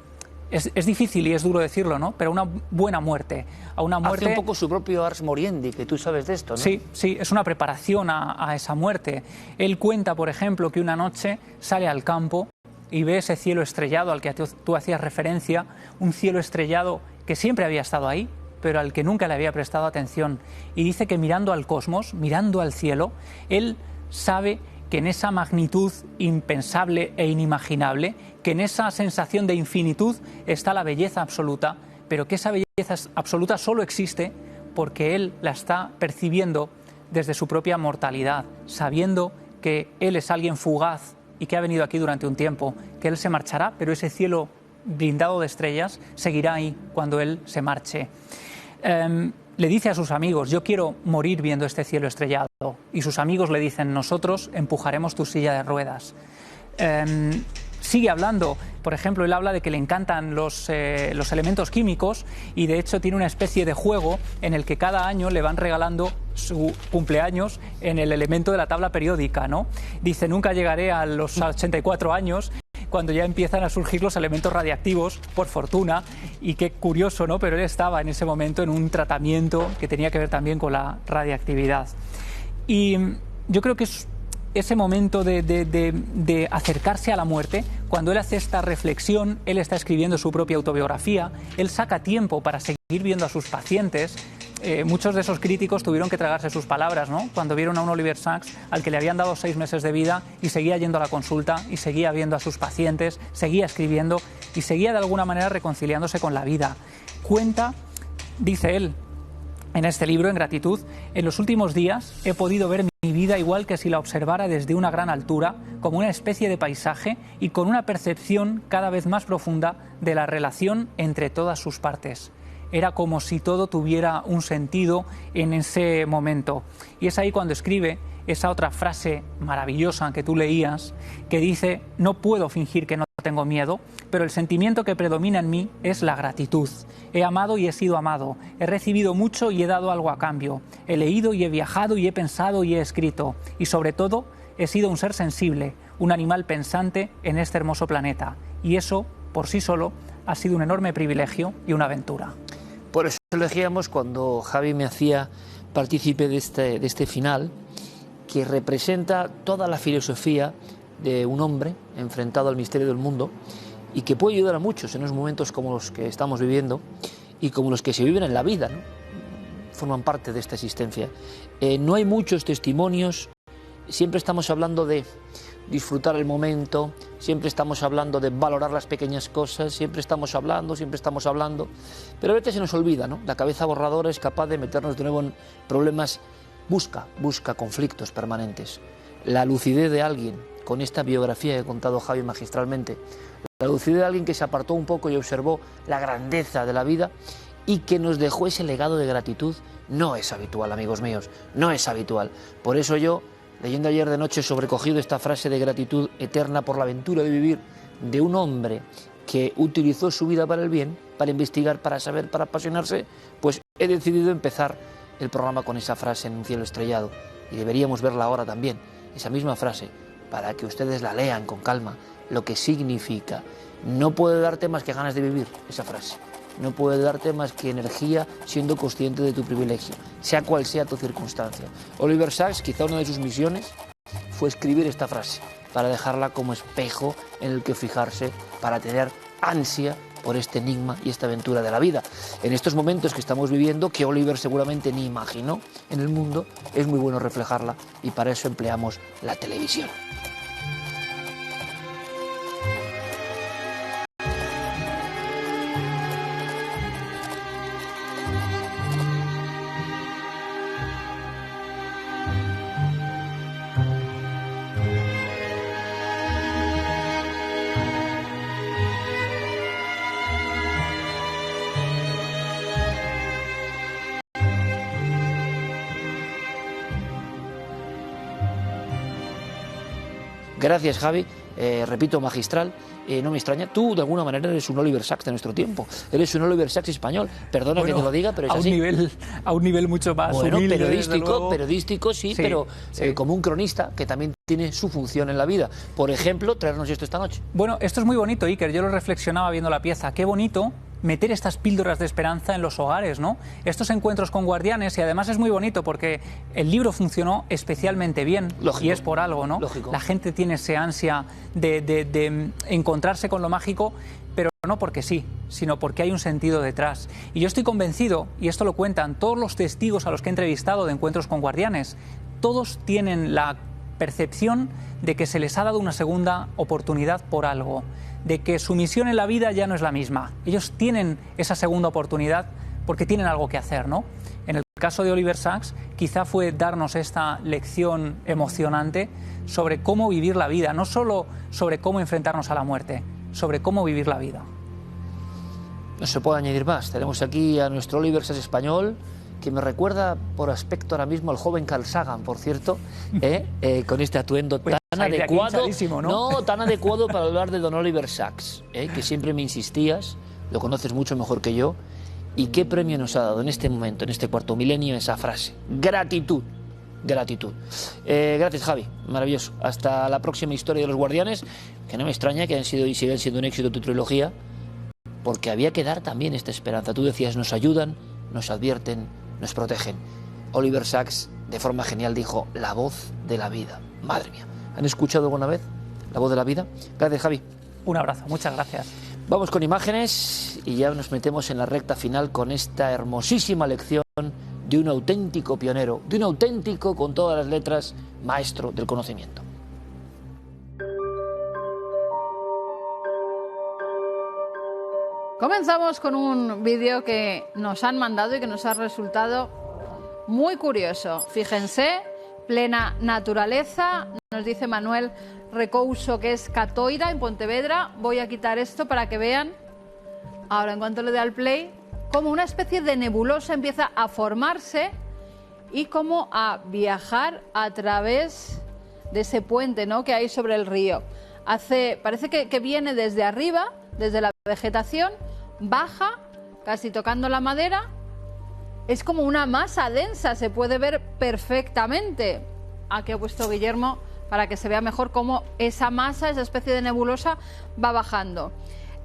Es difícil y es duro decirlo, ¿no? Pero una buena muerte. A una muerte... Hace un poco su propio Ars Moriendi, que tú sabes de esto, ¿no? Sí, es una preparación a esa muerte. Él cuenta, por ejemplo, que una noche sale al campo y ve ese cielo estrellado al que tú hacías referencia, un cielo estrellado que siempre había estado ahí, pero al que nunca le había prestado atención. Y dice que mirando al cosmos, mirando al cielo, él sabe que en esa magnitud impensable e inimaginable, que en esa sensación de infinitud está la belleza absoluta, pero que esa belleza absoluta solo existe porque él la está percibiendo desde su propia mortalidad, sabiendo que él es alguien fugaz y que ha venido aquí durante un tiempo, que él se marchará, pero ese cielo blindado de estrellas seguirá ahí cuando él se marche. Le dice a sus amigos, yo quiero morir viendo este cielo estrellado. Y sus amigos le dicen, nosotros empujaremos tu silla de ruedas. Sigue hablando, por ejemplo, él habla de que le encantan los elementos químicos y de hecho tiene una especie de juego en el que cada año le van regalando su cumpleaños en el elemento de la tabla periódica, ¿no? Dice, nunca llegaré a los 84 años... cuando ya empiezan a surgir los elementos radiactivos, por fortuna, y qué curioso, ¿no? Pero él estaba en ese momento en un tratamiento que tenía que ver también con la radiactividad. Y yo creo que es ese momento de acercarse a la muerte, cuando él hace esta reflexión, él está escribiendo su propia autobiografía, él saca tiempo para seguir viendo a sus pacientes. Muchos de esos críticos tuvieron que tragarse sus palabras, ¿no? Cuando vieron a un Oliver Sacks al que le habían dado 6 meses de vida y seguía yendo a la consulta y seguía viendo a sus pacientes, seguía escribiendo y seguía de alguna manera reconciliándose con la vida. Cuenta, dice él en este libro, en Gratitud, en los últimos días he podido ver mi vida igual que si la observara desde una gran altura, como una especie de paisaje y con una percepción cada vez más profunda de la relación entre todas sus partes. Era como si todo tuviera un sentido en ese momento. Y es ahí cuando escribe esa otra frase maravillosa que tú leías, que dice, no puedo fingir que no tengo miedo, pero el sentimiento que predomina en mí es la gratitud. He amado y he sido amado, he recibido mucho y he dado algo a cambio, he leído y he viajado y he pensado y he escrito, y sobre todo he sido un ser sensible, un animal pensante en este hermoso planeta. Y eso, por sí solo, ha sido un enorme privilegio y una aventura. Por eso elegíamos, cuando Javi me hacía partícipe de este final, que representa toda la filosofía de un hombre enfrentado al misterio del mundo y que puede ayudar a muchos en unos momentos como los que estamos viviendo y como los que se viven en la vida, ¿no? Forman parte de esta existencia. No hay muchos testimonios, siempre estamos hablando de disfrutar el momento, siempre estamos hablando de valorar las pequeñas cosas, siempre estamos hablando, pero a veces se nos olvida, ¿no? La cabeza borradora es capaz de meternos de nuevo en problemas, busca conflictos permanentes. La lucidez de alguien, con esta biografía que ha contado Javi magistralmente, la lucidez de alguien que se apartó un poco y observó la grandeza de la vida y que nos dejó ese legado de gratitud, no es habitual, amigos míos, no es habitual. Por eso yo, leyendo ayer de noche, sobrecogido esta frase de gratitud eterna por la aventura de vivir de un hombre que utilizó su vida para el bien, para investigar, para saber, para apasionarse, pues he decidido empezar el programa con esa frase en un cielo estrellado. Y deberíamos verla ahora también, esa misma frase, para que ustedes la lean con calma, lo que significa. No puede darte más que ganas de vivir, esa frase. No puede darte más que energía siendo consciente de tu privilegio, sea cual sea tu circunstancia. Oliver Sacks, quizá una de sus misiones fue escribir esta frase, para dejarla como espejo en el que fijarse, para tener ansia por este enigma y esta aventura de la vida. En estos momentos que estamos viviendo, que Oliver seguramente ni imaginó en el mundo, es muy bueno reflejarla y para eso empleamos la televisión. Gracias, Javi. Repito, magistral. No me extraña. Tú, de alguna manera, eres un Oliver Sacks de nuestro tiempo. Eres un Oliver Sacks español. Perdona bueno, que te lo diga, pero es así. A un nivel mucho más humilde, periodístico, sí, pero como un cronista que también tiene su función en la vida. Por ejemplo, traernos esto esta noche. Bueno, esto es muy bonito, Iker. Yo lo reflexionaba viendo la pieza. Qué bonito meter estas píldoras de esperanza en los hogares, ¿no? Estos encuentros con guardianes, y además es muy bonito porque el libro funcionó especialmente bien. Lógico. Y es por algo, ¿no? Lógico. La gente tiene esa ansia de encontrarse con lo mágico, pero no porque sí, sino porque hay un sentido detrás. Y yo estoy convencido, y esto lo cuentan todos los testigos a los que he entrevistado de encuentros con guardianes, todos tienen la percepción de que se les ha dado una segunda oportunidad por algo, de que su misión en la vida ya no es la misma. Ellos tienen esa segunda oportunidad porque tienen algo que hacer, ¿no? En el caso de Oliver Sacks, quizá fue darnos esta lección emocionante sobre cómo vivir la vida, no solo sobre cómo enfrentarnos a la muerte, sobre cómo vivir la vida. No se puede añadir más. Tenemos aquí a nuestro Oliver Sacks español, que me recuerda por aspecto ahora mismo al joven Carl Sagan, por cierto, con este atuendo tan adecuado, tan adecuado para hablar de don Oliver Sacks, que siempre me insistías, lo conoces mucho mejor que yo, y qué premio nos ha dado en este momento, en este cuarto milenio, esa frase: gratitud, gratitud. Gracias, Javi, maravilloso. Hasta la próxima historia de los guardianes, que no me extraña que hayan sido y sigan siendo un éxito tu trilogía, porque había que dar también esta esperanza. Tú decías, nos ayudan, nos advierten, nos protegen. Oliver Sacks, de forma genial, dijo: la voz de la vida. Madre mía, ¿han escuchado alguna vez la voz de la vida? Gracias, Javi. Un abrazo, muchas gracias. Vamos con imágenes y ya nos metemos en la recta final con esta hermosísima lección de un auténtico pionero, de un auténtico, con todas las letras, maestro del conocimiento. Comenzamos con un vídeo que nos han mandado y que nos ha resultado muy curioso. Fíjense, plena naturaleza, nos dice Manuel Recouso que es Catoira, en Pontevedra. Voy a quitar esto para que vean, ahora en cuanto le dé al play, como una especie de nebulosa empieza a formarse y como a viajar a través de ese puente, ¿no?, que hay sobre el río. Parece que viene desde arriba, desde la vegetación, baja, casi tocando la madera. Es como una masa densa, se puede ver perfectamente. Aquí ha puesto Guillermo para que se vea mejor cómo esa masa, esa especie de nebulosa, va bajando.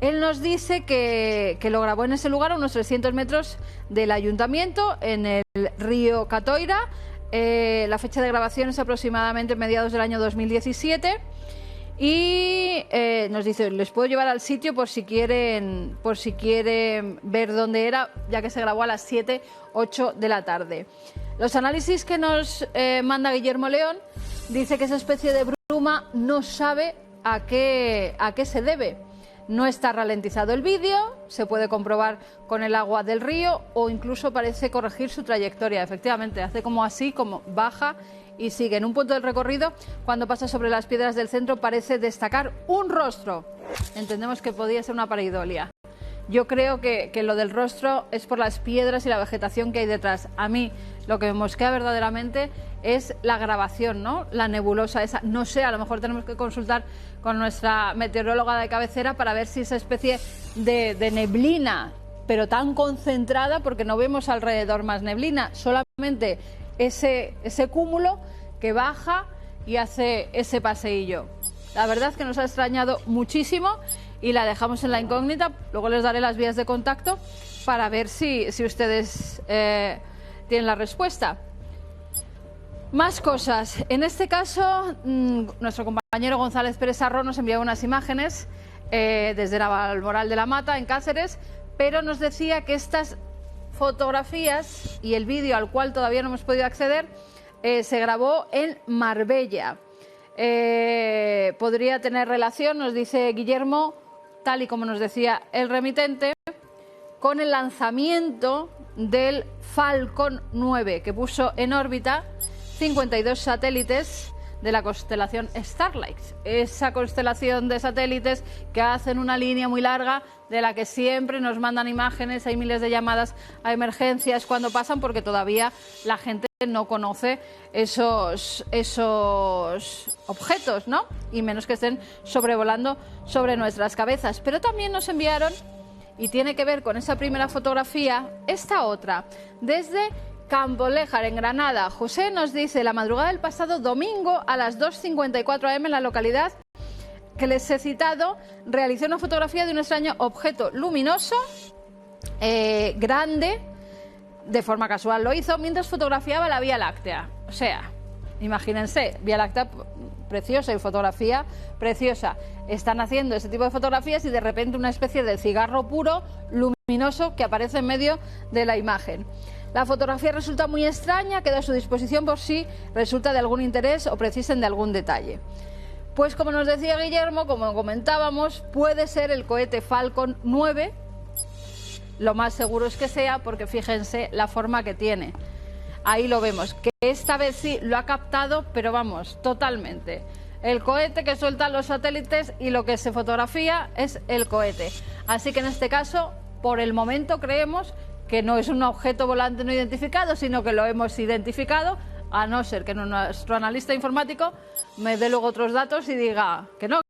Él nos dice que lo grabó en ese lugar, a unos 300 metros del ayuntamiento, en el río Catoira. la fecha de grabación es aproximadamente mediados del año 2017. Y nos dice, les puedo llevar al sitio por si quieren ver dónde era, ya que se grabó a las 7, 8 de la tarde. Los análisis que nos manda Guillermo León dice que esa especie de bruma no sabe a qué se debe. No está ralentizado el vídeo, se puede comprobar con el agua del río o incluso parece corregir su trayectoria. Efectivamente, hace como así, como baja y sigue. En un punto del recorrido, cuando pasa sobre las piedras del centro, parece destacar un rostro. Entendemos que podía ser una pareidolia. Yo creo que lo del rostro es por las piedras y la vegetación que hay detrás. A mí lo que me mosquea verdaderamente es la grabación, ¿no? La nebulosa esa. No sé, a lo mejor tenemos que consultar con nuestra meteoróloga de cabecera para ver si esa especie de neblina, pero tan concentrada, porque no vemos alrededor más neblina, solamente ese cúmulo que baja y hace ese paseillo. La verdad es que nos ha extrañado muchísimo y la dejamos en la incógnita. Luego les daré las vías de contacto para ver si ustedes tienen la respuesta. Más cosas. En este caso, nuestro compañero González Pérez Sarro nos envió unas imágenes desde Navalmoral de la Mata, en Cáceres, pero nos decía que estas fotografías y el vídeo al cual todavía no hemos podido acceder se grabó en Marbella. Podría tener relación, nos dice Guillermo, tal y como nos decía el remitente, con el lanzamiento del Falcon 9, que puso en órbita 52 satélites de la constelación Starlight, esa constelación de satélites que hacen una línea muy larga de la que siempre nos mandan imágenes, hay miles de llamadas a emergencias cuando pasan, porque todavía la gente no conoce esos objetos, ¿no? Y menos que estén sobrevolando sobre nuestras cabezas. Pero también nos enviaron, y tiene que ver con esa primera fotografía, esta otra, desde Campoléjar, en Granada. José nos dice, la madrugada del pasado domingo a las 2:54 am en la localidad que les he citado, realicé una fotografía de un extraño objeto luminoso, grande, de forma casual lo hizo, mientras fotografiaba la Vía Láctea. O sea, imagínense, Vía Láctea preciosa y fotografía preciosa. Están haciendo ese tipo de fotografías y de repente una especie de cigarro puro, luminoso, que aparece en medio de la imagen. La fotografía resulta muy extraña, queda a su disposición por si resulta de algún interés o precisen de algún detalle. Pues como nos decía Guillermo, como comentábamos, puede ser el cohete Falcon 9, lo más seguro es que sea, porque fíjense la forma que tiene. Ahí lo vemos, que esta vez sí lo ha captado, pero vamos, totalmente. El cohete que sueltan los satélites y lo que se fotografía es el cohete. Así que en este caso, por el momento creemos que no es un objeto volante no identificado, sino que lo hemos identificado, a no ser que nuestro analista informático me dé luego otros datos y diga que no,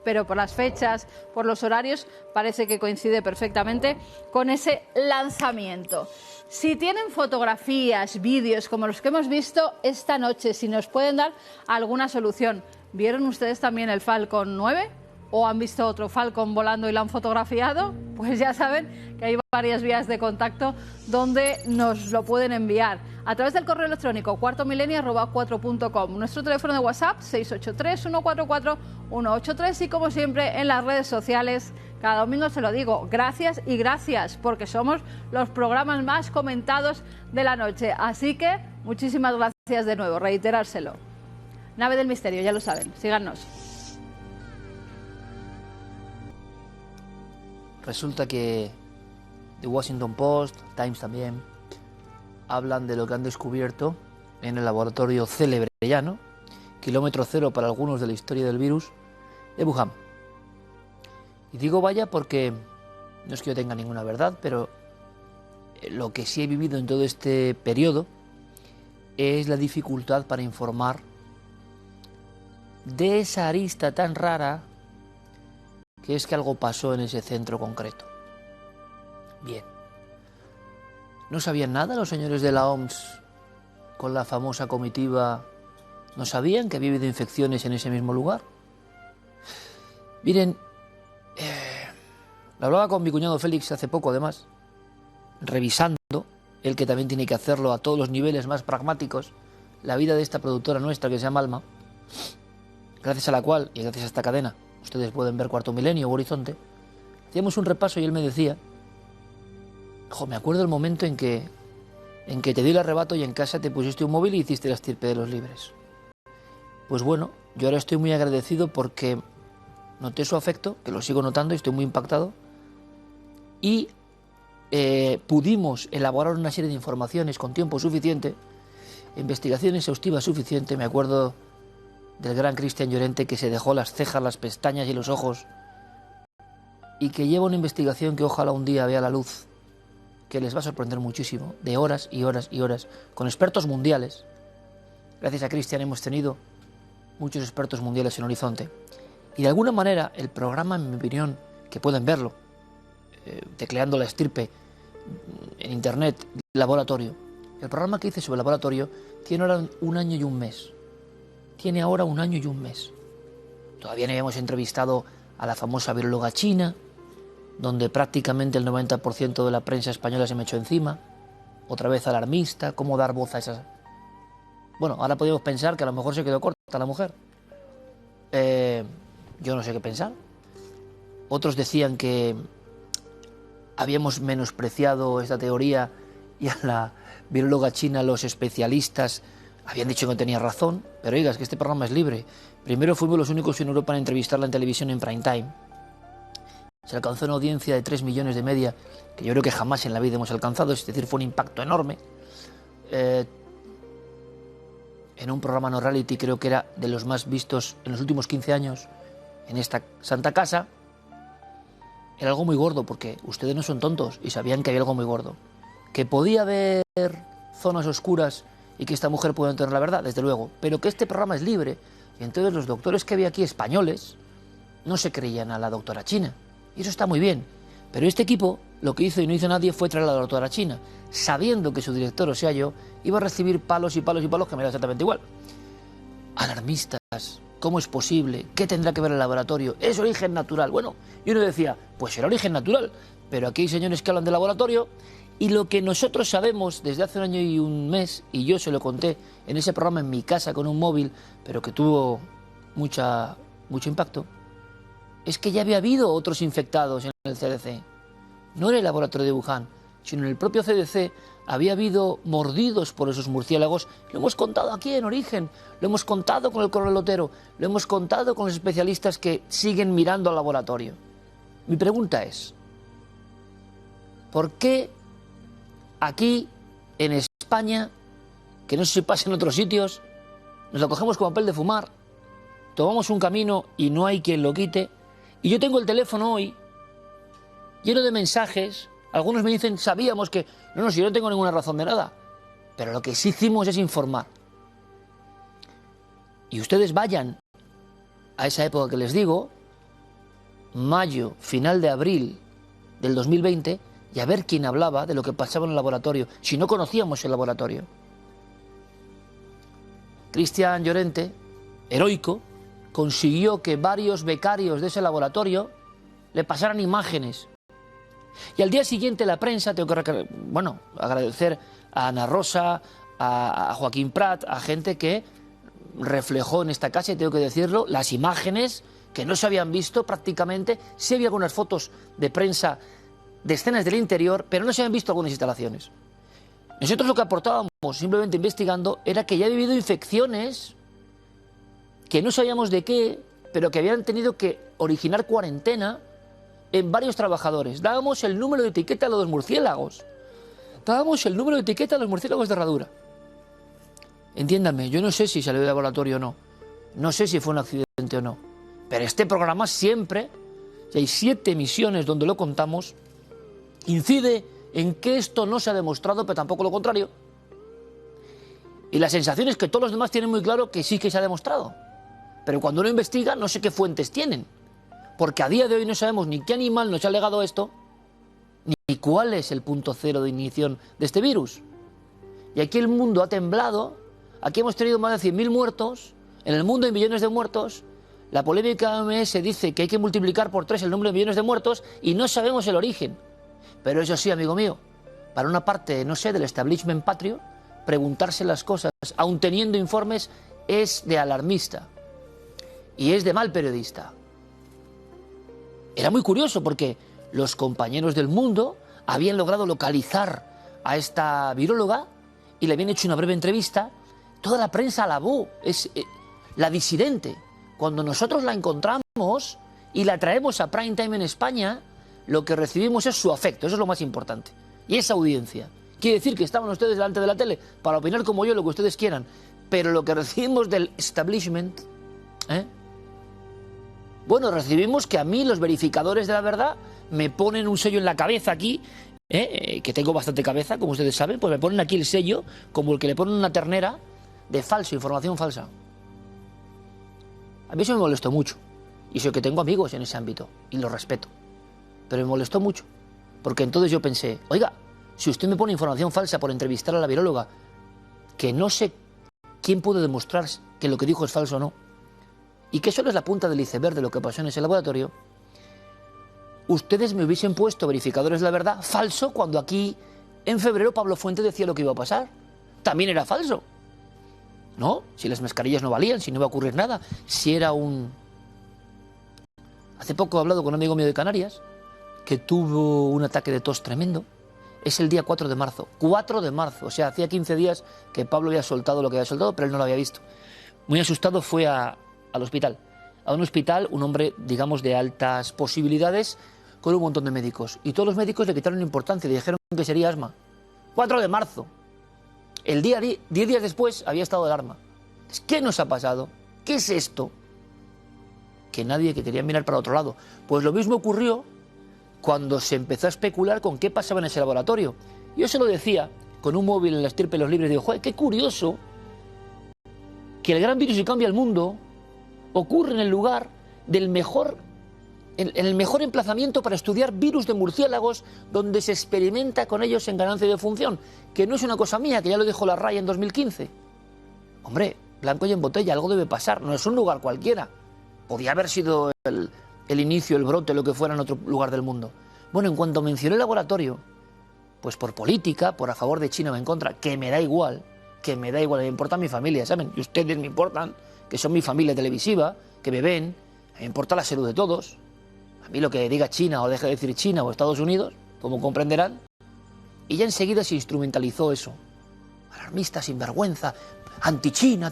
pero por las fechas, por los horarios, parece que coincide perfectamente con ese lanzamiento. Si tienen fotografías, vídeos como los que hemos visto esta noche, si nos pueden dar alguna solución. ¿Vieron ustedes también el Falcon 9? ¿O han visto otro Falcon volando y lo han fotografiado? Pues ya saben que hay varias vías de contacto donde nos lo pueden enviar. A través del correo electrónico cuartomilenio@4.com, nuestro teléfono de WhatsApp 683-144-183 y como siempre en las redes sociales. Cada domingo se lo digo, gracias y gracias, porque somos los programas más comentados de la noche. Así que muchísimas gracias de nuevo, reiterárselo. Nave del Misterio, ya lo saben, síganos. Resulta que The Washington Post, Times también, hablan de lo que han descubierto en el laboratorio célebre ya, ¿no? Kilómetro cero para algunos de la historia del virus, de Wuhan. Y digo vaya porque no es que yo tenga ninguna verdad, pero lo que sí he vivido en todo este periodo es la dificultad para informar de esa arista tan rara que es que algo pasó en ese centro concreto. Bien. ¿No sabían nada los señores de la OMS con la famosa comitiva? ¿No sabían que había habido infecciones en ese mismo lugar? Miren, lo hablaba con mi cuñado Félix hace poco, además, revisando él que también tiene que hacerlo a todos los niveles más pragmáticos, la vida de esta productora nuestra que se llama Alma, gracias a la cual, y gracias a esta cadena, ustedes pueden ver Cuarto Milenio o Horizonte, hacíamos un repaso y él me decía, me acuerdo el momento en que te di el arrebato y en casa te pusiste un móvil y hiciste la estirpe de los libres. Pues bueno, yo ahora estoy muy agradecido porque noté su afecto, que lo sigo notando y estoy muy impactado, y pudimos elaborar una serie de informaciones con tiempo suficiente, investigación exhaustiva suficiente. Me acuerdo del gran Cristian Llorente, que se dejó las cejas, las pestañas y los ojos, y que lleva una investigación que ojalá un día vea la luz, que les va a sorprender muchísimo, de horas y horas y horas, con expertos mundiales. Gracias a Cristian hemos tenido muchos expertos mundiales en Horizonte. Y de alguna manera el programa, en mi opinión, que pueden verlo, tecleando la estirpe en internet, laboratorio, el programa que hice sobre el laboratorio tiene ahora 1 año y 1 mes. Tiene ahora 1 año y 1 mes. Todavía no habíamos entrevistado a la famosa viróloga china, donde prácticamente el 90% de la prensa española se me echó encima. Otra vez alarmista, cómo dar voz a esas... Bueno, ahora podemos pensar que a lo mejor se quedó corta la mujer. Yo no sé qué pensar. Otros decían que habíamos menospreciado esta teoría y a la viróloga china los especialistas habían dicho que no tenía razón. Pero oiga, es que este programa es libre. Primero fuimos los únicos en Europa en entrevistarla en televisión en prime time. Se alcanzó una audiencia de 3 millones de media, que yo creo que jamás en la vida hemos alcanzado, es decir, fue un impacto enorme. En un programa no reality, creo que era de los más vistos en los últimos 15 años en esta santa casa. Era algo muy gordo, porque ustedes no son tontos y sabían que había algo muy gordo. Que podía haber zonas oscuras y que esta mujer puede tener la verdad, desde luego, pero que este programa es libre, y entonces los doctores que había aquí españoles no se creían a la doctora china. Y eso está muy bien, pero este equipo lo que hizo y no hizo nadie fue traer a la doctora china, sabiendo que su director, o sea yo, iba a recibir palos y palos y palos que me da exactamente igual. Alarmistas, ¿cómo es posible? ¿Qué tendrá que ver el laboratorio? ¿Es origen natural? Bueno, y uno decía, pues será origen natural, pero aquí hay señores que hablan de laboratorio, y lo que nosotros sabemos desde hace 1 año y 1 mes, y yo se lo conté en ese programa en mi casa con un móvil, pero que tuvo mucho impacto, es que ya había habido otros infectados en el CDC. No en el laboratorio de Wuhan, sino en el propio CDC había habido mordidos por esos murciélagos. Lo hemos contado aquí en Origen, lo hemos contado con el coronel Otero, lo hemos contado con los especialistas que siguen mirando al laboratorio. Mi pregunta es, ¿por qué aquí, en España, que no sé si pasa en otros sitios, nos lo cogemos como papel de fumar, tomamos un camino y no hay quien lo quite? Y yo tengo el teléfono hoy lleno de mensajes. Algunos me dicen, sabíamos que... No, si yo no tengo ninguna razón de nada. Pero lo que sí hicimos es informar. Y ustedes vayan a esa época que les digo, mayo, final de abril del 2020, y a ver quién hablaba de lo que pasaba en el laboratorio, si no conocíamos el laboratorio. Cristian Llorente, heroico, consiguió que varios becarios de ese laboratorio le pasaran imágenes. Y al día siguiente la prensa, tengo que agradecer a Ana Rosa, a Joaquín Prat, a gente que reflejó en esta casa, y tengo que decirlo, las imágenes que no se habían visto prácticamente. Sí había algunas fotos de prensa de escenas del interior, pero no se habían visto algunas instalaciones. Nosotros lo que aportábamos, simplemente investigando, era que ya había habido infecciones que no sabíamos de qué, pero que habían tenido que originar cuarentena en varios trabajadores. Dábamos el número de etiqueta a los murciélagos. Dábamos el número de etiqueta a los murciélagos de herradura. Entiéndame, yo no sé si salió de laboratorio o no. No sé si fue un accidente o no. Pero este programa siempre, y hay 7 emisiones donde lo contamos, incide en que esto no se ha demostrado, pero tampoco lo contrario. Y la sensación es que todos los demás tienen muy claro que sí que se ha demostrado. Pero cuando uno investiga, no sé qué fuentes tienen. Porque a día de hoy no sabemos ni qué animal nos ha legado esto, ni cuál es el punto cero de ignición de este virus. Y aquí el mundo ha temblado, aquí hemos tenido más de 100.000 muertos, en el mundo hay millones de muertos, la polémica OMS dice que hay que multiplicar por 3 el número de millones de muertos y no sabemos el origen. Pero eso sí, amigo mío, para una parte, no sé, del establishment patrio, preguntarse las cosas, aun teniendo informes, es de alarmista y es de mal periodista. Era muy curioso porque los compañeros del Mundo habían logrado localizar a esta viróloga y le habían hecho una breve entrevista. Toda la prensa alabó, es la disidente. Cuando nosotros la encontramos y la traemos a prime time en España, lo que recibimos es su afecto, eso es lo más importante. Y esa audiencia. Quiere decir que estaban ustedes delante de la tele para opinar como yo, lo que ustedes quieran, pero lo que recibimos del establishment, bueno, recibimos que a mí los verificadores de la verdad me ponen un sello en la cabeza aquí, que tengo bastante cabeza, como ustedes saben, pues me ponen aquí el sello, como el que le ponen una ternera, de falso, información falsa. A mí eso me molestó mucho, y sé que tengo amigos en ese ámbito, y los respeto, pero me molestó mucho, porque entonces yo pensé, oiga, si usted me pone información falsa por entrevistar a la viróloga, que no sé quién puede demostrar que lo que dijo es falso o no, y que solo es la punta del iceberg de lo que pasó en ese laboratorio, ustedes me hubiesen puesto verificadores de la verdad falso cuando aquí en febrero Pablo Fuente decía lo que iba a pasar. También era falso. ¿No? Si las mascarillas no valían, si no iba a ocurrir nada, si era un... Hace poco he hablado con un amigo mío de Canarias que tuvo un ataque de tos tremendo. Es el día 4 de marzo. 4 de marzo. O sea, hacía 15 días que Pablo había soltado lo que había soltado, pero él no lo había visto. Muy asustado fue al hospital. A un hospital, un hombre, digamos, de altas posibilidades, con un montón de médicos. Y todos los médicos le quitaron importancia y dijeron que sería asma. 4 de marzo. El día 10 días después había estado de alarma. ¿Qué nos ha pasado? ¿Qué es esto? Que nadie que quería mirar para otro lado. Pues lo mismo ocurrió cuando se empezó a especular con qué pasaba en ese laboratorio. Yo se lo decía con un móvil en la estirpe de los libres. Digo, joder, qué curioso que el gran virus que cambia el mundo ocurre en el lugar del mejor, en el mejor emplazamiento para estudiar virus de murciélagos, donde se experimenta con ellos en ganancia de función, que no es una cosa mía, que ya lo dijo la RAI en 2015. Hombre, blanco y en botella, algo debe pasar, no es un lugar cualquiera. Podía haber sido el inicio, el brote, lo que fuera en otro lugar del mundo. Bueno, en cuanto mencioné el laboratorio, pues por política, por a favor de China o en contra, que me da igual, me importa mi familia, ¿saben? Y ustedes me importan, que son mi familia televisiva, que me ven, me importa la salud de todos. A mí lo que diga China o deje de decir China o Estados Unidos, como comprenderán, y ya enseguida se instrumentalizó eso. Alarmista, sinvergüenza, anti-China.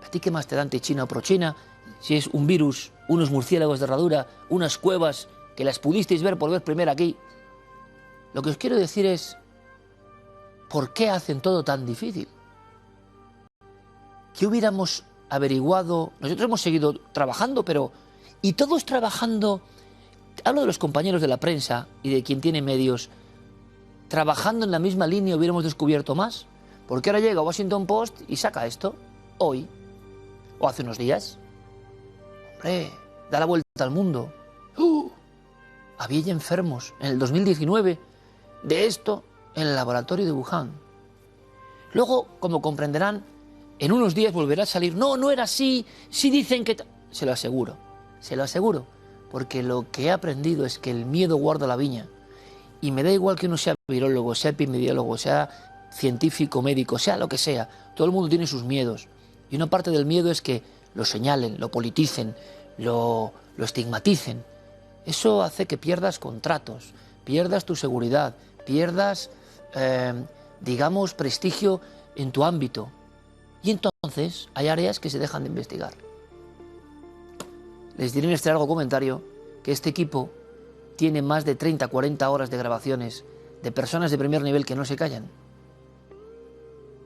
¿A ti qué más te da anti-China o pro-China? Si es un virus, unos murciélagos de herradura, unas cuevas que las pudisteis ver por vez primera aquí. Lo que os quiero decir es, ¿por qué hacen todo tan difícil? ¿Qué hubiéramos averiguado? Nosotros hemos seguido trabajando, pero... Y todos trabajando, hablo de los compañeros de la prensa y de quien tiene medios, trabajando en la misma línea hubiéramos descubierto más. Porque ahora llega Washington Post y saca esto, hoy, o hace unos días. Hombre, da la vuelta al mundo. Había ya enfermos en el 2019 de esto en el laboratorio de Wuhan. Luego, como comprenderán, en unos días volverá a salir, no, no era así, sí dicen que... Se lo aseguro, porque lo que he aprendido es que el miedo guarda la viña. Y me da igual que uno sea virólogo, sea epidemiólogo, sea científico, médico, sea lo que sea. Todo el mundo tiene sus miedos. Y una parte del miedo es que lo señalen, lo politicen, lo estigmaticen. Eso hace que pierdas contratos, pierdas tu seguridad, pierdas, digamos, prestigio en tu ámbito. Y entonces hay áreas que se dejan de investigar. Les diré en este largo comentario que este equipo tiene más de 30, 40 horas de grabaciones de personas de primer nivel que no se callan.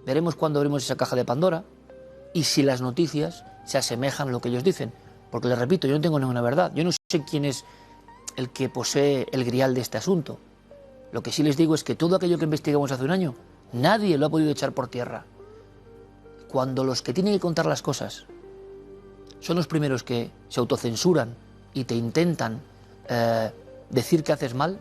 Veremos cuándo abrimos esa caja de Pandora y si las noticias se asemejan a lo que ellos dicen. Porque les repito, yo no tengo ninguna verdad. Yo no sé quién es el que posee el grial de este asunto. Lo que sí les digo es que todo aquello que investigamos hace un año, nadie lo ha podido echar por tierra. Cuando los que tienen que contar las cosas son los primeros que se autocensuran y te intentan decir que haces mal,